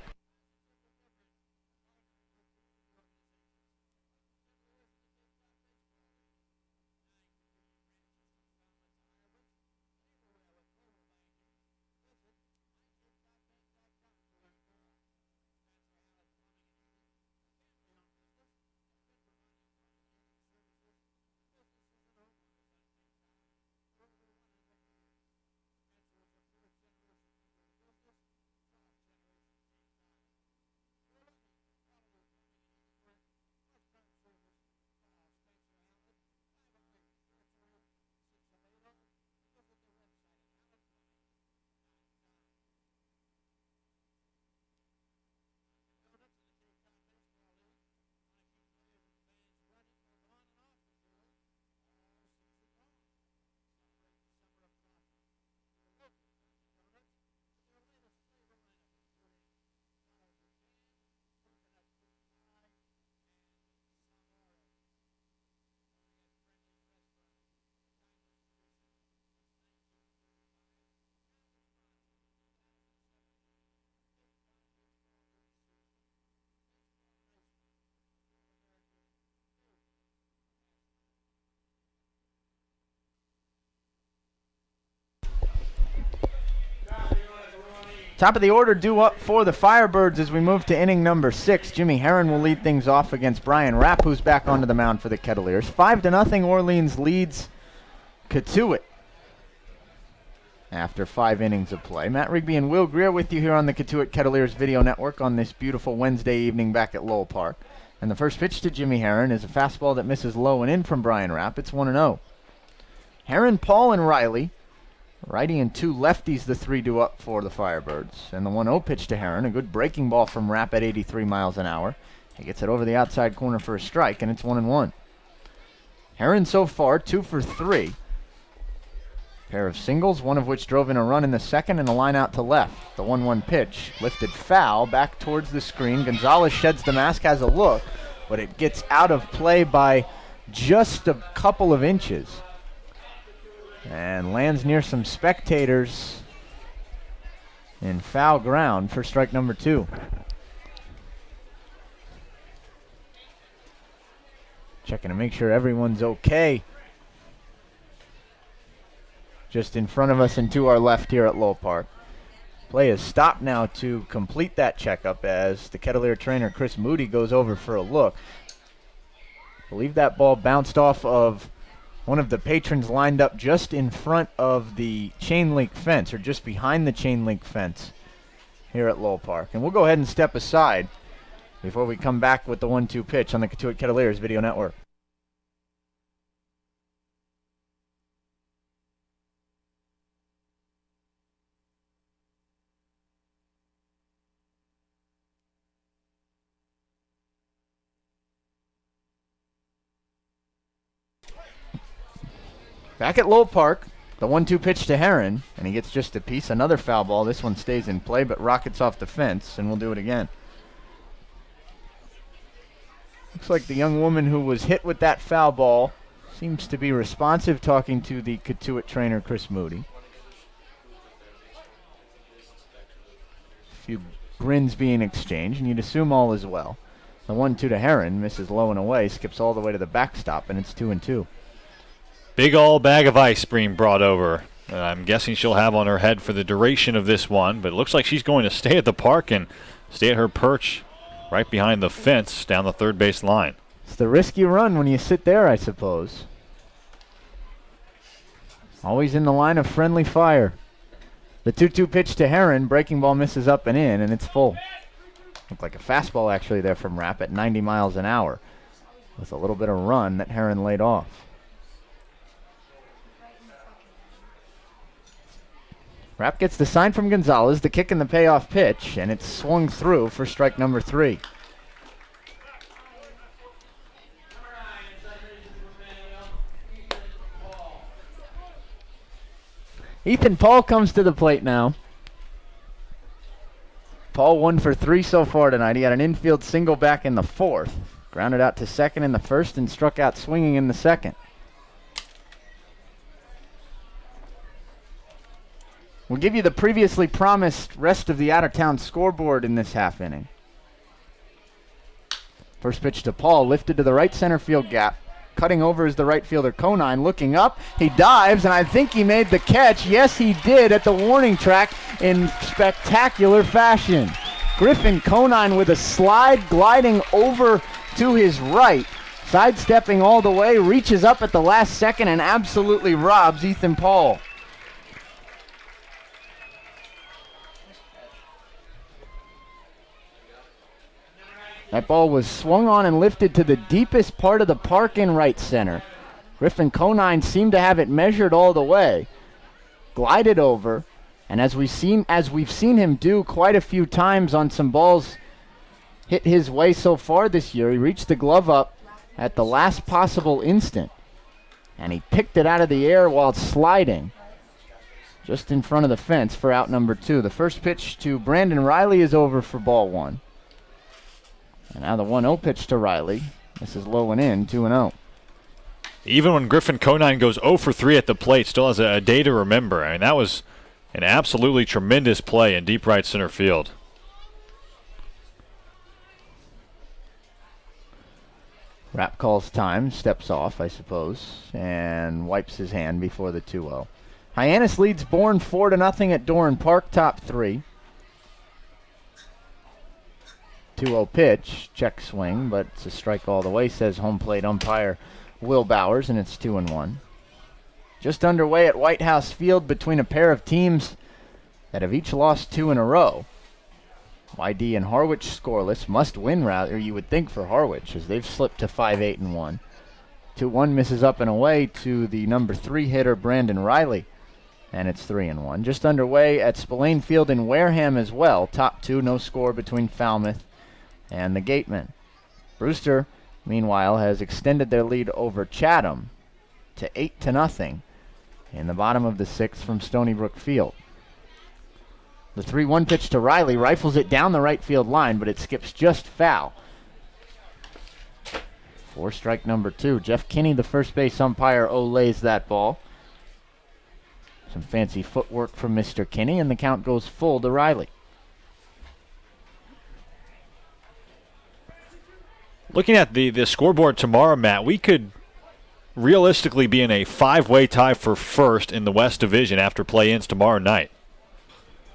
Top of the order due up for the Firebirds as we move to inning number 6. Jimmy Herron will lead things off against Brian Rapp, who's back onto the mound for the Kettleers. 5-0 Orleans leads Cotuit after 5 innings of play. Matt Rigby and Will Greer with you here on the Cotuit Kettleers Video Network on this beautiful Wednesday evening back at Lowell Park. And the first pitch to Jimmy Herron is a fastball that misses low and in from Brian Rapp. It's 1-0. Herron, Paul, and Riley Righty and two lefties, the 3-2 up for the Firebirds. And the 1-0 pitch to Heron. A good breaking ball from Rapp at 83 miles an hour. He gets it over the outside corner for a strike, and it's 1-1. Heron so far 2 for 3. Pair of singles, one of which drove in a run in the second, and a line out to left. The 1-1 pitch lifted foul back towards the screen. Gonzalez sheds the mask, has a look, but it gets out of play by just a couple of inches and lands near some spectators in foul ground for strike number 2. Checking to make sure everyone's okay. Just in front of us and to our left here at Lowell Park. Play is stopped now to complete that checkup as the Kettleer trainer Chris Moody goes over for a look. I believe that ball bounced off of one of the patrons lined up just in front of the chain link fence, or just behind the chain link fence here at Lowell Park. And we'll go ahead and step aside before we come back with the 1-2 pitch on the Cotuit Kettleers Video Network. Back at Lowell Park, the 1-2 pitch to Heron, and he gets just a piece. Another foul ball. This one stays in play, but rockets off the fence, and we'll do it again. Looks like the young woman who was hit with that foul ball seems to be responsive, talking to the Cotuit trainer, Chris Moody. A few grins being exchanged, and you'd assume all is well. The 1-2 to Heron misses low and away, skips all the way to the backstop, and it's 2-2. Big old bag of ice being brought over. I'm guessing she'll have on her head for the duration of this one, but it looks like she's going to stay at the park and stay at her perch right behind the fence down the third base line. It's the risk you run when you sit there, I suppose. Always in the line of friendly fire. The 2-2 pitch to Heron, breaking ball misses up and in, and it's full. Looked like a fastball actually there from Rapp at 90 miles an hour with a little bit of run that Heron laid off. Rapp gets the sign from Gonzalez, the kick and the payoff pitch, and it's swung through for strike number 3. Ethan Paul comes to the plate now. Paul 1 for 3 so far tonight. He had an infield single back in the 4th, grounded out to second in the 1st, and struck out swinging in the 2nd. We'll give you the previously promised rest of the out-of-town scoreboard in this half inning. First pitch to Paul, lifted to the right center field gap. Cutting over is the right fielder Conine, looking up. He dives, and I think he made the catch. Yes, he did at the warning track in spectacular fashion. Griffin Conine with a slide gliding over to his right. Sidestepping all the way, reaches up at the last second and absolutely robs Ethan Paul. That ball was swung on and lifted to the deepest part of the park in right center. Griffin Conine seemed to have it measured all the way. Glided over, and as we've seen him do quite a few times on some balls hit his way so far this year, he reached the glove up at the last possible instant. And he picked it out of the air while sliding just in front of the fence for out number 2. The first pitch to Brandon Riley is over for ball 1. And now the 1-0 pitch to Riley. This is low and in, 2-0. Even when Griffin Conine goes 0 for 3 at the plate, still has a day to remember. I mean, that was an absolutely tremendous play in deep right center field. Rapp calls time, steps off, I suppose, and wipes his hand before the 2-0. Hyannis leads Bourne 4-0 at Doran Park, top 3. 2-0 pitch, check swing, but it's a strike all the way, says home plate umpire Will Bowers, and it's 2-1. Just underway at White House Field between a pair of teams that have each lost 2 in a row. YD and Harwich scoreless, must win rather, you would think, for Harwich, as they've slipped to 5-8-1. 2-1 misses up and away to the number 3 hitter Brandon Riley. And it's 3-1. Just underway at Spillane Field in Wareham as well. Top two, no score between Falmouth and the Gatemen. Brewster, meanwhile, has extended their lead over Chatham to 8-0 in the bottom of the sixth from Stony Brook Field. The 3-1 pitch to Riley rifles it down the right field line, but it skips just foul. For strike number 2. Jeff Kinney, the first base umpire, olays that ball. Some fancy footwork from Mr. Kinney, and the count goes full to Riley. Looking at the scoreboard tomorrow, Matt, we could realistically be in a 5-way tie for first in the West Division after play-ins tomorrow night.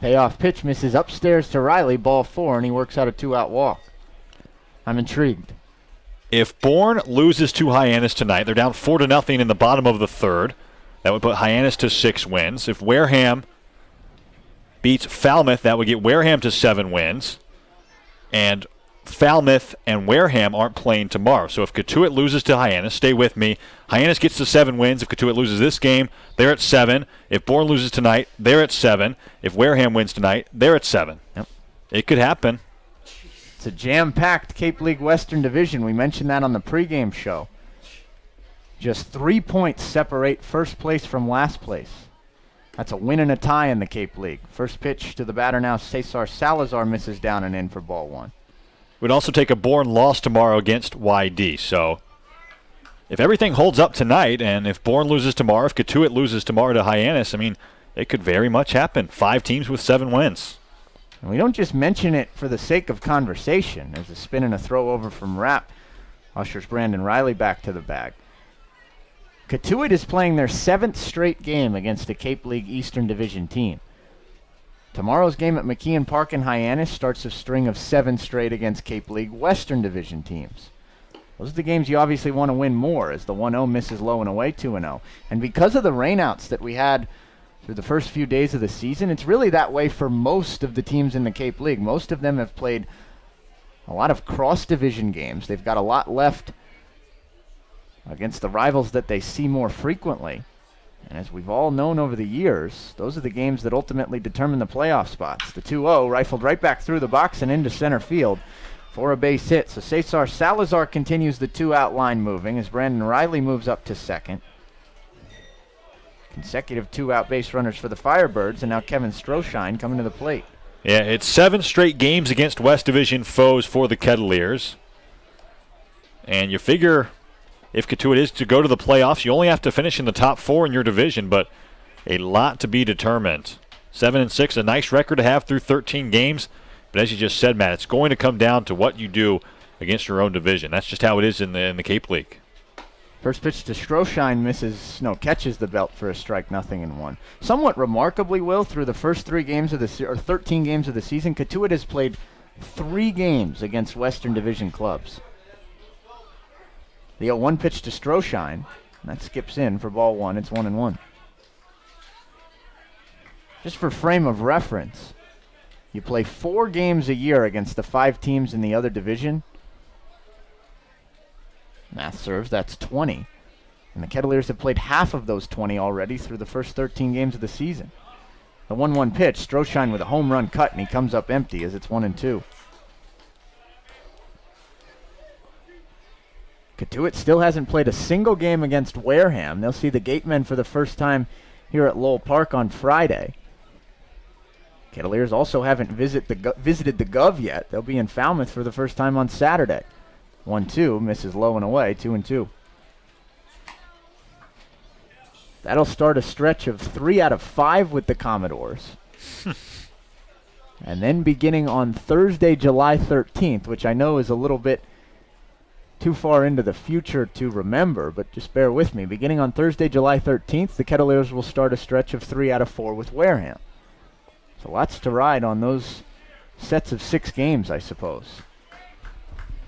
Payoff pitch misses upstairs to Riley, ball 4, and he works out a 2-out walk. I'm intrigued. If Bourne loses to Hyannis tonight, they're down 4-0 in the bottom of the third. That would put Hyannis to 6 wins. If Wareham beats Falmouth, that would get Wareham to 7 wins. And Falmouth and Wareham aren't playing tomorrow. So if Cotuit loses to Hyannis, stay with me. Hyannis gets to 7 wins. If Cotuit loses this game, they're at 7. If Bourne loses tonight, they're at 7. If Wareham wins tonight, they're at 7. Yep. It could happen. It's a jam-packed Cape League Western Division. We mentioned that on the pregame show. Just 3 points separate first place from last place. That's a win and a tie in the Cape League. First pitch to the batter now, Cesar Salazar, misses down and in for ball 1. Would also take a Bourne loss tomorrow against YD. So if everything holds up tonight, and if Bourne loses tomorrow, if Cotuit loses tomorrow to Hyannis, I mean, it could very much happen. 5 teams with 7 wins. And we don't just mention it for the sake of conversation. There's a spin and a throw over from Rapp. Ushers Brandon Riley back to the bag. Cotuit is playing their 7th straight game against a Cape League Eastern Division team. Tomorrow's game at McKeon Park in Hyannis starts a string of 7 straight against Cape League Western Division teams. Those are the games you obviously want to win more, as the 1-0 misses low and away 2-0. And because of the rainouts that we had through the first few days of the season, it's really that way for most of the teams in the Cape League. Most of them have played a lot of cross-division games. They've got a lot left against the rivals that they see more frequently. And as we've all known over the years, those are the games that ultimately determine the playoff spots. The 2-0 rifled right back through the box and into center field for a base hit. So Cesar Salazar continues the 2-out line moving as Brandon Riley moves up to second. Consecutive 2-out base runners for the Firebirds, and now Kevin Stroshine coming to the plate. Yeah, it's 7 straight games against West Division foes for the Kettleers. And you figure if Cotuit is to go to the playoffs, you only have to finish in the top 4 in your division, but a lot to be determined. 7-6, a nice record to have through 13 games. But as you just said, Matt, it's going to come down to what you do against your own division. That's just how it is in the Cape League. First pitch to Stroshine catches the belt for a strike, 0-1. Somewhat remarkably, Will, through the first 13 games of the season, Cotuit has played 3 games against Western Division clubs. The 0-1 pitch to Stroshine, that skips in for ball 1. It's 1-1. Just for frame of reference, you play 4 games a year against the 5 teams in the other division. Math serves, that's 20. And the Kettleers have played half of those 20 already through the first 13 games of the season. The 1-1 pitch, Stroshine with a home run cut, and he comes up empty as it's 1-2. Cotuit still hasn't played a single game against Wareham. They'll see the Gatemen for the first time here at Lowell Park on Friday. Kettleers also haven't visited the Gov yet. They'll be in Falmouth for the first time on Saturday. 1-2, misses low and away, 2-2. That'll start a stretch of 3 out of 5 with the Commodores. And then beginning on Thursday, July 13th, which I know is a little bit too far into the future to remember, but just bear with me. Beginning on Thursday, July 13th, the Kettleers will start a stretch of 3 out of 4 with Wareham. So lots to ride on those sets of 6 games, I suppose.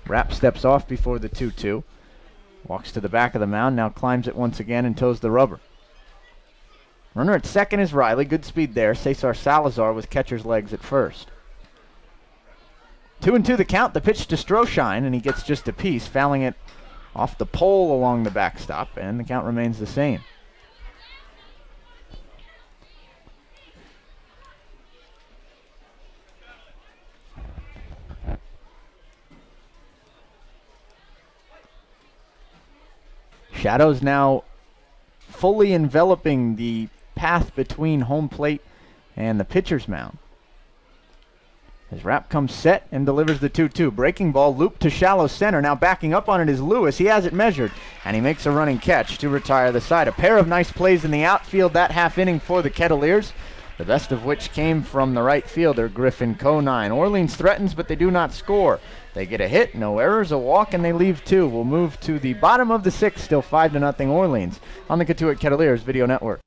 Rapp steps off before the 2-2. Walks to the back of the mound, now climbs it once again and toes the rubber. Runner at second is Riley. Good speed there. Cesar Salazar with catcher's legs at first. 2-2 the count. The pitch to Stroshine, and he gets just a piece, fouling it off the pole along the backstop, and the count remains the same. Shadows now fully enveloping the path between home plate and the pitcher's mound. His wrap comes set and delivers the 2-2. Breaking ball looped to shallow center. Now backing up on it is Lewis. He has it measured, and he makes a running catch to retire the side. A pair of nice plays in the outfield that half inning for the Kettleers, the best of which came from the right fielder, Griffin Conine. Orleans threatens, but they do not score. They get a hit, no errors, a walk, and they leave two. We'll move to the bottom of the sixth, still 5-0 Orleans on the Cotuit Kettleers Video Network.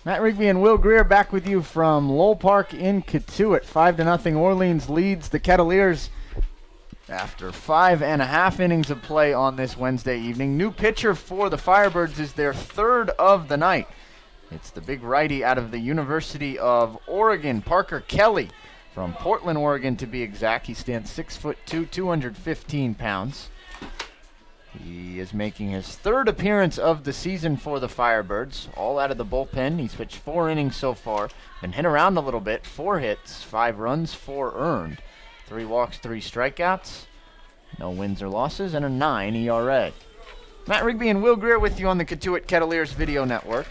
Matt Rigby and Will Greer back with you from Lowell Park in Cotuit. 5-0 Orleans leads the Kettleers after 5.5 innings of play on this Wednesday evening. New pitcher for the Firebirds is their third of the night. It's the big righty out of the University of Oregon, Parker Kelly, from Portland, Oregon to be exact. He stands 6'2", 215 pounds. He is making his third appearance of the season for the Firebirds, all out of the bullpen. He's pitched 4 innings so far, been hit around a little bit, 4 hits, 5 runs, 4 earned, 3 walks, 3 strikeouts, no wins or losses, and a 9 ERA. Matt Rigby and Will Greer with you on the Cotuit Kettleers Video Network.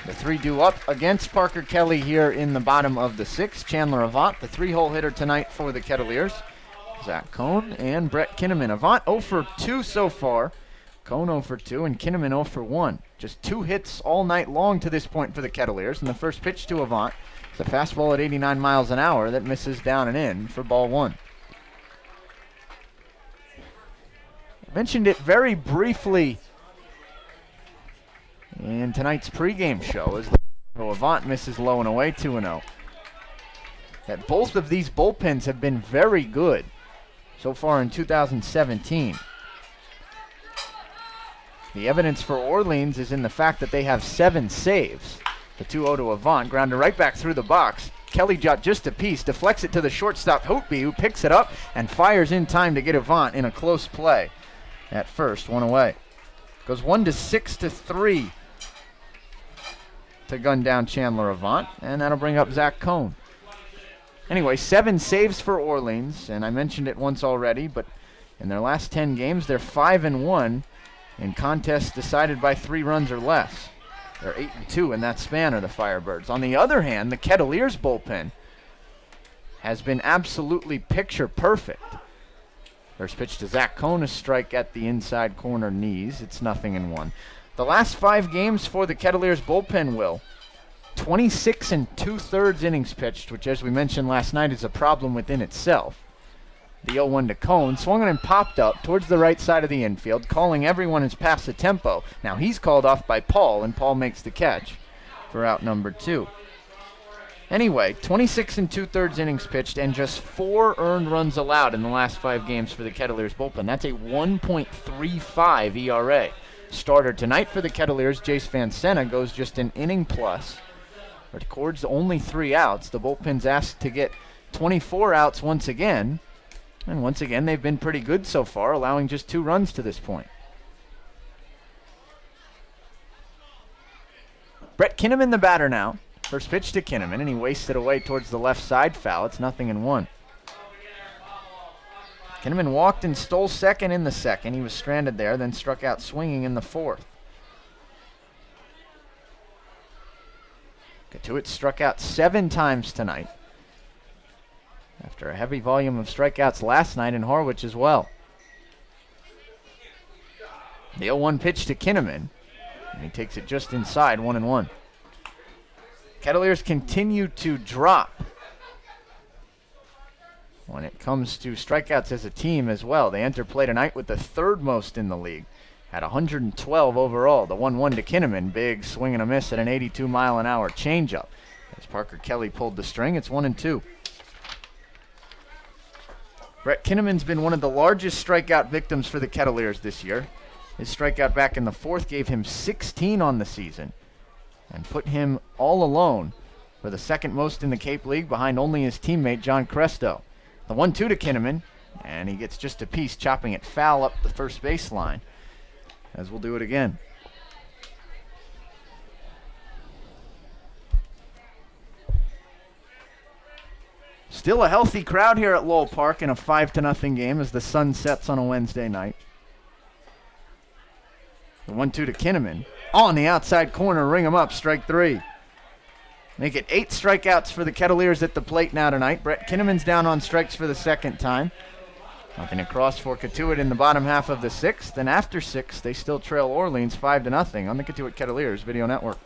The 3 due up against Parker Kelly here in the bottom of the 6th. Chandler Avant, the 3-hole hitter tonight for the Kettleers. Zach Cohn and Brett Kinnaman. Avant 0 for 2 so far. Cohn 0 for 2 and Kinnaman 0 for 1. Just 2 hits all night long to this point for the Kettleers. And the first pitch to Avant is a fastball at 89 miles an hour that misses down and in for ball 1. I mentioned it very briefly in tonight's pregame show as Avant misses low and away 2-0. That both of these bullpens have been very good so far in 2017. The evidence for Orleans is in the fact that they have 7 saves. The 2-0 to Avant, grounder right back through the box. Kelly got just a piece, deflects it to the shortstop Hootby, who picks it up and fires in time to get Avant in a close play. At first, 1 away. Goes 1-6-3 to gun down Chandler Avant, and that'll bring up Zach Cohn. Anyway, 7 saves for Orleans, and I mentioned it once already, but in their last 10 games, they're 5-1 in contests decided by 3 runs or less. They're 8-2 in that span, are the Firebirds. On the other hand, the Kettleers bullpen has been absolutely picture perfect. First pitch to Zach Cohn, a strike at the inside corner knees. It's 0-1. The last 5 games for the Kettleers bullpen, Will, 26 2/3 innings pitched, which, as we mentioned last night, is a problem within itself. The 0-1 to Cohn, swung on and popped up towards the right side of the infield, calling everyone as past the tempo. Now he's called off by Paul, and Paul makes the catch for out number 2. Anyway, 26 2/3 innings pitched and just 4 earned runs allowed in the last 5 games for the Kettleers bullpen. That's a 1.35 ERA. Starter tonight for the Kettleers, Jace Van Senna, goes just an inning plus. Records only 3 outs. The bullpen's asked to get 24 outs once again. And once again, they've been pretty good so far, allowing just 2 runs to this point. Brett Kinnaman, the batter now. First pitch to Kinnaman, and he wasted away towards the left side foul. It's 0-1. Kinnaman walked and stole second in the second. He was stranded there, then struck out swinging in the 4th. Cotuit struck out 7 times tonight, after a heavy volume of strikeouts last night in Harwich as well. The 0-1 pitch to Kinnaman, and he takes it just inside, 1-1. Kettleers continue to drop when it comes to strikeouts as a team as well. They enter play tonight with the 3rd most in the league at 112 overall. The 1-1 to Kinnaman, big swing and a miss at an 82-mile-an-hour changeup. As Parker Kelly pulled the string, it's 1-2. Brett Kinnaman's been one of the largest strikeout victims for the Kettleers this year. His strikeout back in the 4th gave him 16 on the season and put him all alone for the 2nd most in the Cape League, behind only his teammate John Cresto. The 1-2 to Kinnaman, and he gets just a piece, chopping it foul up the first baseline, as we'll do it again. Still a healthy crowd here at Lowell Park in a 5-0 game as the sun sets on a Wednesday night. The 1-2 to Kinnaman. On the outside corner, ring him up, strike 3. Make it 8 strikeouts for the Kettleers at the plate now tonight. Brett Kinnaman's down on strikes for the 2nd time. Knocking across for Cotuit in the bottom half of the 6th. And after 6, they still trail Orleans 5-0 on the Cotuit Kettleers Video Network.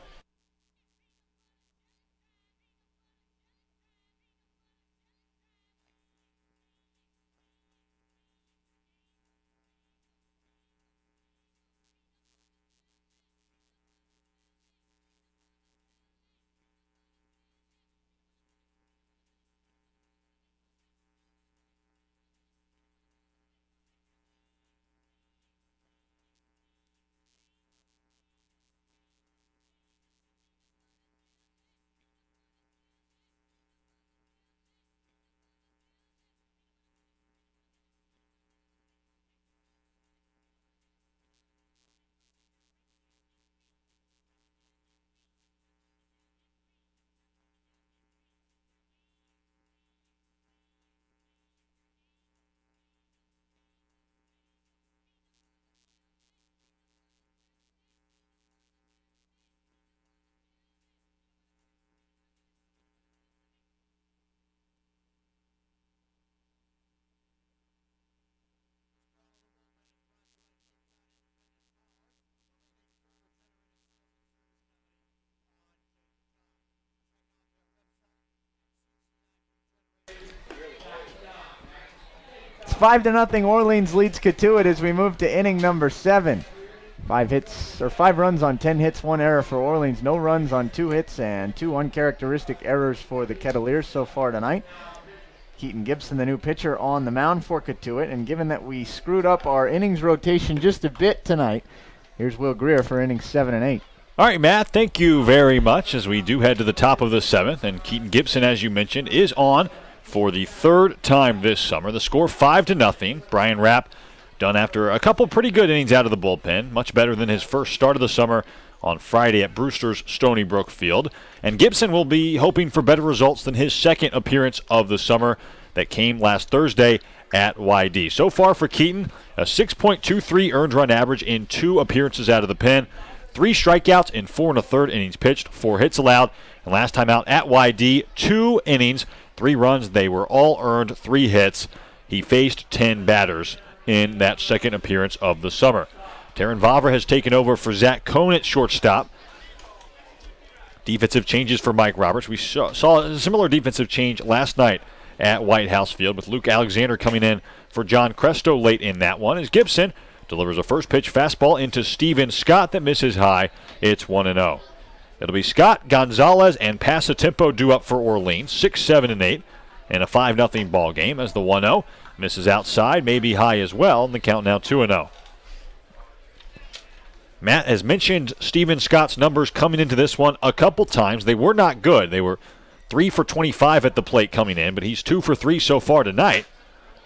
It's 5-0. Orleans leads Cotuit as we move to inning number 7. 5 runs on 10 hits, 1 error for Orleans. No runs on 2 hits and 2 uncharacteristic errors for the Kettleers so far tonight. Keaton Gibson, the new pitcher, on the mound for Cotuit. And given that we screwed up our innings rotation just a bit tonight, here's Will Greer for innings 7 and 8. All right, Matt, thank you very much as we do head to the top of the 7th. And Keaton Gibson, as you mentioned, is on for the 3rd time this summer. The score 5-0. Brian Rapp done after a couple pretty good innings out of the bullpen, much better than his first start of the summer on Friday at Brewster's Stony Brook Field. And Gibson will be hoping for better results than his 2nd appearance of the summer that came last Thursday at YD. So far for Keaton, a 6.23 earned run average in 2 appearances out of the pen, 3 strikeouts in 4 1/3 innings pitched, 4 hits allowed, and last time out at YD, 2 innings, 3 runs. They were all earned, 3 hits. He faced 10 batters in that 2nd appearance of the summer. Taryn Vavra has taken over for Zach Cohn at shortstop. Defensive changes for Mike Roberts. We saw a similar defensive change last night at White House Field with Luke Alexander coming in for John Cresto late in that one as Gibson delivers a first pitch fastball into Steven Scott that misses high. It's 1-0. It'll be Scott, Gonzalez, and Passatempo due up for Orleans, 6, 7, and 8, and a 5-0 ball game as the 1-0 misses outside, maybe high as well, and the count now 2-0. Matt has mentioned Steven Scott's numbers coming into this one a couple times. They were not good. They were 3 for 25 at the plate coming in, but he's 2 for 3 so far tonight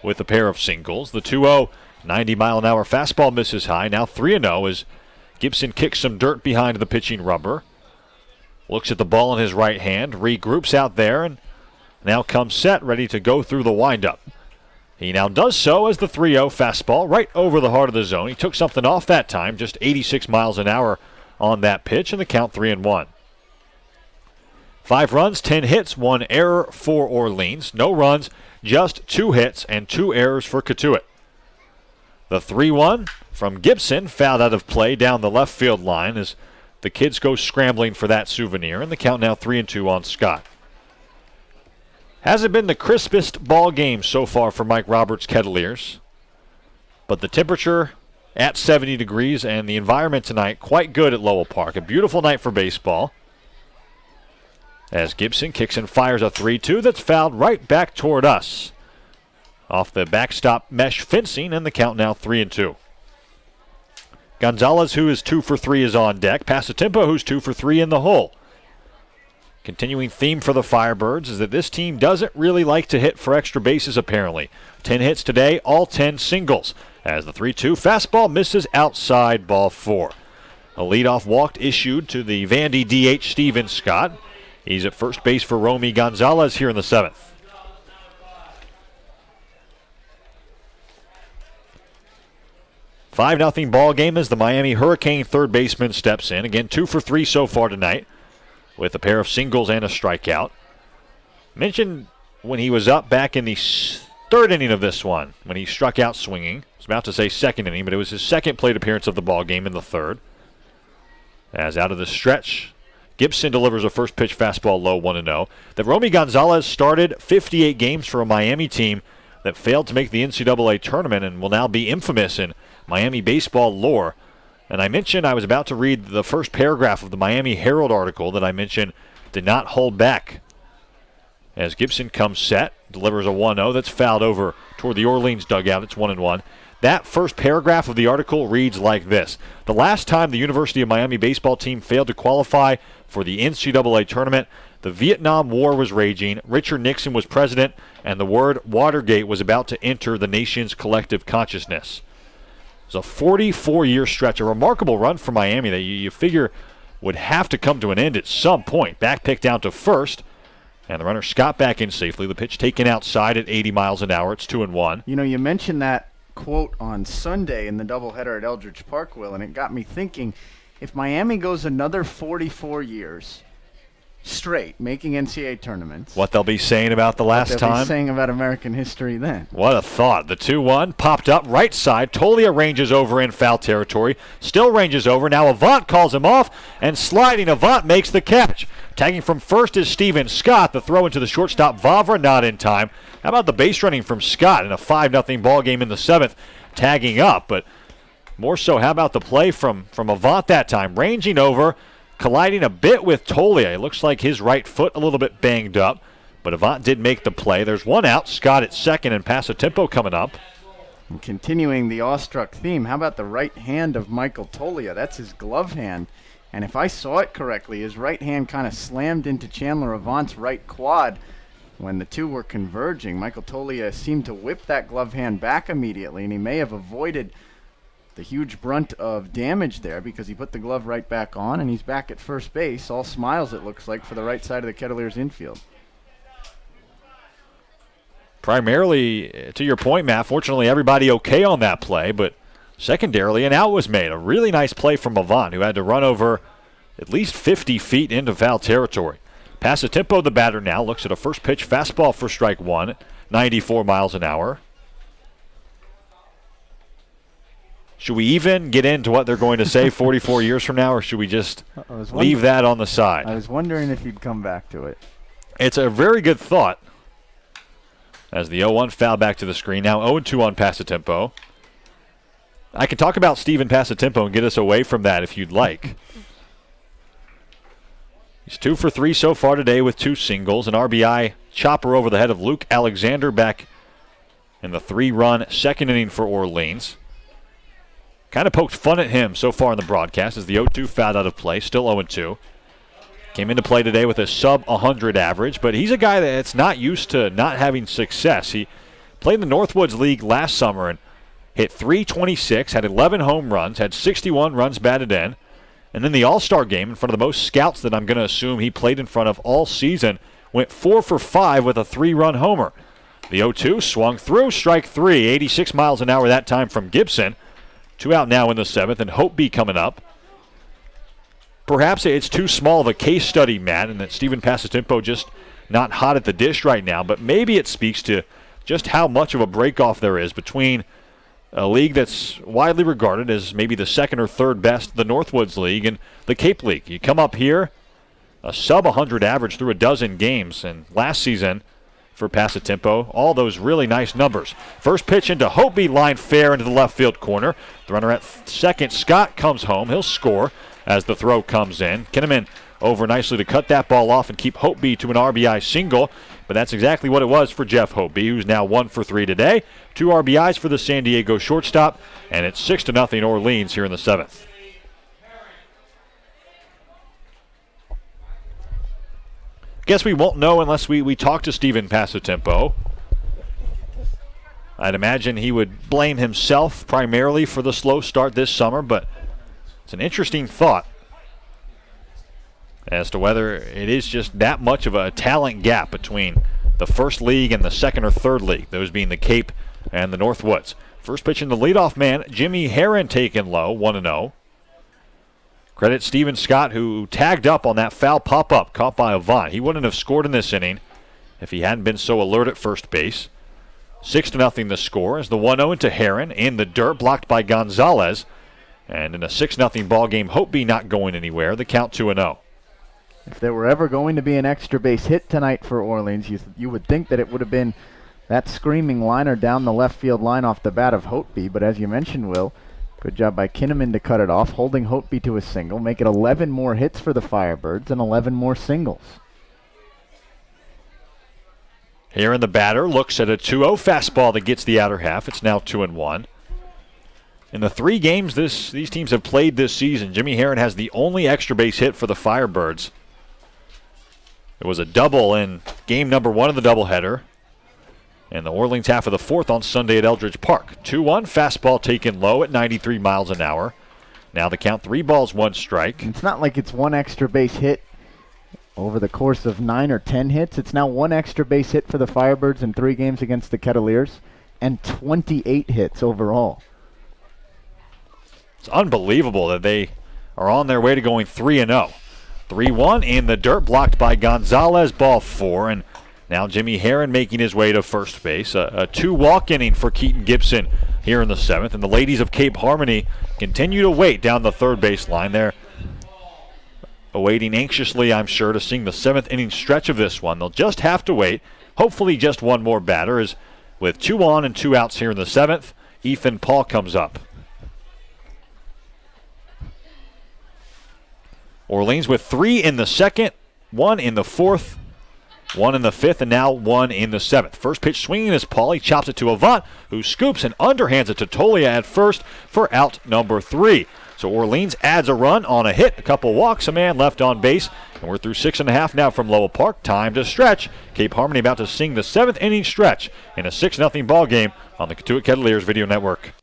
with a pair of singles. The 2-0, 90-mile-an-hour fastball misses high. Now 3-0 as Gibson kicks some dirt behind the pitching rubber. Looks at the ball in his right hand, regroups out there, and now comes set, ready to go through the windup. He now does so as the 3-0 fastball right over the heart of the zone. He took something off that time, just 86 miles an hour on that pitch, and the count 3-1. 5 runs, 10 hits, 1 error for Orleans. No runs, just 2 hits and 2 errors for Cotuit. The 3-1 from Gibson fouled out of play down the left field line as the kids go scrambling for that souvenir, and the count now 3-2 on Scott. Hasn't been the crispest ball game so far for Mike Roberts' Kettleers, but the temperature at 70 degrees and the environment tonight quite good at Lowell Park. A beautiful night for baseball as Gibson kicks and fires a 3-2 that's fouled right back toward us off the backstop mesh fencing, and the count now 3-2. Gonzalez, who is 2 for 3, is on deck. Passatempo, who's 2 for 3 in the hole. Continuing theme for the Firebirds is that this team doesn't really like to hit for extra bases, apparently. 10 hits today, all 10 singles, as the 3-2 fastball misses outside, ball 4. A leadoff walk issued to the Vandy DH Steven Scott. He's at first base for Romy Gonzalez here in the 7th. $5-0 ball game as the Miami Hurricane third baseman steps in. Again, 2 for 3 so far tonight with a pair of singles and a strikeout. Mentioned when he was up back in the 3rd inning of this one when he struck out swinging. I was about to say 2nd inning, but it was his 2nd plate appearance of the ball game in the 3rd. As out of the stretch, Gibson delivers a first pitch fastball low, 1-0. That Romy Gonzalez started 58 games for a Miami team that failed to make the NCAA tournament and will now be infamous in Miami baseball lore. And I mentioned I was about to read the first paragraph of the Miami Herald article that I mentioned did not hold back. As Gibson comes set, delivers a 1-0 that's fouled over toward the Orleans dugout. It's 1-1. That first paragraph of the article reads like this. The last time the University of Miami baseball team failed to qualify for the NCAA tournament, the Vietnam War was raging, Richard Nixon was president, and the word Watergate was about to enter the nation's collective consciousness. It's a 44-year stretch, a remarkable run for Miami that you figure would have to come to an end at some point. Back pick down to first, and the runner Scott back in safely. The pitch taken outside at 80 miles an hour. It's 2-1. You know, you mentioned that quote on Sunday in the doubleheader at Eldridge Park, Will, and it got me thinking, if Miami goes another 44 years straight making NCAA tournaments, what they'll be saying about the last time. What they'll be saying about American history then. What a thought. The 2-1 popped up right side. Tolia ranges over in foul territory. Still ranges over. Now Avant calls him off, and sliding Avant makes the catch. Tagging from first is Steven Scott. The throw into the shortstop Vavra not in time. How about the base running from Scott in a 5-0 ball game in the 7th, tagging up. But more so, how about the play from Avant that time? Ranging over, colliding a bit with Tolia. It looks like his right foot a little bit banged up, but Avant did make the play. There's one out. Scott at second, and Passatempo coming up. And continuing the awestruck theme, how about the right hand of Michael Tolia? That's his glove hand. And if I saw it correctly, his right hand kind of slammed into Chandler Avant's right quad when the two were converging. Michael Tolia seemed to whip that glove hand back immediately, and he may have avoided the huge brunt of damage there because he put the glove right back on, and he's back at first base. All smiles, it looks like, for the right side of the Kettleers infield. Primarily, to your point, Matt, fortunately everybody okay on that play, but secondarily an out was made. A really nice play from Avant, who had to run over at least 50 feet into foul territory. Passatempo, the batter now, looks at a first pitch fastball for strike one, 94 miles an hour. Should we even get into what they're going to say 44 years from now, or should we just leave that on the side? I was wondering if you'd come back to it. It's a very good thought. As the 0-1 foul back to the screen. Now 0-2 on Passatempo. I can talk about Steven Passatempo and get us away from that if you'd like. He's 2 for 3 so far today with 2 singles. An RBI chopper over the head of Luke Alexander back in the 3-run second inning for Orleans. Kind of poked fun at him so far in the broadcast as the 0-2 fouled out of play, still 0-2. Came into play today with a sub-100 average, but he's a guy that's not used to not having success. He played in the Northwoods League last summer and hit .326, had 11 home runs, had 61 runs batted in. And then the All-Star game in front of the most scouts that I'm going to assume he played in front of all season, went 4 for 5 with a 3-run homer. The 0-2 swung through, strike 3, 86 miles an hour that time from Gibson. 2 out now in the 7th, and Hopeby coming up. Perhaps it's too small of a case study, Matt, and that Steven Passatempo just not hot at the dish right now, but maybe it speaks to just how much of a breakoff there is between a league that's widely regarded as maybe the second or third best, the Northwoods League, and the Cape League. You come up here, a sub-100 average through a dozen games, and last season for Passatempo, all those really nice numbers. First pitch into Hopeby, line fair into the left field corner. The runner at second, Scott, comes home. He'll score as the throw comes in. Kinnaman over nicely to cut that ball off and keep Hopeby to an RBI single. But that's exactly what it was for Jeff Hopeby, who's now 1 for 3 today. 2 RBIs for the San Diego shortstop, and it's 6-0 Orleans here in the 7th. Guess we won't know unless we talk to Steven Passatempo. I'd imagine he would blame himself primarily for the slow start this summer, but it's an interesting thought as to whether it is just that much of a talent gap between the first league and the second or third league, those being the Cape and the Northwoods. First pitch in the leadoff man, Jimmy Herron taken low, 1-0. Credit Steven Scott, who tagged up on that foul pop-up caught by Avant. He wouldn't have scored in this inning if he hadn't been so alert at first base. 6-0 the score as the 1-0 to Herron in the dirt, blocked by Gonzalez. And in a 6-0 ball game, Hopeby not going anywhere. The count 2-0. If there were ever going to be an extra base hit tonight for Orleans, you would think that it would have been that screaming liner down the left field line off the bat of Hopeby. But as you mentioned, Will, good job by Kinnaman to cut it off, holding Hopeby to a single, make it 11 more hits for the Firebirds and 11 more singles. Here in the batter, looks at a 2-0 fastball that gets the outer half. It's now 2-1. In the 3 games these teams have played this season, Jimmy Herron has the only extra base hit for the Firebirds. It was a double in game number 1 of the doubleheader. And the Orleans half of the 4th on Sunday at Eldridge Park. 2-1, fastball taken low at 93 miles an hour. Now the count 3 balls, 1 strike. It's not like it's one extra base hit over the course of 9 or 10 hits. It's now 1 extra base hit for the Firebirds in 3 games against the Kettleers and 28 hits overall. It's unbelievable that they are on their way to going 3-0. 3-1 in the dirt, blocked by Gonzalez, ball 4, and now Jimmy Herron making his way to first base. A 2-walk inning for Keaton Gibson here in the 7th, and the ladies of Cape Harmony continue to wait down the third base line. They're awaiting anxiously, I'm sure, to sing the 7th inning stretch of this one. They'll just have to wait. Hopefully just one more batter, as with 2 on and 2 outs here in the 7th, Ethan Paul comes up. Orleans with 3 in the 2nd, 1 in the 4th, 1 in the 5th, and now 1 in the 7th. First pitch swinging is Paul. He chops it to Avant, who scoops and underhands it to Tolia at first for out number 3. So Orleans adds a run on a hit, a couple walks, a man left on base, and we're through 6.5 now from Lowell Park. Time to stretch. Cape Harmony about to sing the 7th inning stretch in a 6-0 ball game on the Cotuit Kettleers Video Network.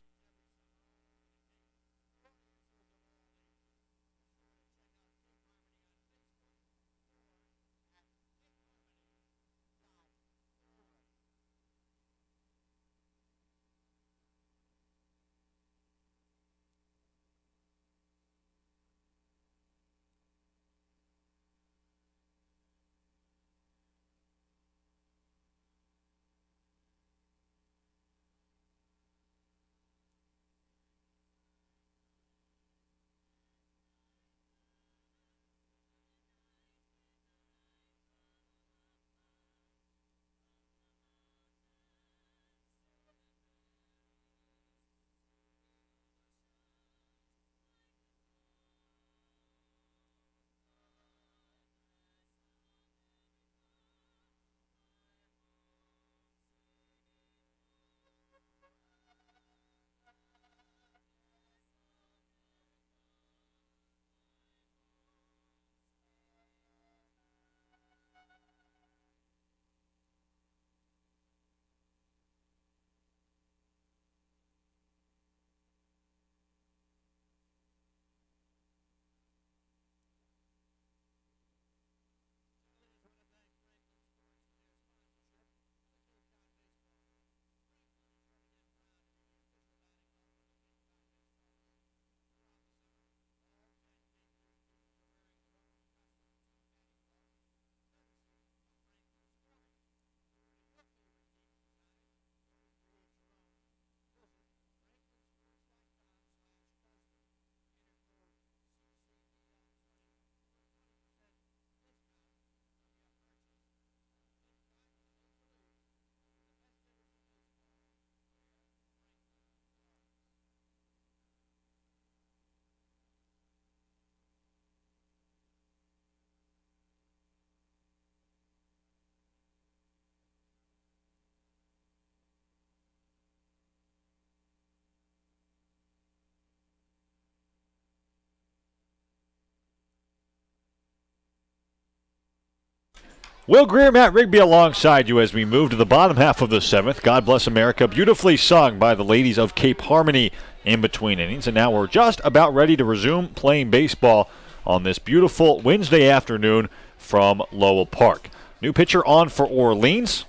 Will Greer, Matt Rigby alongside you as we move to the bottom half of the 7th. God Bless America, beautifully sung by the ladies of Cape Harmony in between innings. And now we're just about ready to resume playing baseball on this beautiful Wednesday afternoon from Lowell Park. New pitcher on for Orleans.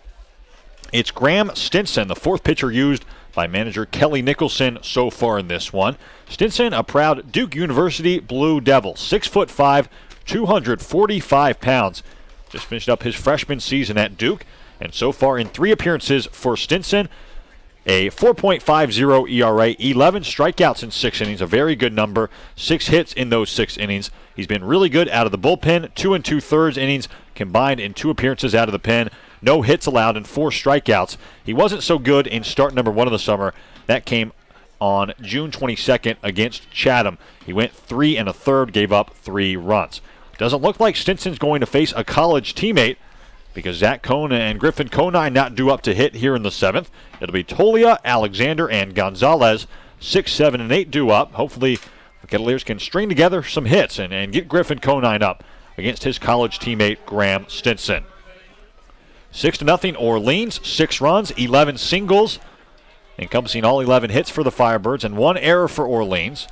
It's Graham Stinson, the 4th pitcher used by manager Kelly Nicholson so far in this one. Stinson, a proud Duke University Blue Devil, 6'5", 245 pounds. Just finished up his freshman season at Duke, and so far in 3 appearances for Stinson, a 4.50 ERA, 11 strikeouts in 6 innings, a very good number, 6 hits in those 6 innings. He's been really good out of the bullpen, 2 2/3 innings combined in 2 appearances out of the pen, no hits allowed and 4 strikeouts. He wasn't so good in start number 1 of the summer. That came on June 22nd against Chatham. He went 3 1/3, gave up 3 runs. Doesn't look like Stinson's going to face a college teammate because Zach Kona and Griffin Conine not due up to hit here in the 7th. It'll be Tolia, Alexander, and Gonzalez, 6, 7, and 8 due up. Hopefully the Kettleers can string together some hits and get Griffin Conine up against his college teammate Graham Stinson. 6-0 Orleans, 6 runs, 11 singles, encompassing all 11 hits for the Firebirds and 1 error for Orleans.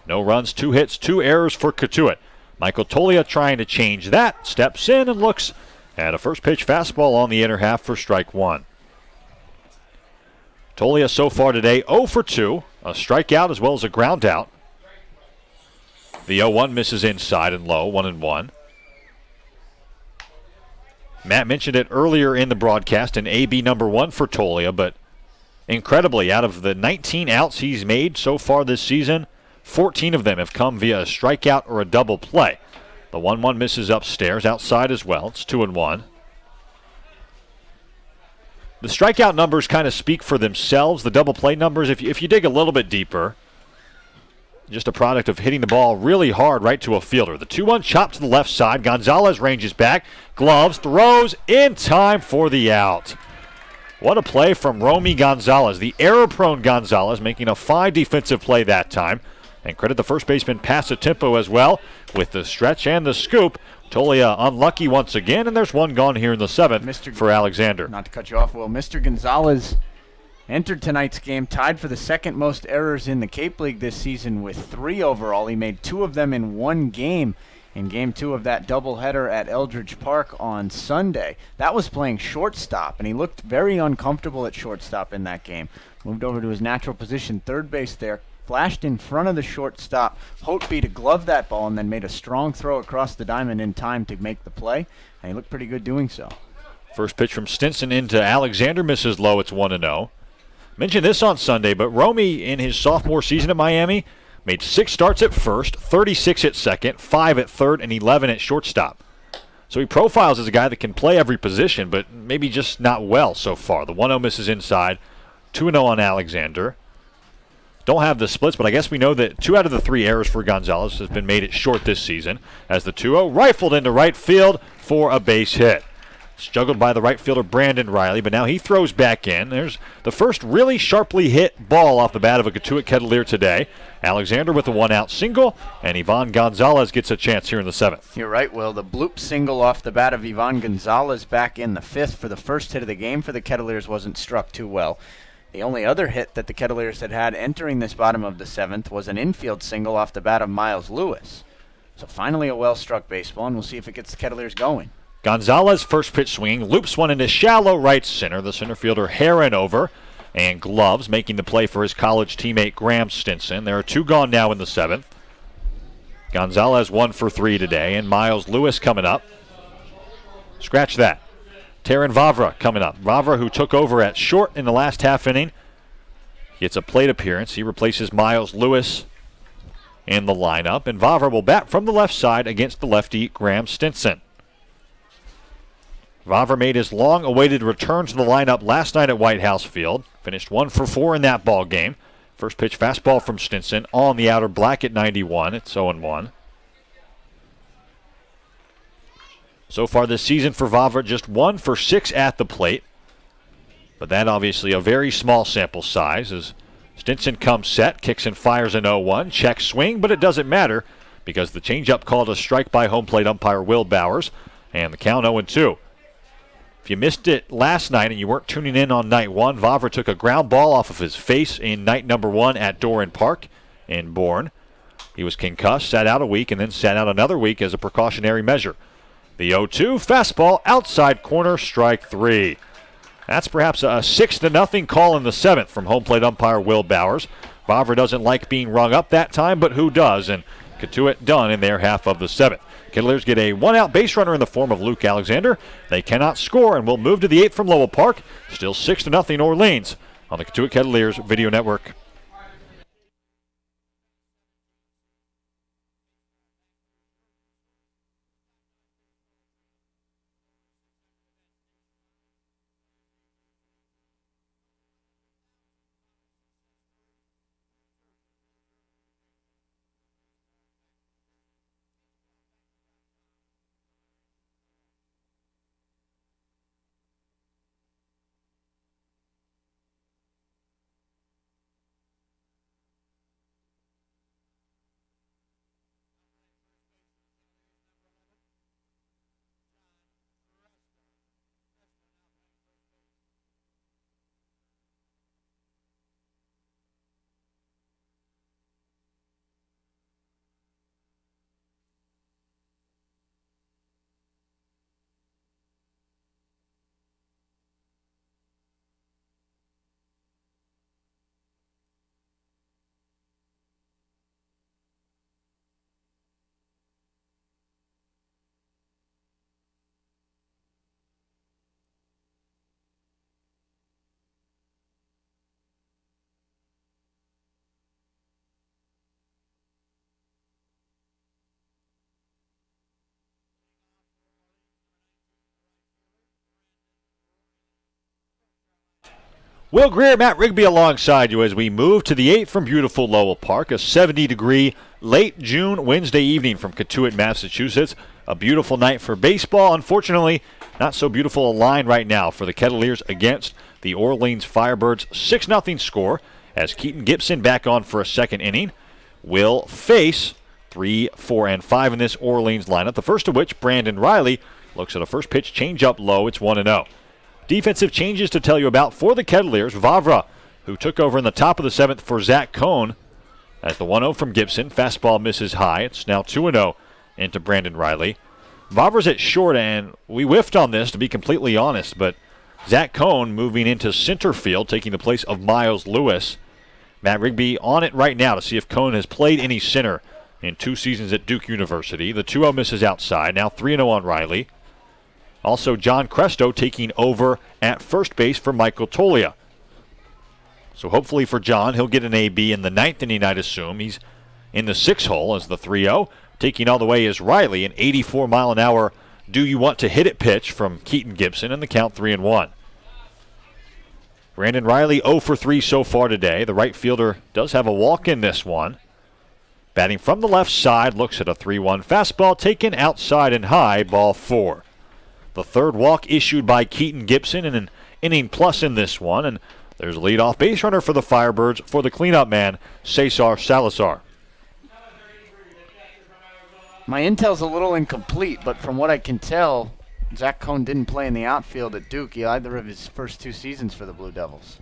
No runs, 2 hits, 2 errors for Cotuit. Michael Tolia trying to change that, steps in and looks at a first pitch fastball on the inner half for strike 1. Tolia so far today 0 for 2, a strikeout as well as a ground out. The 0-1 misses inside and low, 1-1. Matt mentioned it earlier in the broadcast, an AB number 1 for Tolia, but incredibly, out of the 19 outs he's made so far this season, 14 of them have come via a strikeout or a double play. The 1-1 misses upstairs, outside as well. It's 2-1. The strikeout numbers kind of speak for themselves. The double play numbers, if you dig a little bit deeper, just a product of hitting the ball really hard right to a fielder. The 2-1 chop to the left side. Gonzalez ranges back, gloves, throws in time for the out. What a play from Romy Gonzalez, the error-prone Gonzalez, making a fine defensive play that time. And credit the first baseman Passatempo as well with the stretch and the scoop. Tolia unlucky once again, and there's 1 gone here in the 7th for Alexander. Not to cut you off, Will. Mr. Gonzalez entered tonight's game tied for the 2nd most errors in the Cape League this season with 3 overall. He made 2 of them in 1 game in Game 2 of that doubleheader at Eldridge Park on Sunday. That was playing shortstop, and he looked very uncomfortable at shortstop in that game. Moved over to his natural position, third base there. Flashed in front of the shortstop, Holtby to glove that ball, and then made a strong throw across the diamond in time to make the play, and he looked pretty good doing so. First pitch from Stinson into Alexander, misses low, it's 1-0. Mentioned this on Sunday, but Romy in his sophomore season at Miami made 6 starts at first, 36 at second, 5 at third, and 11 at shortstop. So he profiles as a guy that can play every position, but maybe just not well so far. The 1-0 misses inside, 2-0 on Alexander. Don't have the splits, but I guess we know that 2 out of the 3 errors for Gonzalez has been made at short this season as the 2-0 rifled into right field for a base hit. It's juggled by the right fielder Brandon Riley, but now he throws back in. There's the first really sharply hit ball off the bat of a Cotuit Kettleer today. Alexander with a 1-out single, and Ivan Gonzalez gets a chance here in the 7th. You're right, Will. The bloop single off the bat of Ivan Gonzalez back in the 5th for the first hit of the game for the Kettleers wasn't struck too well. The only other hit that the Kettleers had entering this bottom of the 7th was an infield single off the bat of Miles Lewis. So finally a well-struck baseball, and we'll see if it gets the Kettleers going. Gonzalez, first pitch swinging, loops one into shallow right center. The center fielder Heron over, and gloves, making the play for his college teammate Graham Stinson. There are 2 gone now in the 7th. Gonzalez 1 for 3 today, and Miles Lewis coming up. Scratch that. Taryn Vavra coming up. Vavra, who took over at short in the last half inning, gets a plate appearance. He replaces Miles Lewis in the lineup, and Vavra will bat from the left side against the lefty Graham Stinson. Vavra made his long-awaited return to the lineup last night at White House Field. Finished 1 for 4 in that ball game. First pitch fastball from Stinson on the outer black at 91. It's 0-1. So far this season for Vavra, just 1 for 6 at the plate. But that obviously a very small sample size as Stinson comes set, kicks and fires an 0-1. Check swing, but it doesn't matter because the changeup called a strike by home plate umpire Will Bowers. And the count 0-2. If you missed it last night and you weren't tuning in on night one, Vavra took a ground ball off of his face in night number 1 at Doran Park in Bourne. He was concussed, sat out a week, and then sat out another week as a precautionary measure. The 0-2 fastball outside corner, strike 3. That's perhaps a 6-0 call in the 7th from home plate umpire Will Bowers. Vavra doesn't like being rung up that time, but who does? And Cotuit done in their half of the 7th. Kettleers get a one-out base runner in the form of Luke Alexander. They cannot score and will move to the 8th from Lowell Park. Still 6-0 Orleans on the Cotuit Kettleers Video Network. Will Greer, Matt Rigby alongside you as we move to the 8th from beautiful Lowell Park. A 70-degree late June Wednesday evening from Cotuit, Massachusetts. A beautiful night for baseball. Unfortunately, not so beautiful a line right now for the Kettleers against the Orleans Firebirds. 6-0 score as Keaton Gibson back on for a second inning will face 3, 4, and 5 in this Orleans lineup. The first of which, Brandon Riley, looks at a first pitch change-up low. It's 1-0. Defensive changes to tell you about for the Kettleers. Vavra, who took over in the top of the 7th for Zach Cohn, as the 1-0 from Gibson. Fastball misses high. It's now 2-0 into Brandon Riley. Vavra's at short, and we whiffed on this, to be completely honest, but Zach Cohn moving into center field, taking the place of Miles Lewis. Matt Rigby on it right now to see if Cohn has played any center in 2 seasons at Duke University. The 2-0 misses outside. Now 3-0 on Riley. Also, John Cresto taking over at first base for Michael Tolia. So hopefully for John, he'll get an AB in the 9th inning, I'd assume. He's in the 6th hole as the 3-0. Taking all the way is Riley, an 84-mile-an-hour do-you-want-to-hit-it pitch from Keaton Gibson, and the count 3-1. Brandon Riley 0 for 3 so far today. The right fielder does have a walk in this one. Batting from the left side, looks at a 3-1 fastball taken outside and high, ball 4. The third walk issued by Keaton Gibson in an inning plus in this one. And there's a leadoff base runner for the Firebirds for the cleanup man, Cesar Salazar. My intel's a little incomplete, but from what I can tell, Zach Cohn didn't play in the outfield at Duke either of his first 2 seasons for the Blue Devils.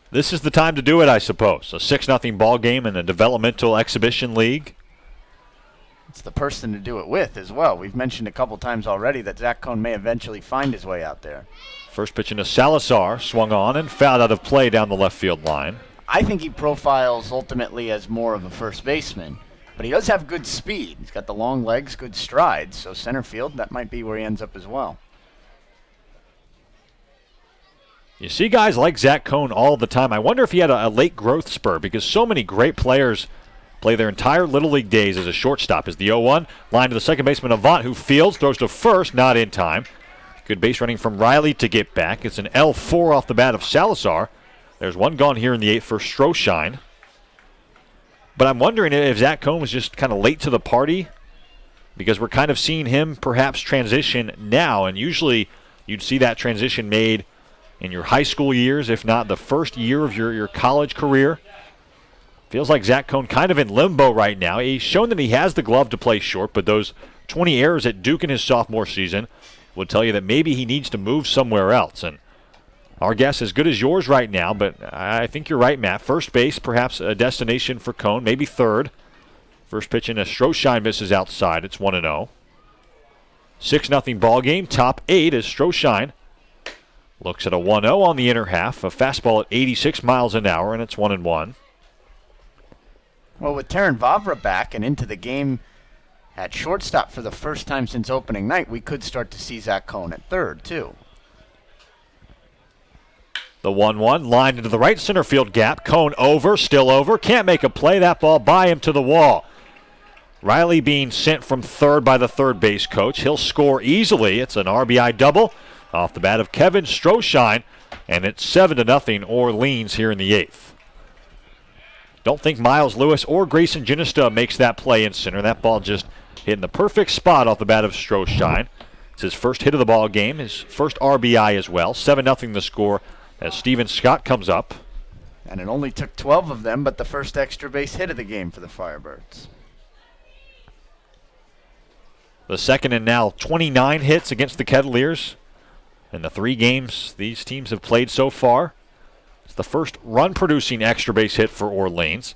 This is the time to do it, I suppose. A 6-0 ball game in a developmental exhibition league. It's the person to do it with as well. We've mentioned a couple times already that Zach Cohn may eventually find his way out there. First pitch into Salazar, swung on and fouled out of play down the left field line. I think he profiles ultimately as more of a first baseman, but he does have good speed. He's got the long legs, good strides, so center field, that might be where he ends up as well. You see guys like Zach Cohn all the time. I wonder if he had a late growth spur, because so many great players play their entire Little League days as a shortstop. As the 0-1, line to the second baseman Avant, who fields, throws to first, not in time. Good base running from Riley to get back. It's an L4 off the bat of Salazar. There's one gone here in the 8th for Stroshine. But I'm wondering if Zach Cohn was just kind of late to the party, because we're kind of seeing him perhaps transition now, and usually you'd see that transition made in your high school years, if not the first year of your college career. Feels like Zach Cohn kind of in limbo right now. He's shown that he has the glove to play short, but those 20 errors at Duke in his sophomore season would tell you that maybe he needs to move somewhere else. And our guess as good as yours right now, but I think you're right, Matt. First base, perhaps a destination for Cone, maybe third. First pitch in a Stroshine misses outside. It's 1-0. 6-0 ball game. Top 8 as Stroshine looks at a 1-0 on the inner half. A fastball at 86 miles an hour, and it's 1-1. Well, with Taryn Vavra back and into the game at shortstop for the first time since opening night, we could start to see Zach Cone at third, too. The 1-1 lined into the right center field gap. Cone over, still over. Can't make a play. That ball by him to the wall. Riley being sent from third by the third base coach. He'll score easily. It's an RBI double off the bat of Kevin Stroshine, and it's 7-0 Orleans here in the 8th. Don't think Miles Lewis or Grayson Ginesta makes that play in center. That ball just hitting the perfect spot off the bat of Stroshine. It's his first hit of the ball game, his first RBI as well. 7-0 the score as Steven Scott comes up. And it only took 12 of them, but the first extra base hit of the game for the Firebirds. The second and now 29 hits against the Kettleers in the 3 games these teams have played so far. It's the first run-producing extra base hit for Orleans.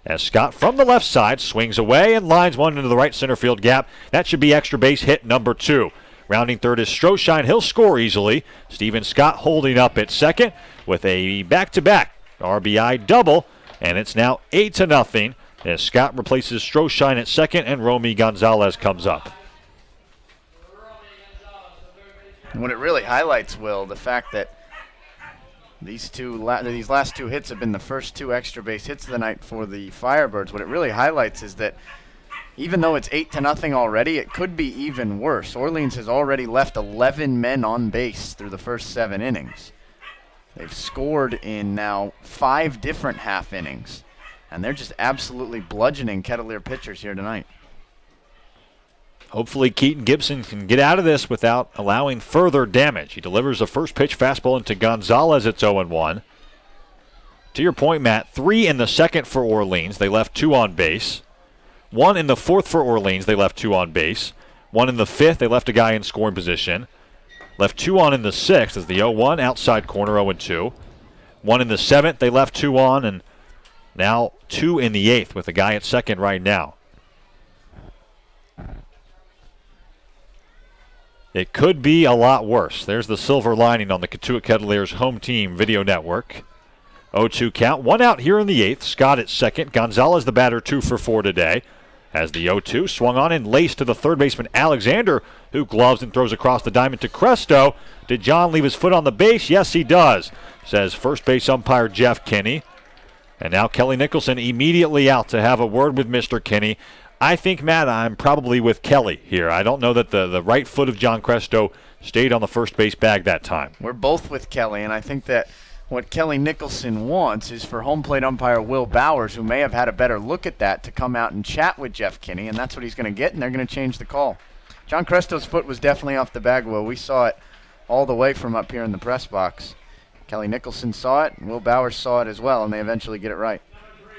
As Scott from the left side swings away and lines one into the right center field gap. That should be extra base hit number 2. Rounding third is Stroshine. He'll score easily. Steven Scott holding up at second with a back-to-back RBI double. And it's now 8-0 as Scott replaces Stroshine at second and Romy Gonzalez comes up. And what it really highlights, Will, the fact that these last 2 hits have been the first 2 extra base hits of the night for the Firebirds. What it really highlights is that even though it's 8-0 already, it could be even worse. Orleans has already left 11 men on base through the first 7 innings. They've scored in now 5 different half innings, and they're just absolutely bludgeoning Kettleer pitchers here tonight. Hopefully Keaton Gibson can get out of this without allowing further damage. He delivers a first pitch fastball into Gonzalez. It's 0-1. To your point, Matt, 3 in the second for Orleans. They left 2 on base. 1 in the fourth for Orleans. They left 2 on base. 1 in the fifth. They left a guy in scoring position. Left 2 on in the sixth as the 0-1 outside corner 0-2. 1 in the seventh. They left 2 on, and now 2 in the eighth with a guy at second right now. It could be a lot worse. There's the silver lining on the Cotuit Kettleers home team video network. 0-2 count. 1 out here in the 8th. Scott at second. Gonzalez the batter 2 for 4 today. As the 0-2 swung on and laced to the third baseman Alexander, who gloves and throws across the diamond to Cresto. Did John leave his foot on the base? Yes, he does, says first base umpire Jeff Kinney. And now Kelly Nicholson immediately out to have a word with Mr. Kinney. I think, Matt, I'm probably with Kelly here. I don't know that the right foot of John Cresto stayed on the first base bag that time. We're both with Kelly, and I think that what Kelly Nicholson wants is for home plate umpire Will Bowers, who may have had a better look at that, to come out and chat with Jeff Kinney, and that's what he's going to get, and they're going to change the call. John Cresto's foot was definitely off the bag, Will. We saw it all the way from up here in the press box. Kelly Nicholson saw it, and Will Bowers saw it as well, and they eventually get it right.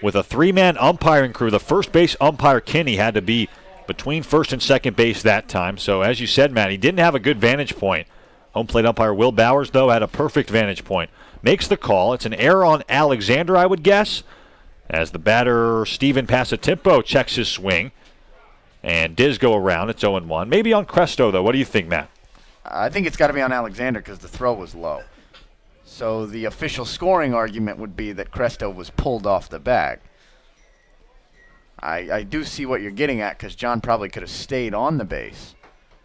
With a 3-man umpiring crew, the first base umpire Kinney had to be between first and second base that time. So as you said, Matt, he didn't have a good vantage point. Home plate umpire Will Bowers, though, had a perfect vantage point. Makes the call. It's an error on Alexander, I would guess, as the batter Steven Passatempo checks his swing. And Diz go around. It's 0-1. Maybe on Cresto, though. What do you think, Matt? I think it's got to be on Alexander because the throw was low. So the official scoring argument would be that Cresto was pulled off the bag. I do see what you're getting at because John probably could have stayed on the base.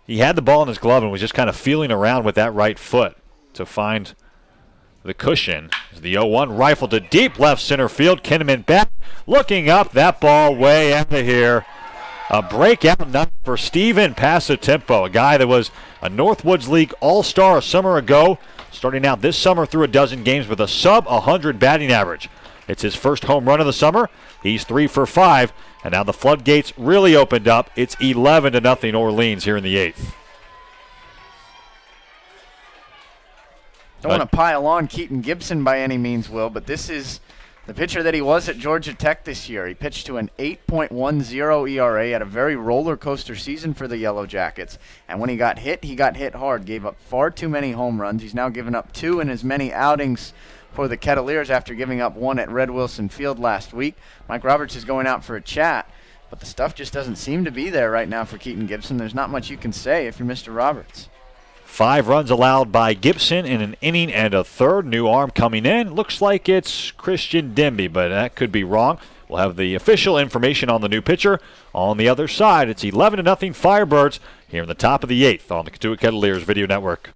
He had the ball in his glove and was just kind of feeling around with that right foot to find the cushion. The 0-1 rifle to deep left center field. Kinnaman back, looking up. That ball way out of here. A breakout night for Steven Passatempo, a guy that was a Northwoods League All-Star a summer ago, starting out this summer through a dozen games with a sub-100 batting average. It's his first home run of the summer. He's 3 for 5, and now the floodgates really opened up. It's 11-0 Orleans here in the 8th. Don't want to pile on Keaton Gibson by any means, Will, but this is The pitcher that he was at Georgia Tech this year. He pitched to an 8.10 ERA at a very roller coaster season for the Yellow Jackets. And when he got hit hard, gave up far too many home runs. He's now given up 2 in as many outings for the Kettleers after giving up 1 at Red Wilson Field last week. Mike Roberts is going out for a chat, but the stuff just doesn't seem to be there right now for Keaton Gibson. There's not much you can say if you're Mr. Roberts. 5 runs allowed by Gibson in an inning and a third. New arm coming in. Looks like it's Christian Demby, but that could be wrong. We'll have the official information on the new pitcher. On the other side, it's 11-0 Firebirds here in the top of the 8th on the Cotuit Kettleers Video Network.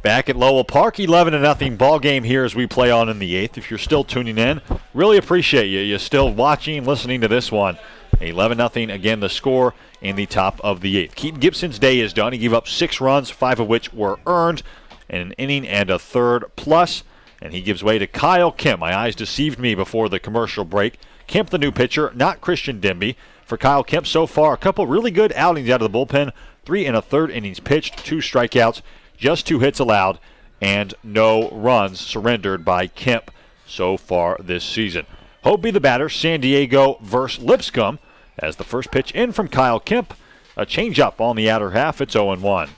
Back at Lowell Park, 11-0 ball game here as we play on in the 8th. If you're still tuning in, really appreciate you. You're still watching, listening to this one. 11-0 again the score in the top of the 8th. Keaton Gibson's day is done. He gave up 6 runs, 5 of which were earned, in an inning and a third plus. And he gives way to Kyle Kemp. My eyes deceived me before the commercial break. Kemp, the new pitcher, not Christian Demby. For Kyle Kemp so far, a couple really good outings out of the bullpen. 3 1/3 innings pitched, 2 strikeouts. Just 2 hits allowed and no runs surrendered by Kemp so far this season. Hope be the batter, San Diego versus Lipscomb, as the first pitch in from Kyle Kemp. A changeup on the outer half. It's 0-1.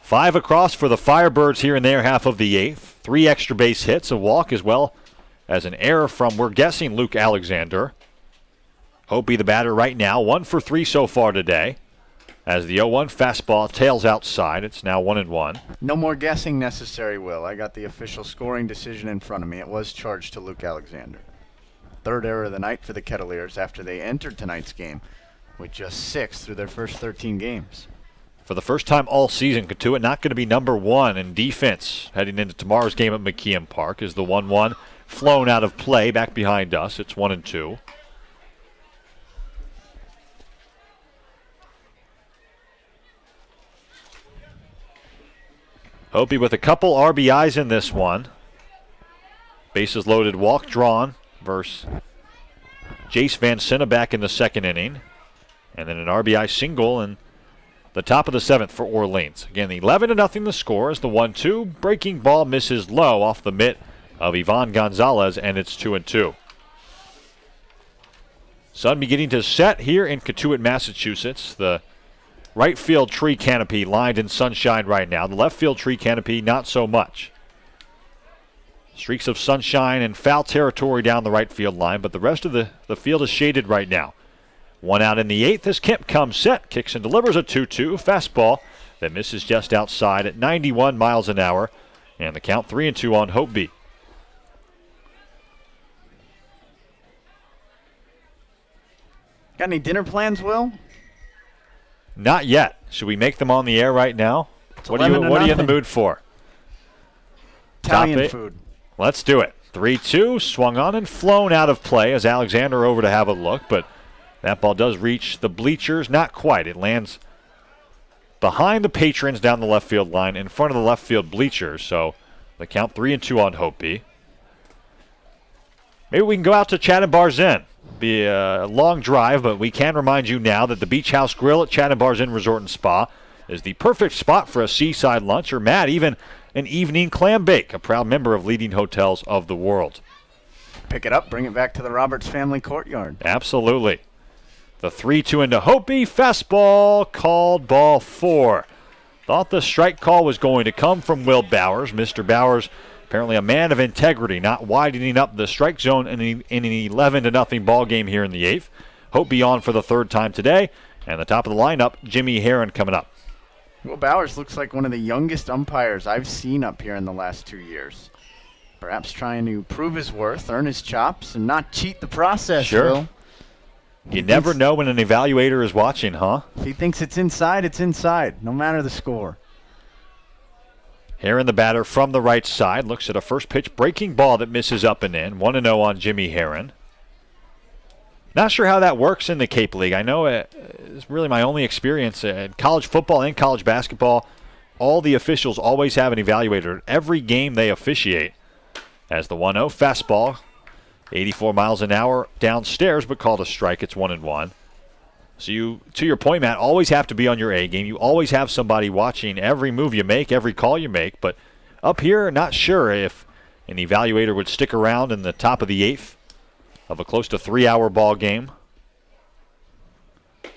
5 across for the Firebirds here in their half of the 8th. 3 extra base hits, a walk, as well as an error from, we're guessing, Luke Alexander. Hope be the batter right now. 1 for 3 so far today. As the 0-1 fastball tails outside, it's now 1-1. No more guessing necessary, Will. I got the official scoring decision in front of me. It was charged to Luke Alexander. 3rd error of the night for the Kettleers after they entered tonight's game with just 6 through their first 13 games. For the first time all season, Cotuit not going to be number 1 in defense heading into tomorrow's game at McKeon Park. Is the 1-1 flown out of play back behind us. It's 1-2. Hopi with a couple RBIs in this one. Bases loaded, walk drawn versus Jace Van Sinna back in the 2nd inning. And then an RBI single in the top of the 7th for Orleans. Again, 11-0 the score as the 1-2. Breaking ball misses low off the mitt of Ivan Gonzalez, and it's 2-2. Sun beginning to set here in Cotuit, Massachusetts. The right field tree canopy lined in sunshine right now. The left field tree canopy, not so much. Streaks of sunshine and foul territory down the right field line, but the rest of the field is shaded right now. 1 out in the 8th as Kemp comes set, kicks and delivers a 2-2 fastball that misses just outside at 91 miles an hour, and the count 3-2 on Hope B. Got any dinner plans, Will? Not yet. Should we make them on the air right now? It's What are you in the mood for? Italian food. Let's do it. 3-2, swung on and flown out of play as Alexander over to have a look, but that ball does reach the bleachers. Not quite. It lands behind the patrons down the left field line in front of the left field bleachers, so the count 3-2 on Hopi. Maybe we can go out to Chatham Bars Inn. Be a long drive, but we can remind you now that the Beach House Grill at Chatham Bars Inn Resort and Spa is the perfect spot for a seaside lunch, or Matt, even an evening clam bake, a proud member of leading hotels of the world. Pick it up, bring it back to the Roberts family courtyard. Absolutely. The 3-2 into Hopi, fastball, called ball 4. Thought the strike call was going to come from Will Bowers. Mr. Bowers, apparently a man of integrity, not widening up the strike zone in an 11-0 ball game here in the 8th. Hopi on for the 3rd time today, and the top of the lineup, Jimmy Herron coming up. Will Bowers looks like one of the youngest umpires I've seen up here in the last 2 years. Perhaps trying to prove his worth, earn his chops, and not cheat the process, Sure. Will. You never know when an evaluator is watching, huh? If he thinks it's inside, no matter the score. Herron, the batter from the right side, looks at a first pitch breaking ball that misses up and in. 1-0 on Jimmy Herron. Not sure how that works in the Cape League. I know it's really my only experience in college football and college basketball. All the officials always have an evaluator at every game they officiate. As the 1-0 fastball, 84 miles an hour downstairs, but called a strike. It's 1-1. So you, to your point, Matt, always have to be on your A game. You always have somebody watching every move you make, every call you make. But up here, not sure if an evaluator would stick around in the top of the 8th of a close to 3-hour ball game.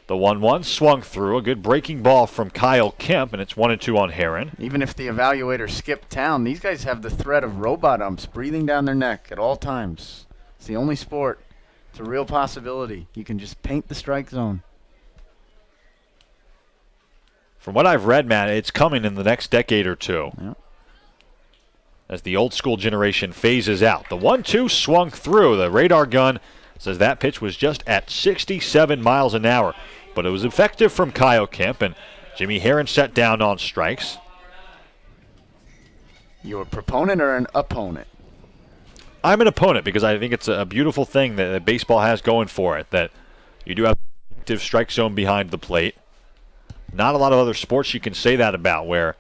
The 1-1 swung through. A good breaking ball from Kyle Kemp, and it's 1-2 on Herron. Even if the evaluator skipped town, these guys have the threat of robot umps breathing down their neck at all times. It's the only sport. It's a real possibility. You can just paint the strike zone. From what I've read, Matt, it's coming in the next decade or two. Yep. As the old school generation phases out. The 1-2 swung through. The radar gun says that pitch was just at 67 miles an hour. But it was effective from Kyle Kemp, and Jimmy Herron set down on strikes. You a proponent or an opponent? I'm an opponent because I think it's a beautiful thing that baseball has going for it, that you do have an active strike zone behind the plate. Not a lot of other sports you can say that about, where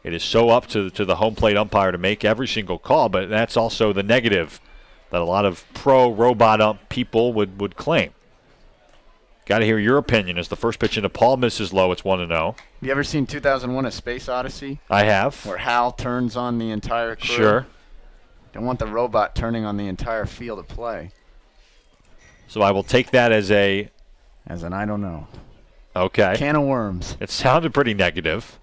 it is so up to the home plate umpire to make every single call, but that's also the negative that a lot of pro robot ump people would claim. Got to hear your opinion as the first pitch into Paul misses low. It's 1-0. You ever seen 2001: A Space Odyssey? I have. Where Hal turns on the entire crew? Sure. Don't want the robot turning on the entire field of play. So I will take that as an I don't know. Okay. Can of worms. It sounded pretty negative.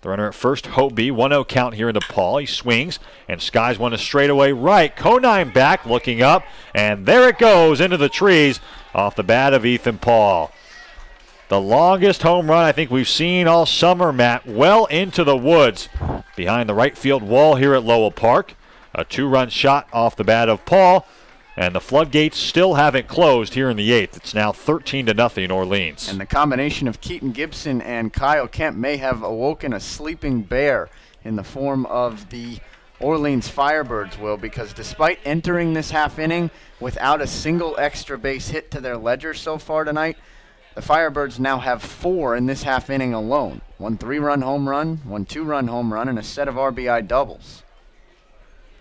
The runner at first, Hopi, 1-0 count here into Paul. He swings and skies one to straightaway right. Conine back, looking up, and there it goes into the trees off the bat of Ethan Paul. The longest home run I think we've seen all summer, Matt, well into the woods behind the right field wall here at Lowell Park. A 2-run shot off the bat of Paul, and the floodgates still haven't closed here in the 8th. It's now 13-0 Orleans. And the combination of Keaton Gibson and Kyle Kemp may have awoken a sleeping bear in the form of the Orleans Firebirds, Will, because despite entering this half inning without a single extra base hit to their ledger so far tonight, the Firebirds now have 4 in this half inning alone. 1 3-run home run, 1 2-run home run, and a set of RBI doubles.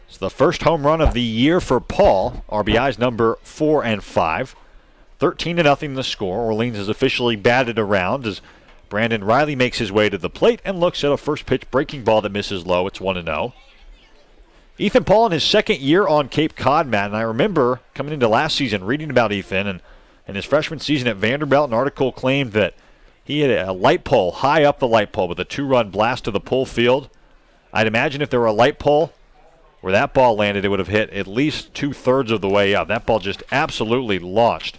It's the first home run of the year for Paul. RBIs number 4 and 5. 13-0 the score. Orleans is officially batted around as Brandon Riley makes his way to the plate and looks at a first pitch breaking ball that misses low. It's 1-0. Ethan Paul in his second year on Cape Cod, Matt, and I remember coming into last season reading about Ethan, and in his freshman season at Vanderbilt, an article claimed that he had a light pole high up the light pole with a 2-run blast to the pull field. I'd imagine if there were a light pole where that ball landed, it would have hit at least 2/3 of the way up. That ball just absolutely launched.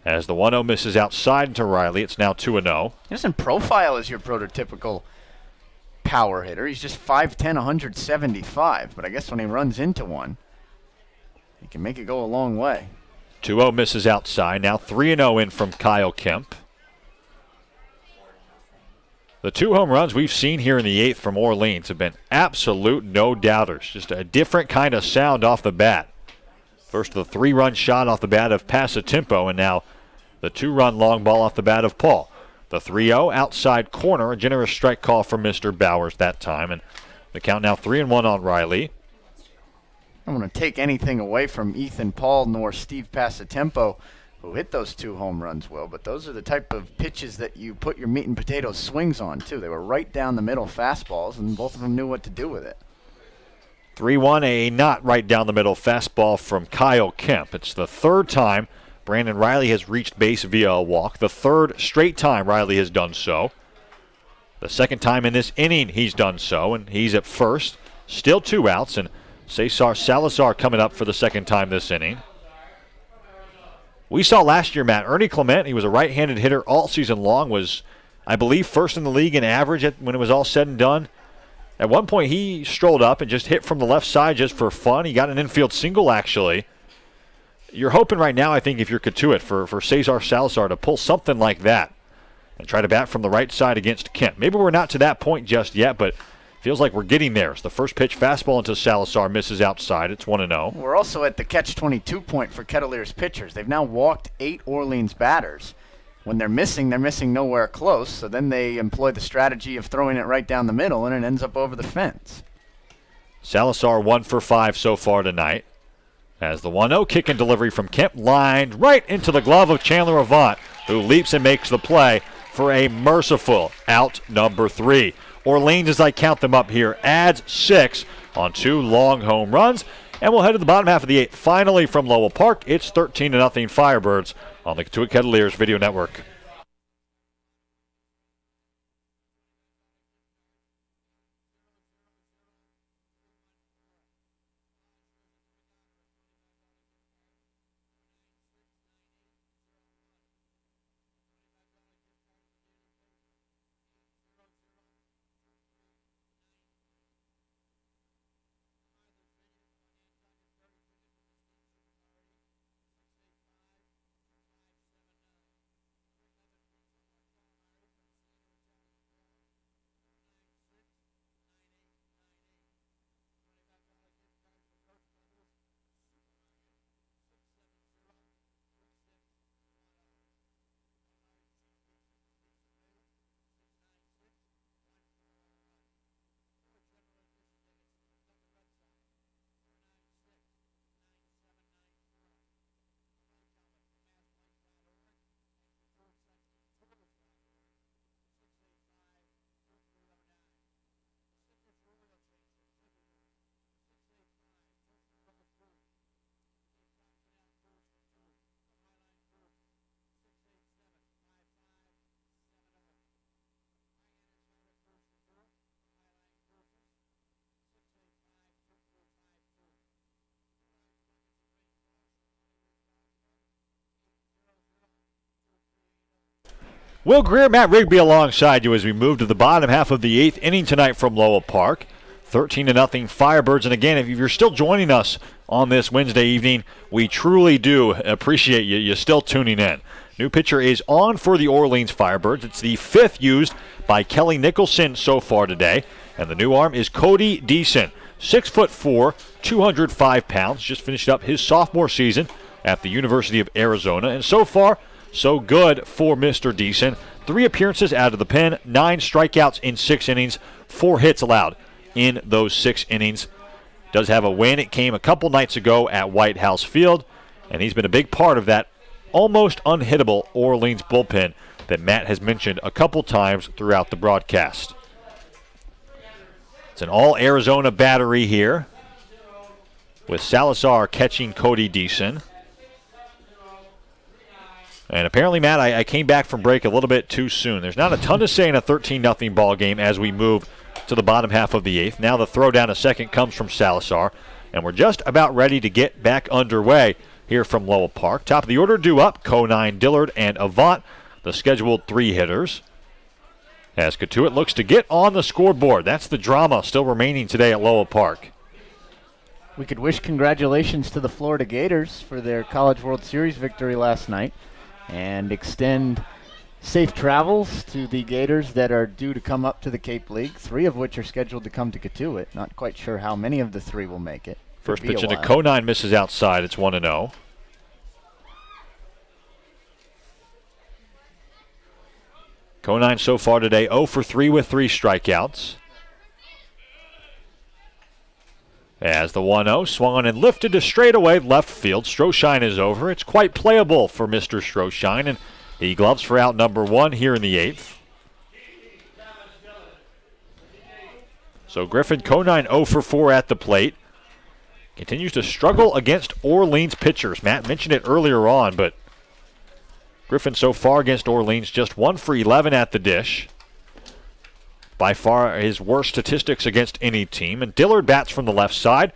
As the 1-0 misses outside to Riley, it's now 2-0. He doesn't profile as your prototypical power hitter. He's just 5'10", 175. But I guess when he runs into one, he can make it go a long way. 2-0 misses outside. Now 3-0 in from Kyle Kemp. The 2 home runs we've seen here in the 8th from Orleans have been absolute no-doubters. Just a different kind of sound off the bat. First the 3-run shot off the bat of Passatempo, and now the 2-run long ball off the bat of Paul. The 3-0 outside corner, a generous strike call from Mr. Bowers that time, and the count now 3-1 on Riley. I don't want to take anything away from Ethan Paul nor Steve Passatempo, who hit those 2 home runs, Will, but those are the type of pitches that you put your meat and potatoes swings on, too. They were right down the middle fastballs, and both of them knew what to do with it. 3-1, a not right down the middle fastball from Kyle Kemp. It's the 3rd time Brandon Riley has reached base via a walk. The 3rd straight time Riley has done so. The 2nd time in this inning he's done so, and he's at first. Still 2 outs, and Cesar Salazar coming up for the 2nd time this inning. We saw last year, Matt, Ernie Clement, he was a right-handed hitter all season long, was, I believe, 1st in the league in average when it was all said and done. At one point, he strolled up and just hit from the left side just for fun. He got an infield single, actually. You're hoping right now, I think, if you're Cotuit, for Cesar Salazar to pull something like that and try to bat from the right side against Kemp. Maybe we're not to that point just yet, but feels like we're getting there. It's the first pitch fastball into Salazar, misses outside. It's 1-0. We're also at the catch-22 point for Kettleers pitchers. They've now walked 8 Orleans batters. When they're missing nowhere close, so then they employ the strategy of throwing it right down the middle, and it ends up over the fence. Salazar 1 for 5 so far tonight. As the 1-0 kick and delivery from Kemp lined right into the glove of Chandler Avant, who leaps and makes the play for a merciful out number 3. Orleans, as I count them up here, adds 6 on 2 long home runs. And we'll head to the bottom half of the 8th. Finally from Lowell Park, it's 13-0 Firebirds on the Cotuit Kettleers Video Network. Will Greer, Matt Rigby alongside you as we move to the bottom half of the 8th inning tonight from Lowell Park. 13-0 Firebirds. And again, if you're still joining us on this Wednesday evening, we truly do appreciate you still tuning in. New pitcher is on for the Orleans Firebirds. It's the 5th used by Kelly Nicholson so far today. And the new arm is Cody Deason. 6'4", 205 pounds. Just finished up his sophomore season at the University of Arizona. And so far, so good for Mr. Deason. 3 appearances out of the pen, 9 strikeouts in 6 innings, 4 hits allowed in those 6 innings. Does have a win. It came a couple nights ago at White House Field, and he's been a big part of that almost unhittable Orleans bullpen that Matt has mentioned a couple times throughout the broadcast. It's an all-Arizona battery here with Salazar catching Cody Deason. And apparently, Matt, I came back from break a little bit too soon. There's not a ton to say in a 13-0 ball game as we move to the bottom half of the 8th. Now the throw down a second comes from Salazar, and we're just about ready to get back underway here from Lowell Park. Top of the order due up, Conine, Dillard, and Avant, the scheduled 3 hitters. As Cotuit looks to get on the scoreboard. That's the drama still remaining today at Lowell Park. We could wish congratulations to the Florida Gators for their College World Series victory last night and extend safe travels to the Gators that are due to come up to the Cape League, 3 of which are scheduled to come to Cotuit. Not quite sure how many of the 3 will make it. First pitch into Conine misses outside. It's 1-0. Conine so far today 0 for 3 with 3 strikeouts. As the 1-0 swung on and lifted to straightaway left field. Stroshine is over. It's quite playable for Mr. Stroshine, and he gloves for out number 1 here in the 8th. So Griffin Conine 0 for 4 at the plate. Continues to struggle against Orleans pitchers. Matt mentioned it earlier on, but Griffin so far against Orleans just 1 for 11 at the dish. By far his worst statistics against any team. And Dillard bats from the left side.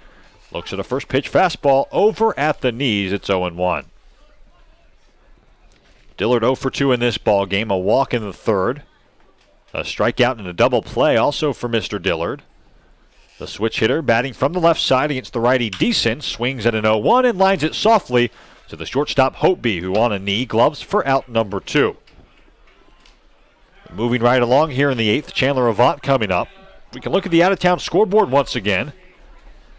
Looks at a first pitch fastball over at the knees. It's 0-1. Dillard 0 for 2 in this ball game. A walk in the 3rd. A strikeout and a double play also for Mr. Dillard. The switch hitter batting from the left side against the righty Deason. Swings at an 0-1 and lines it softly to the shortstop Hopeby, who on a knee gloves for out number 2. Moving right along here in the 8th, Chandler Avant coming up. We can look at the out-of-town scoreboard once again.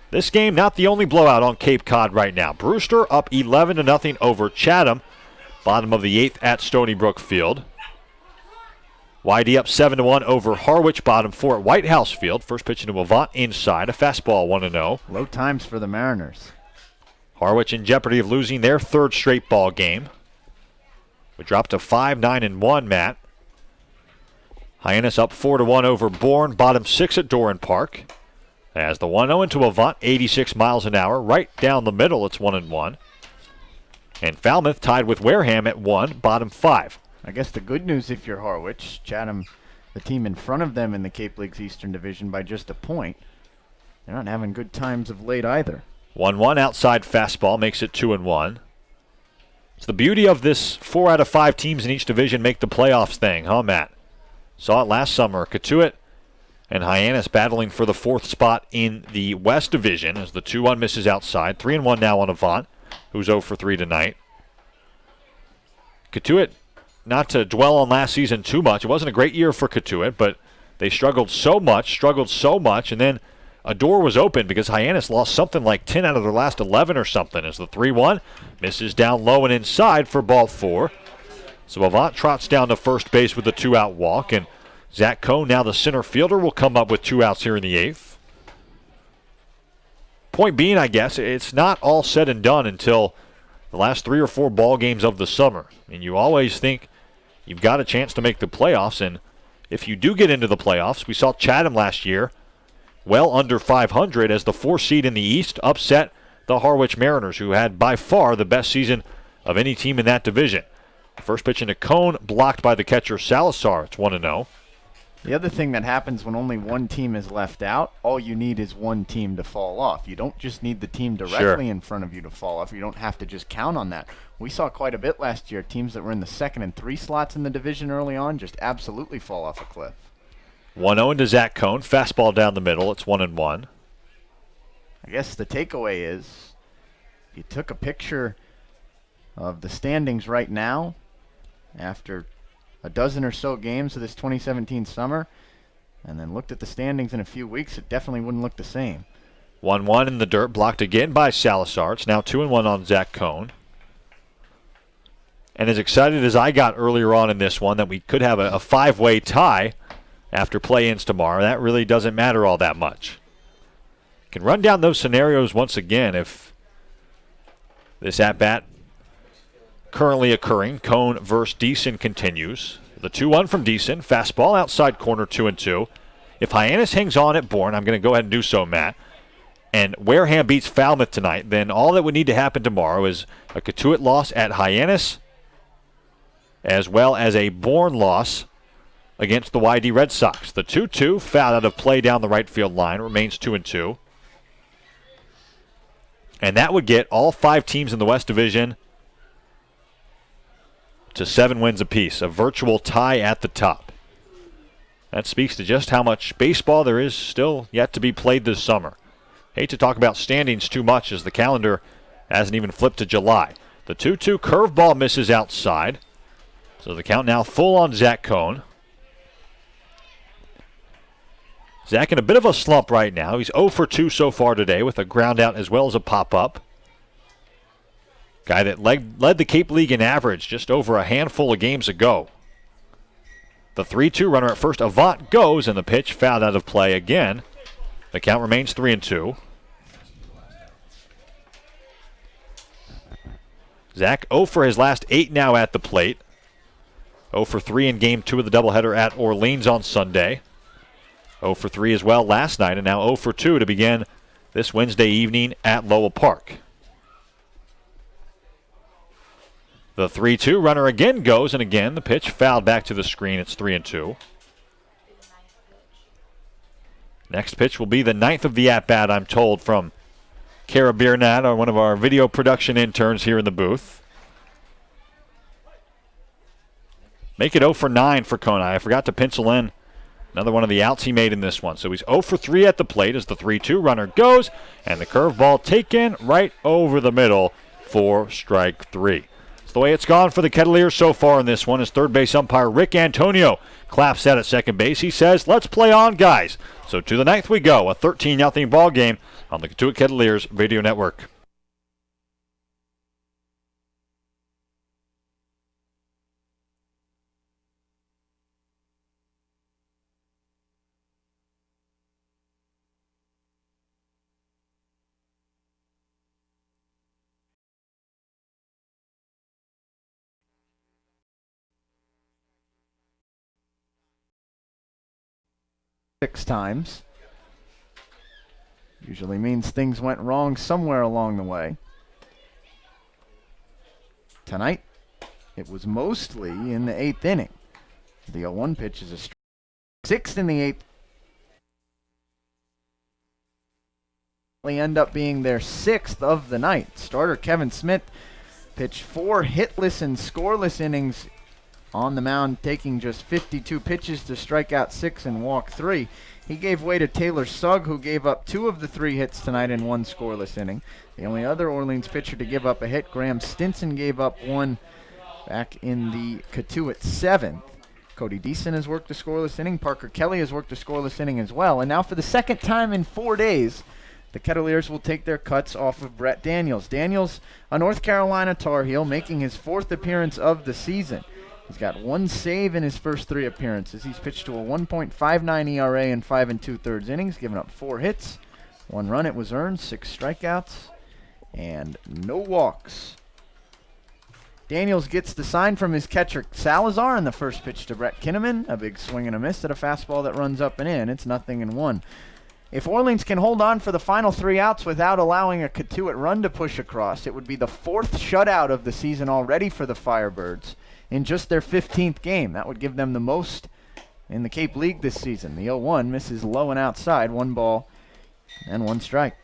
This game not the only blowout on Cape Cod right now. Brewster up 11-0 over Chatham. Bottom of the 8th at Stony Brook Field. YD up 7-1 over Harwich. Bottom 4 at White House Field. First pitch into Avant inside. A fastball 1-0. Low times for the Mariners. Harwich in jeopardy of losing their 3rd straight ball game. We dropped to 5-9-1, Matt. Hyannis up 4-1 over Bourne. Bottom 6 at Doran Park. As the 1-0 into Avant, 86 miles an hour. Right down the middle, it's 1-1. And Falmouth tied with Wareham at 1, bottom 5. I guess the good news if you're Harwich, Chatham, the team in front of them in the Cape League's Eastern Division by just a point. They're not having good times of late either. 1-1 outside fastball makes it 2-1. It's the beauty of this 4 out of 5 teams in each division make the playoffs thing, huh, Matt? Saw it last summer. Cotuit and Hyannis battling for the 4th spot in the West Division as the 2-1 misses outside. 3-1 now on Avant, who's 0 for 3 tonight. Cotuit, not to dwell on last season too much, it wasn't a great year for Cotuit, but they struggled so much, and then a door was open because Hyannis lost something like 10 out of their last 11 or something as the 3-1 misses down low and inside for ball 4. So Avant trots down to first base with a 2-out walk, and Zach Cohn, now the center fielder, will come up with 2 outs here in the 8th. Point being, I guess, it's not all said and done until the last 3 or 4 ball games of the summer. And you always think you've got a chance to make the playoffs, and if you do get into the playoffs, we saw Chatham last year well under 500 as the 4 seed in the East upset the Harwich Mariners, who had by far the best season of any team in that division. First pitch into Cone, blocked by the catcher Salazar. It's 1-0. The other thing that happens when only one team is left out, all you need is one team to fall off. You don't just need the team directly in front of you to fall off. You don't have to just count on that. We saw quite a bit last year. Teams that were in the 2nd and 3 slots in the division early on just absolutely fall off a cliff. 1-0 into Zach Cone. Fastball down the middle. It's 1-1. I guess the takeaway is if you took a picture of the standings right now after a dozen or so games of this 2017 summer, and then looked at the standings in a few weeks, it definitely wouldn't look the same. 1-1 in the dirt, blocked again by Salazar. It's now 2-1 on Zach Cone. And as excited as I got earlier on in this one that we could have a 5-way tie after play-ins tomorrow, that really doesn't matter all that much. Can run down those scenarios once again if this at-bat currently occurring. Cone versus Deason continues. The 2-1 from Deason. Fastball outside corner 2-2. If Hyannis hangs on at Bourne, I'm going to go ahead and do so, Matt, and Wareham beats Falmouth tonight, then all that would need to happen tomorrow is a Cotuit loss at Hyannis as well as a Bourne loss against the YD Red Sox. The 2-2 foul out of play down the right field line remains 2-2. And that would get all 5 teams in the West Division to 7 wins apiece, a virtual tie at the top. That speaks to just how much baseball there is still yet to be played this summer. Hate to talk about standings too much as the calendar hasn't even flipped to July. The 2-2 curveball misses outside. So the count now full on Zach Cohn. Zach in a bit of a slump right now. He's 0 for 2 so far today with a ground out as well as a pop-up. Guy that led the Cape League in average just over a handful of games ago. The 3-2 runner at first, Avant, goes, and the pitch fouled out of play again. The count remains 3-2. Zach 0 for his last 8 now at the plate. 0 for 3 in Game 2 of the doubleheader at Orleans on Sunday. 0 for 3 as well last night, and now 0 for 2 to begin this Wednesday evening at Lowell Park. The 3-2 runner again goes, and again the pitch fouled back to the screen. It's 3-2. Next pitch will be the 9th of the at-bat, I'm told, from Kara Biernat, one of our video production interns here in the booth. Make it 0 for 9 for Kona. I forgot to pencil in another one of the outs he made in this one. So he's 0 for 3 at the plate as the 3-2 runner goes, and the curveball taken right over the middle for strike 3. It's the way it's gone for the Kettleers so far in this one as third base umpire Rick Antonio claps out at second base. He says, let's play on, guys. So to the 9th we go, a 13-0 ball game on the Cotuit Kettleers video network. Six times. Usually means things went wrong somewhere along the way. Tonight, it was mostly in the 8th inning. The 0-1 pitch is a strike. 6th in the 8th. End up being their 6th of the night. Starter Kevin Smith pitched 4 hitless and scoreless innings on the mound, taking just 52 pitches to strike out 6 and walk 3. He gave way to Taylor Sugg, who gave up 2 of the 3 hits tonight in 1 scoreless inning. The only other Orleans pitcher to give up a hit, Graham Stinson, gave up 1 back in the Cotuit 7th. Cody Deason has worked a scoreless inning. Parker Kelly has worked a scoreless inning as well. And now for the second time in 4 days, the Kettleers will take their cuts off of Brett Daniels. Daniels, a North Carolina Tar Heel, making his 4th appearance of the season. He's got 1 save in his first 3 appearances. He's pitched to a 1.59 ERA in 5 2/3 innings, giving up 4 hits, 1 run it was earned, 6 strikeouts, and no walks. Daniels gets the sign from his catcher Salazar in the first pitch to Brett Kinnaman. A big swing and a miss at a fastball that runs up and in. It's 0-1. If Orleans can hold on for the final 3 outs without allowing a Cotuit run to push across, it would be the 4th shutout of the season already for the Firebirds in just their 15th game. That would give them the most in the Cape League this season. The 0-1 misses low and outside, 1 ball and 1 strike.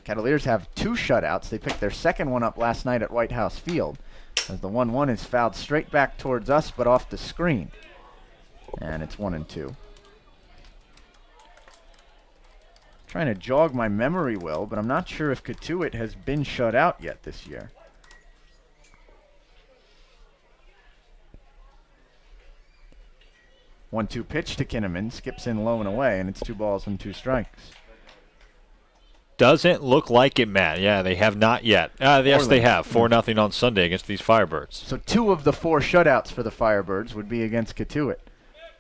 Kettleers have 2 shutouts. They picked their second one up last night at White House Field, as the 1-1 is fouled straight back towards us but off the screen. And it's 1-2. Trying to jog my memory, Will, but I'm not sure if Cotuit has been shut out yet this year. One-two pitch to Kinnaman, skips in low and away, and it's 2 balls and 2 strikes. Doesn't look like it, Matt. Yeah, they have not yet. Yes, they have. 4-0 on Sunday against these Firebirds. So 2 of the 4 shutouts for the Firebirds would be against Cotuit.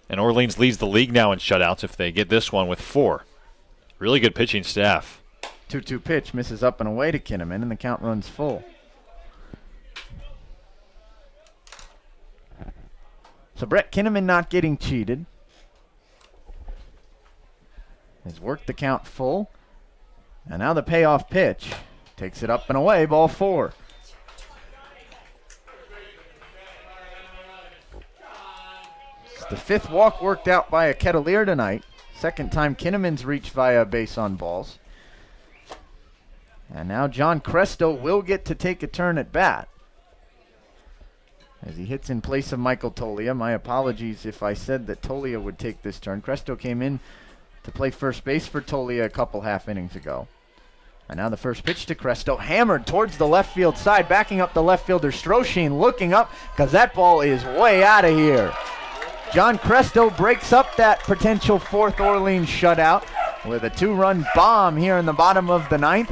And Orleans leads the league now in shutouts if they get this one with 4. Really good pitching staff. 2-2 pitch misses up and away to Kinnaman, and the count runs full. So Brett Kinnaman not getting cheated. Has worked the count full. And now the payoff pitch. Takes it up and away, ball 4. It's the 5th walk worked out by a Kettleer tonight. Second time Kinnaman's reached via base on balls. And now John Cresto will get to take a turn at bat. as he hits in place of Michael Tolia. My apologies if I said that Tolia would take this turn. Cresto came in to play first base for Tolia a couple half innings ago. And now the first pitch to Cresto, hammered towards the left field side, backing up the left fielder Stroshine, looking up because that ball is way out of here. John Cresto breaks up that potential fourth Orleans shutout with a 2-run bomb here in the bottom of the ninth.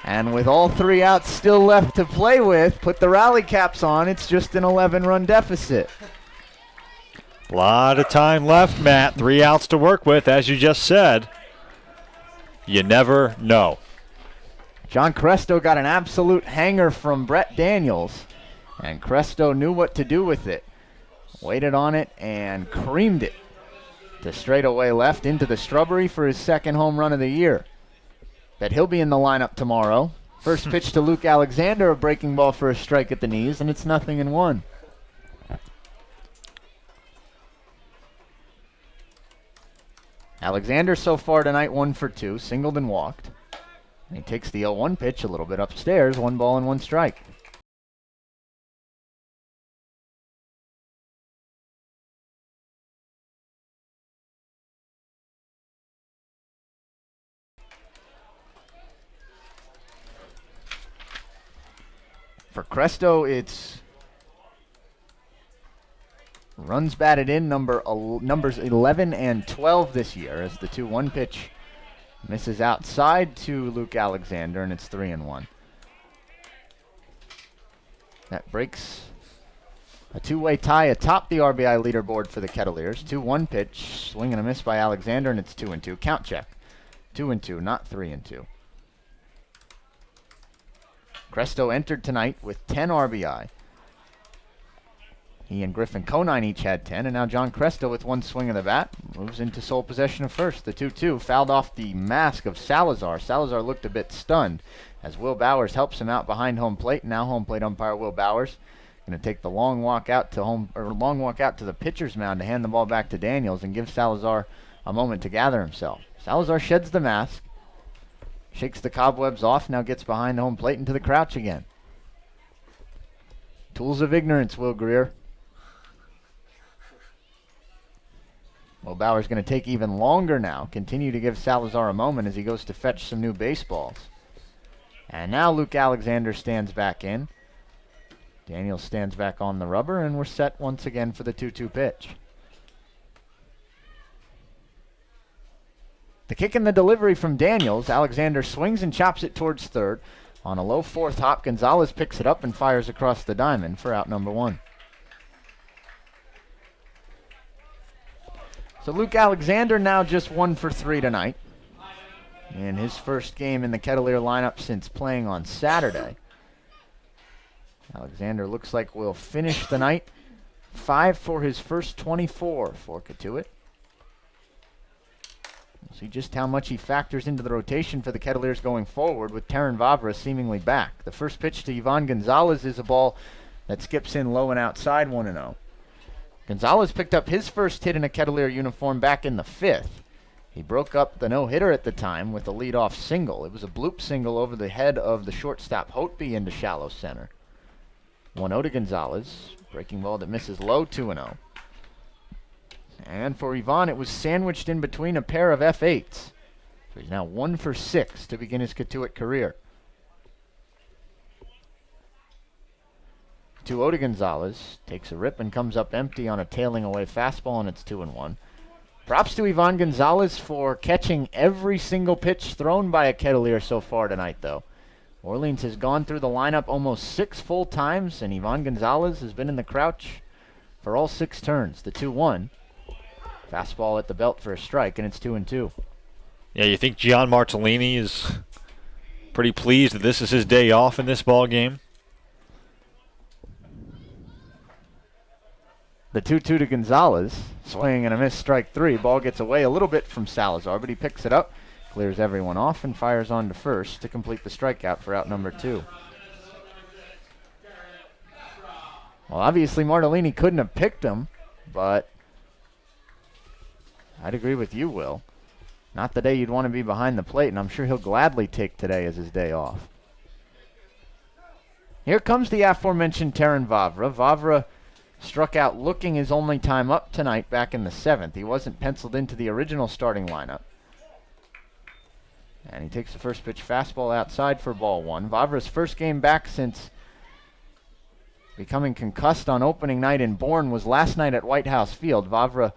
And with all 3 outs still left to play with, put the rally caps on, it's just an 11-run deficit. A lot of time left, Matt. 3 outs to work with, as you just said. You never know. John Cresto got an absolute hanger from Brett Daniels, and Cresto knew what to do with it. Waited on it and creamed it to straightaway left into the shrubbery for his second home run of the year. Bet he'll be in the lineup tomorrow. First pitch to Luke Alexander, a breaking ball for a strike at the knees, and it's 0-1. Alexander so far tonight 1 for 2, singled and walked. And he takes the 0-1 pitch a little bit upstairs, 1 ball and 1 strike. For Cresto, it's runs batted in numbers 11 and 12 this year as the 2-1 pitch misses outside to Luke Alexander, and it's 3-1. That breaks a 2-way tie atop the RBI leaderboard for the Kettleers. 2-1 pitch, swing and a miss by Alexander, and it's 2-2. Count check. 2-2, not 3-2. Cresto entered tonight with 10 RBI. He and Griffin Conine each had 10, and now John Cresto with 1 swing of the bat moves into sole possession of first. The 2-2 fouled off the mask of Salazar. Salazar looked a bit stunned as Will Bowers helps him out behind home plate. Now home plate umpire Will Bowers going to take the long walk out to the pitcher's mound to hand the ball back to Daniels and give Salazar a moment to gather himself. Salazar sheds the mask, shakes the cobwebs off, now gets behind the home plate into the crouch again. Tools of ignorance, Will Greer. Well, Bauer's going to take even longer now. Continue to give Salazar a moment as he goes to fetch some new baseballs. And now Luke Alexander stands back in. Daniels stands back on the rubber, and we're set once again for the 2-2 pitch. The kick and the delivery from Daniels. Alexander swings and chops it towards third. On a low fourth hop, Gonzalez picks it up and fires across the diamond for out number 1. So Luke Alexander now just 1 for 3 tonight. In his first game in the Kettleer lineup since playing on Saturday. Alexander looks like will finish the night 5 for his first 24 for Cotuit. We'll see just how much he factors into the rotation for the Kettleers going forward with Terran Vavra seemingly back. The first pitch to Ivan Gonzalez is a ball that skips in low and outside 1-0. Gonzalez picked up his first hit in a Kettleer uniform back in the 5th. He broke up the no-hitter at the time with a leadoff single. It was a bloop single over the head of the shortstop Hotby into shallow center. 1-0 to Gonzalez. Breaking ball that misses low, 2-0. And for Ivan, it was sandwiched in between a pair of F8s. So he's now 1 for 6 to begin his Cotuit career. 2-0 to Gonzalez. Takes a rip and comes up empty on a tailing away fastball, and it's 2-1. Props to Ivan Gonzalez for catching every single pitch thrown by a Kettleer so far tonight, though. Orleans has gone through the lineup almost 6 full times, and Ivan Gonzalez has been in the crouch for all 6 turns. The 2-1. Fastball at the belt for a strike, and it's 2-2. Yeah, you think Gian Martellini is pretty pleased that this is his day off in this ball game? The 2-2 to Gonzalez. Swing and a miss, strike 3. Ball gets away a little bit from Salazar, but he picks it up, clears everyone off, and fires on to first to complete the strikeout for out number 2. Well, obviously Martellini couldn't have picked him, but I'd agree with you, Will. Not the day you'd want to be behind the plate, and I'm sure he'll gladly take today as his day off. Here comes the aforementioned Terran Vavra. Vavra struck out looking his only time up tonight back in the 7th. He wasn't penciled into the original starting lineup. And he takes the first pitch fastball outside for ball 1. Vavra's first game back since becoming concussed on opening night in Bourne was last night at White House Field. Vavra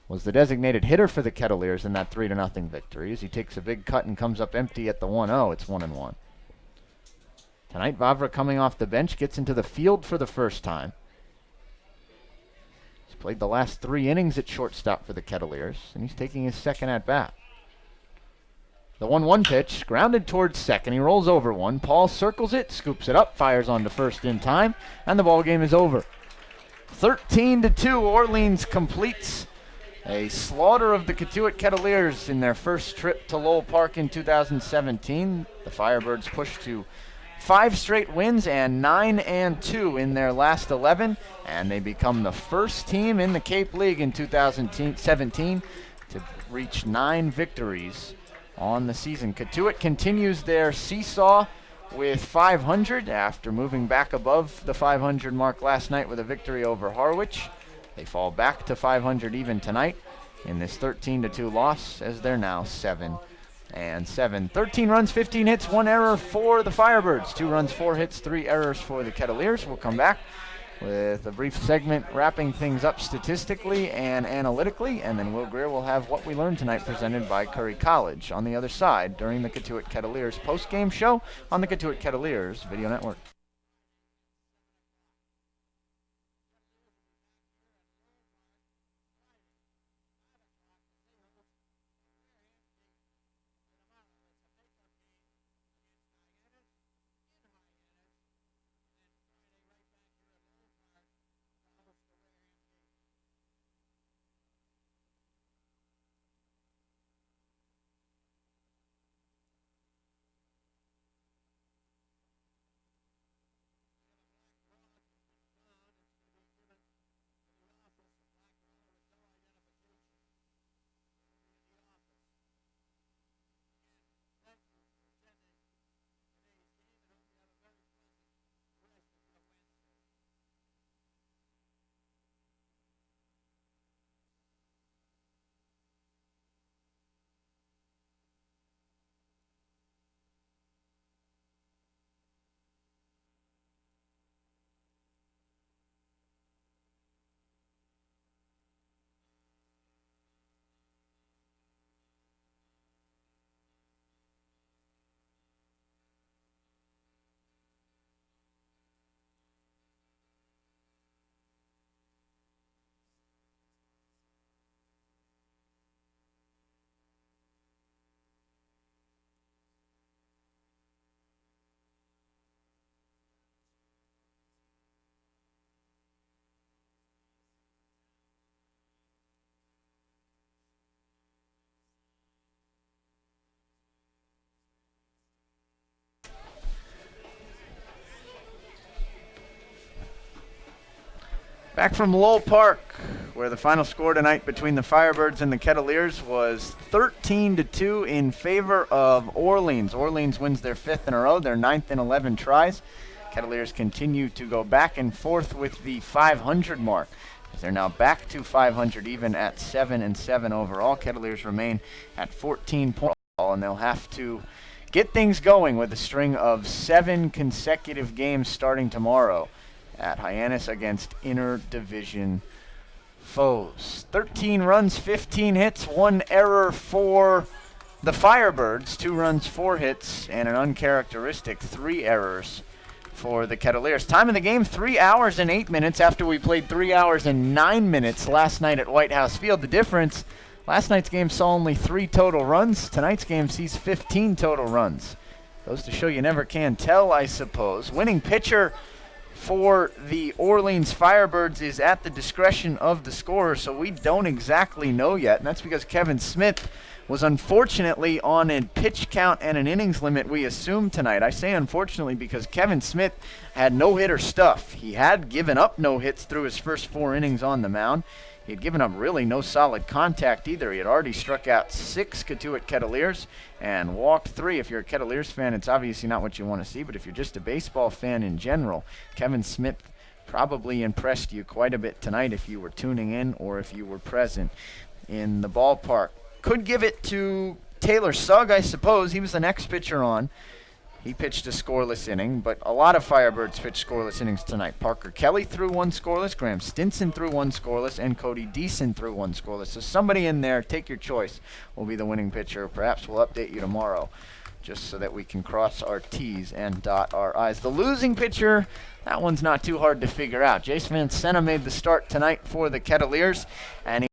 was the designated hitter for the Kettleers in that 3-0 victory. As he takes a big cut and comes up empty at the 1-0, it's 1-1. Tonight, Vavra coming off the bench gets into the field for the first time. He's played the last 3 innings at shortstop for the Kettleers, and he's taking his second at bat. The 1-1 pitch, grounded towards second. He rolls over one. Paul circles it, scoops it up, fires on to first in time, and the ball game is over. 13-2, Orleans completes a slaughter of the Cotuit Kettleers in their first trip to Lowell Park in 2017. The Firebirds push to 5 straight wins and 9-2 in their last 11, and they become the first team in the Cape League in 2017 to reach 9 victories on the season. Cotuit continues their seesaw with 500 after moving back above the 500 mark last night with a victory over Harwich. They fall back to 500 even tonight in this 13-2 loss, as they're now 7-7. 13 runs, 15 hits, 1 error for the Firebirds. 2 runs, 4 hits, 3 errors for the Kettleers. We'll come back with a brief segment wrapping things up statistically and analytically, and then Will Greer will have what we learned tonight presented by Curry College on the other side during the Cotuit Kettleers post-game show on the Cotuit Kettleers Video Network. Back from Lowell Park, where the final score tonight between the Firebirds and the Kettleers was 13-2 in favor of Orleans. Orleans wins their 5th in a row, their 9th in 11 tries. Kettleers continue to go back and forth with the 500 mark, as they're now back to 500 even at 7-7 overall. Kettleers remain at 14 points, and they'll have to get things going with a string of 7 consecutive games starting tomorrow at Hyannis against inter-division foes. 13 runs, 15 hits, 1 error for the Firebirds, 2 runs, 4 hits, and an uncharacteristic 3 errors for the Kettleers. Time of the game, 3 hours and 8 minutes after we played 3 hours and 9 minutes last night at White House Field. The difference, last night's game saw only 3 total runs. Tonight's game sees 15 total runs. Goes to show you never can tell, I suppose. Winning pitcher for the Orleans Firebirds is at the discretion of the scorer, so we don't exactly know yet, and that's because Kevin Smith was unfortunately on a pitch count and an innings limit, we assume, tonight. I say unfortunately because Kevin Smith had no-hitter stuff. He had given up no hits through his first 4 innings on the mound. He had given up really no solid contact either. He had already struck out 6 Cotuit Kettleers and walked 3. If you're a Kettleers fan, it's obviously not what you want to see, but if you're just a baseball fan in general, Kevin Smith probably impressed you quite a bit tonight if you were tuning in or if you were present in the ballpark. Could give it to Taylor Sugg, I suppose. He was the next pitcher on. He pitched a scoreless inning, but a lot of Firebirds pitched scoreless innings tonight. Parker Kelly threw 1 scoreless, Graham Stinson threw 1 scoreless, and Cody Deason threw 1 scoreless. So somebody in there, take your choice, will be the winning pitcher. Perhaps we'll update you tomorrow, just so that we can cross our T's and dot our I's. The losing pitcher, that one's not too hard to figure out. Jace Van Senna made the start tonight for the Kettleers, and he